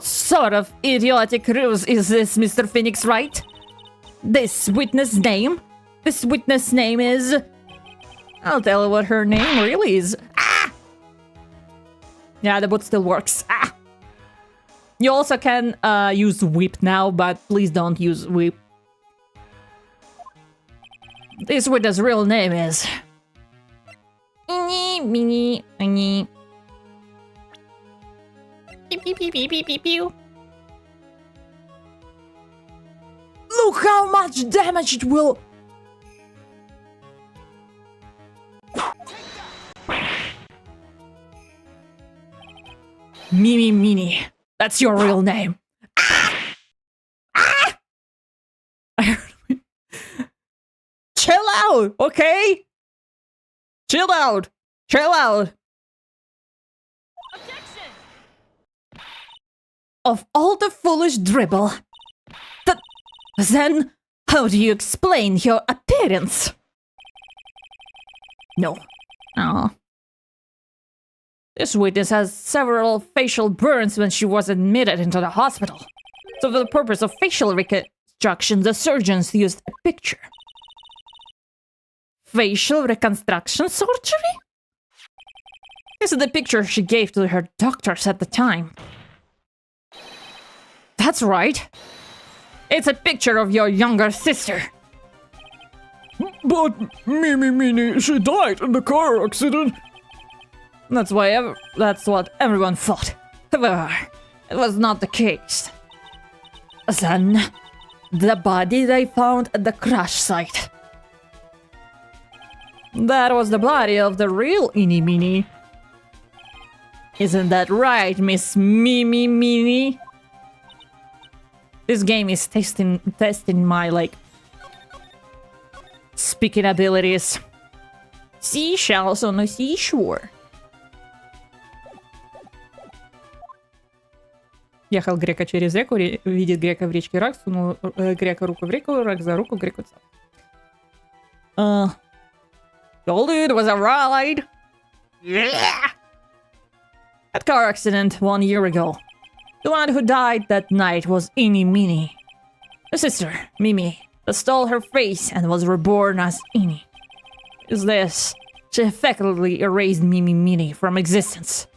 sort of idiotic ruse is this, Mr. Phoenix Wright? This witness name? This witness name is... I'll tell you what her name really is. Ah! Yeah, the boot still works. Ah! You also can use whip now, but please don't use whip. This witness' real name is... Mini. Look how much damage it will... Mini. That's your real name. Chill out, okay? Chill out. Objection! Of all the foolish dribble, then how do you explain your appearance? No. Oh. This witness has several facial burns when she was admitted into the hospital. So for the purpose of facial reconstruction, the surgeons used a picture. Facial reconstruction surgery? This is the picture she gave to her doctors at the time. That's right. It's a picture of your younger sister. But Mini, she died in the car accident. That's what everyone thought. However, it was not the case. Then, the body they found at the crash site. That was the body of the real Inimini. Isn't that right, Miss Mimi Mini? This game is testing my, like, speaking abilities. Seashells on the seashore. Ехал Грека через реку, видит Грека в речке рак, сунул Грека руку в реку, рак за руку, Греку цап. Told you it was a ride. Yeah! That car accident 1 year ago. The one who died that night was Eeny Meeny. The sister, Mimi, that stole her face and was reborn as Eeny. Is this? She effectively erased Mimi Meeny from existence.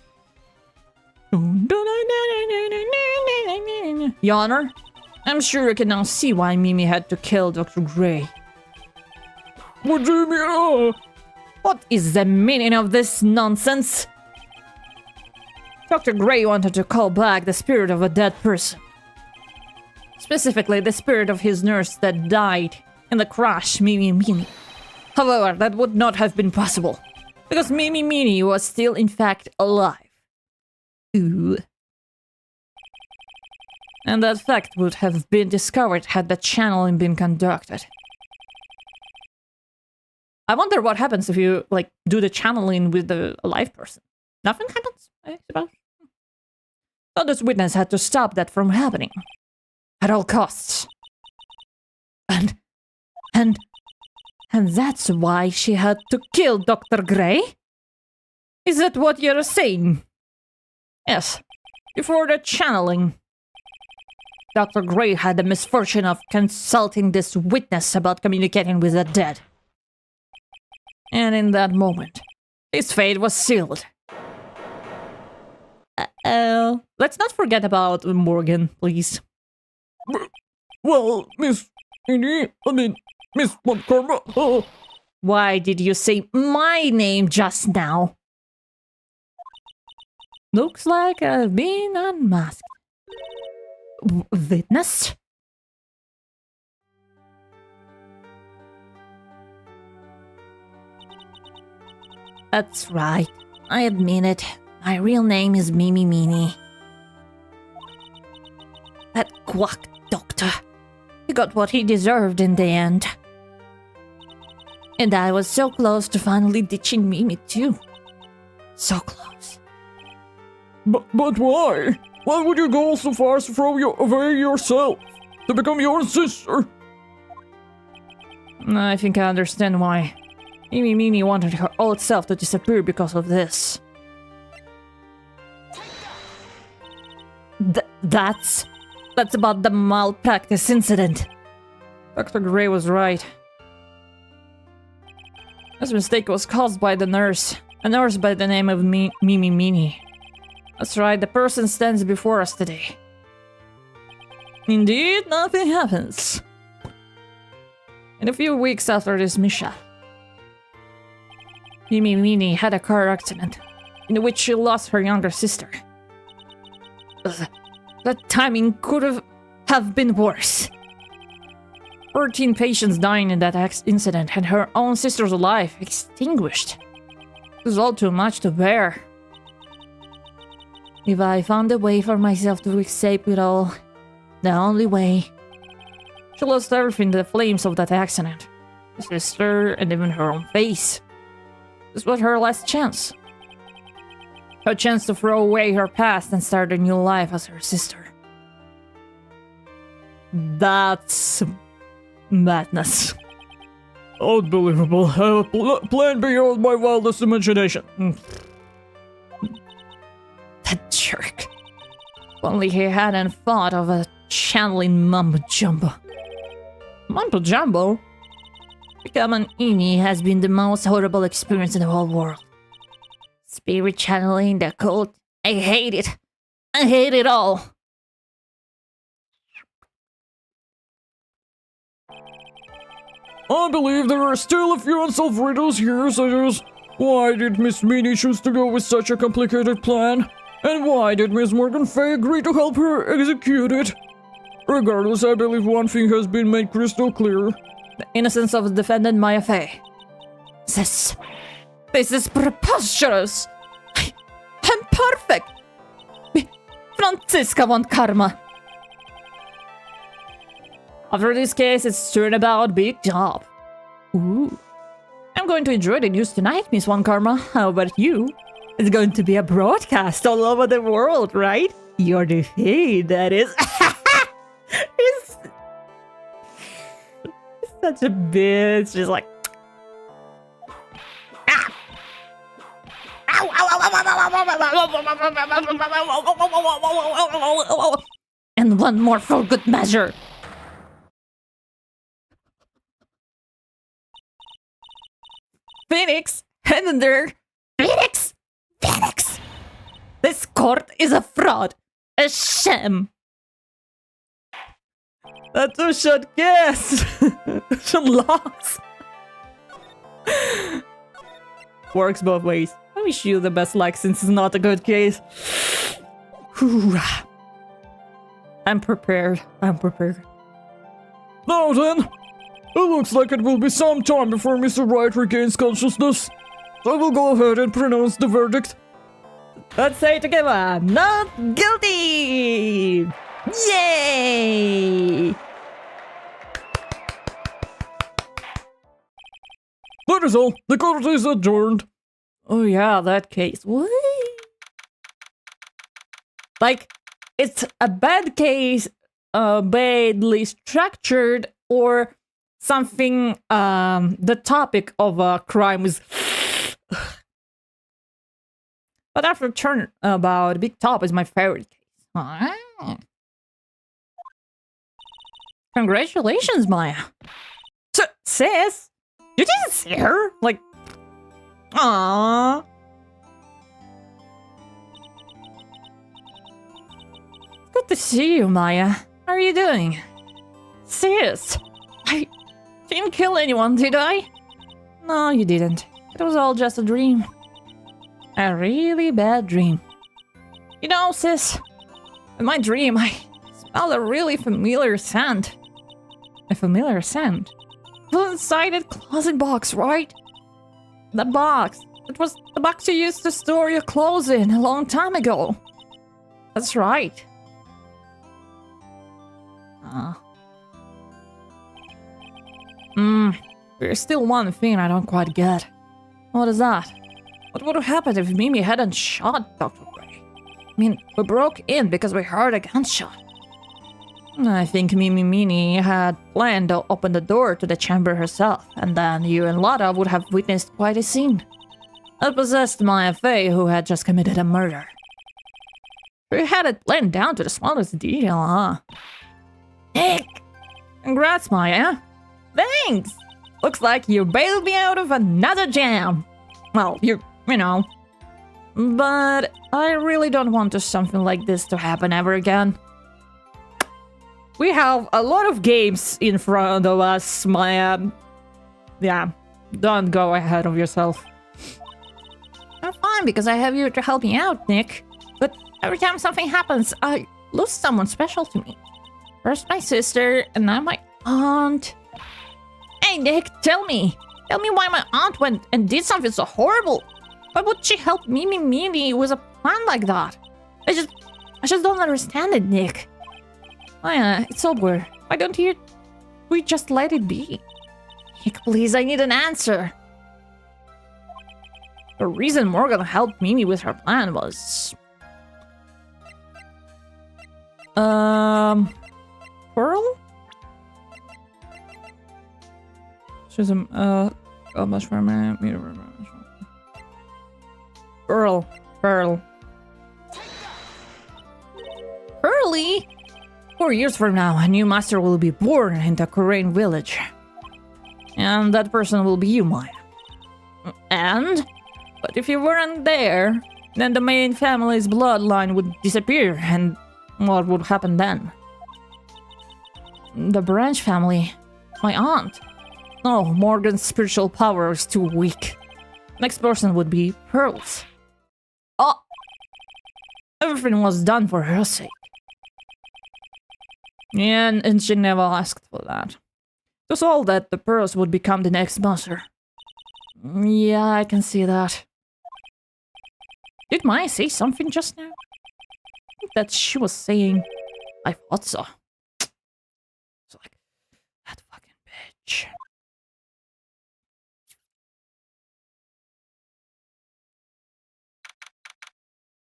Your Honor, I'm sure you can now see why Mimi had to kill Dr. Gray. What do you mean? What is the meaning of this nonsense? Dr. Gray wanted to call back the spirit of a dead person. Specifically, the spirit of his nurse that died in the crash, Mimi Meeny. However, that would not have been possible, because Mimi Meeny was still in fact alive. Ooh. And that fact would have been discovered had the channeling been conducted. I wonder what happens if you, like, do the channeling with the alive person. Nothing happens, I suppose. So this witness had to stop that from happening. At all costs. And that's why she had to kill Dr. Gray? Is that what you're saying? Yes. Before the channeling, Dr. Gray had the misfortune of consulting this witness about communicating with the dead. And in that moment, his fate was sealed. Let's not forget about Morgan, please. Well, Miss Montgomery. Why did you say my name just now? Looks like I've been unmasked. Witness? That's right. I admit it. My real name is Mimi Meeny. That quack doctor. He got what he deserved in the end. And I was so close to finally ditching Mimi too. So close. But why? Why would you go so far as to throw away yourself? To become your sister? I think I understand why. Mimi Meeny wanted her old self to disappear because of this. That's about the malpractice incident. Dr. Gray was right. This mistake was caused by the nurse. A nurse by the name of Mimi Meeny. That's right, the person stands before us today. Indeed, nothing happens. In a few weeks after this mishap, Mimi Meeny had a car accident in which she lost her younger sister. That timing could have been worse. 13 patients dying in that incident and her own sister's life extinguished. It was all too much to bear. If I found a way for myself to escape it all, the only way. She lost everything to the flames of that accident. Her sister and even her own face. This was her last chance. Her chance to throw away her past and start a new life as her sister. That's madness. Unbelievable. A plan beyond my wildest imagination. That jerk. If only he hadn't thought of a channeling mumbo-jumbo. Mumbo-jumbo? Becoming Eeny has been the most horrible experience in the whole world. Spirit channeling, the cult. I hate it. I hate it all. I believe there are still a few unsolved riddles here, such as why did Miss Meeny choose to go with such a complicated plan? And why did Miss Morgan Fay agree to help her execute it? Regardless, I believe one thing has been made crystal clear. The innocence of the defendant Maya Fay. This is preposterous. I'm Perfect! Franziska want karma. After this case, it's turnabout big job. Ooh. I'm going to enjoy the news tonight, Miss One Karma. How about you? It's going to be a broadcast all over the world, right? You're the fade, that is. He's such a bitch. Just like. And one more for good measure. Phoenix, head in there. Phoenix! Phoenix! This court is a fraud. A sham. A two-shot guess. Some loss. Works both ways. I wish you the best luck since it's not a good case. Whew. I'm prepared. I'm prepared. Now then, it looks like it will be some time before Mr. Wright regains consciousness. I will go ahead and pronounce the verdict. Let's say it together. Not guilty! Yay! That is all. The court is adjourned. Oh yeah, that case. What? Like, it's a bad case, badly structured, or something, the topic of a crime is... But after turnabout, Big Top is my favorite case. Ah. Congratulations, Maya. Sis? You didn't see her? Like, aww. Good to see you, Maya. How are you doing? Sis, I didn't kill anyone, did I? No, you didn't. It was all just a dream. A really bad dream. You know, sis, in my dream, I smelled a really familiar scent. A familiar scent? It was inside that closet box, right? The box. It was the box you used to store your clothes in a long time ago. That's right. There's still one thing I don't quite get. What is that? What would have happened if Mimi hadn't shot Dr. Gray? I mean, we broke in because we heard a gunshot. I think Mimi had planned to open the door to the chamber herself, and then you and Lotta would have witnessed quite a scene. A possessed Maya Fey who had just committed a murder. We had it planned down to the smallest detail, huh? Heck! Congrats, Maya. Thanks! Looks like you bailed me out of another jam. Well, you know. But I really don't want something like this to happen ever again. We have a lot of games in front of us, Maya. Yeah, don't go ahead of yourself. I'm fine because I have you to help me out, Nick. But every time something happens, I lose someone special to me. First my sister, and now my aunt. Hey, Nick, tell me. Tell me why my aunt went and did something so horrible. Why would she help Mimi with a plan like that? I just don't understand it, Nick. Maya, it's over. Why don't we just let it be? Nick, please, I need an answer. The reason Morgan helped Mimi with her plan was... Pearl? She's a, much for a man. Pearl. Pearly? 4 years from now, a new master will be born in the Korean village. And that person will be you, Maya. And? But if you weren't there, then the main family's bloodline would disappear, and what would happen then? The Branch family. My aunt. No, Morgan's spiritual power is too weak. Next person would be Pearls. Oh! Everything was done for her sake. Yeah, and she never asked for that. It was all that the Pearls would become the next master. Yeah, I can see that. Did Maya say something just now? I think that she was saying, I thought so. So like, that fucking bitch.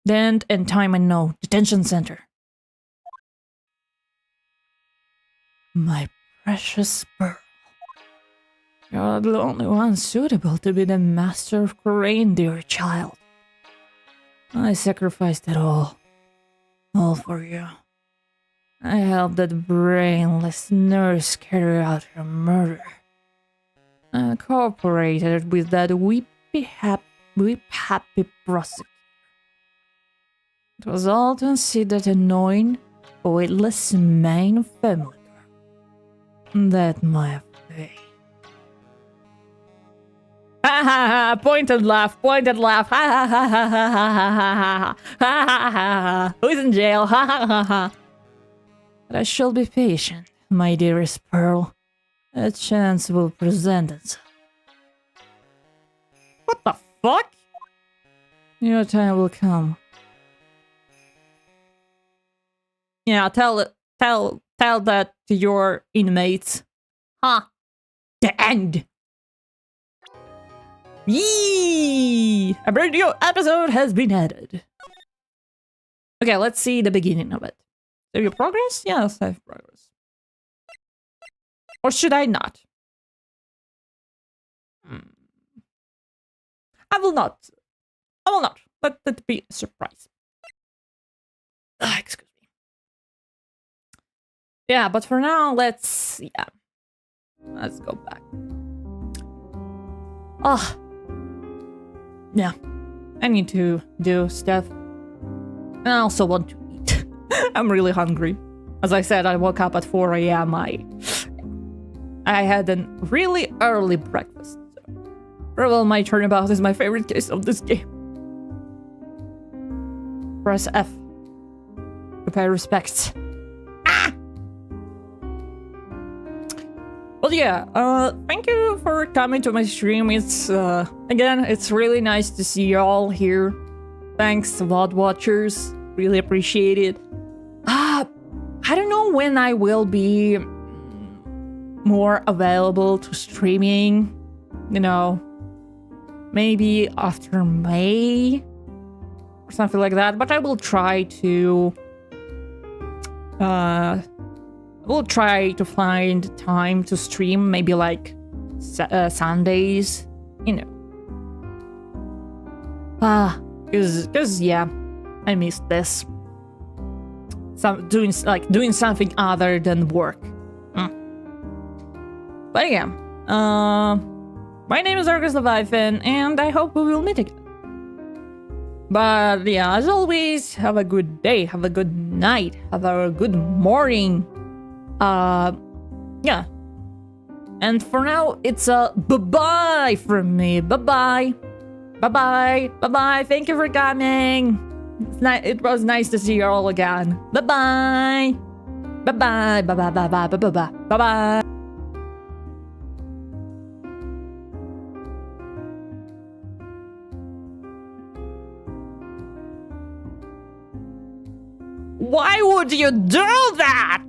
Dent and time unknown. Detention center. My precious pearl. You're the only one suitable to be the master of Korean, dear child. I sacrificed it all. All for you. I helped that brainless nurse carry out her murder. I cooperated with that whip-happy prosecutor. It was all to see that annoying, witless main family girl. That my fate. Ha ha ha! Pointed laugh, pointed laugh. Ha ha ha ha ha ha ha ha ha ha ha. Who's in jail? Ha ha ha ha. But I shall be patient, my dearest Pearl. A chance will present itself. What the fuck? Your time will come. Yeah, tell that to your inmates. Huh? The end. Yee! A brand new episode has been added. Okay, let's see the beginning of it. Save your progress? Yeah, save progress. Or should I not? I will not. I will not. Let that be a surprise. Excuse me. Yeah, but for now, let's go back. Ah. Yeah. I need to do stuff. And I also want to eat. I'm really hungry. As I said, I woke up at 4 a.m. I had a really early breakfast. Farewell, my turnabout is my favorite case of this game. Press F. To pay respects. Well, yeah, thank you for coming to my stream. It's, again, it's really nice to see you all here. Thanks, VOD watchers. Really appreciate it. I don't know when I will be more available to streaming. You know, maybe after May or something like that. But I will try to, we'll try to find time to stream, maybe like Sundays, you know. Cause yeah, I missed this. Doing something other than work. But yeah, my name is Argus Leviathan, and I hope we will meet again. But yeah, as always, have a good day, have a good night, have a good morning. Yeah. And for now, it's a bye-bye from me. Bye-bye. Bye-bye. Bye-bye. Thank you for coming. It was nice to see you all again. Bye-bye. Bye-bye. Bye-bye. Bye-bye. Bye-bye. Bye-bye. Why would you do that?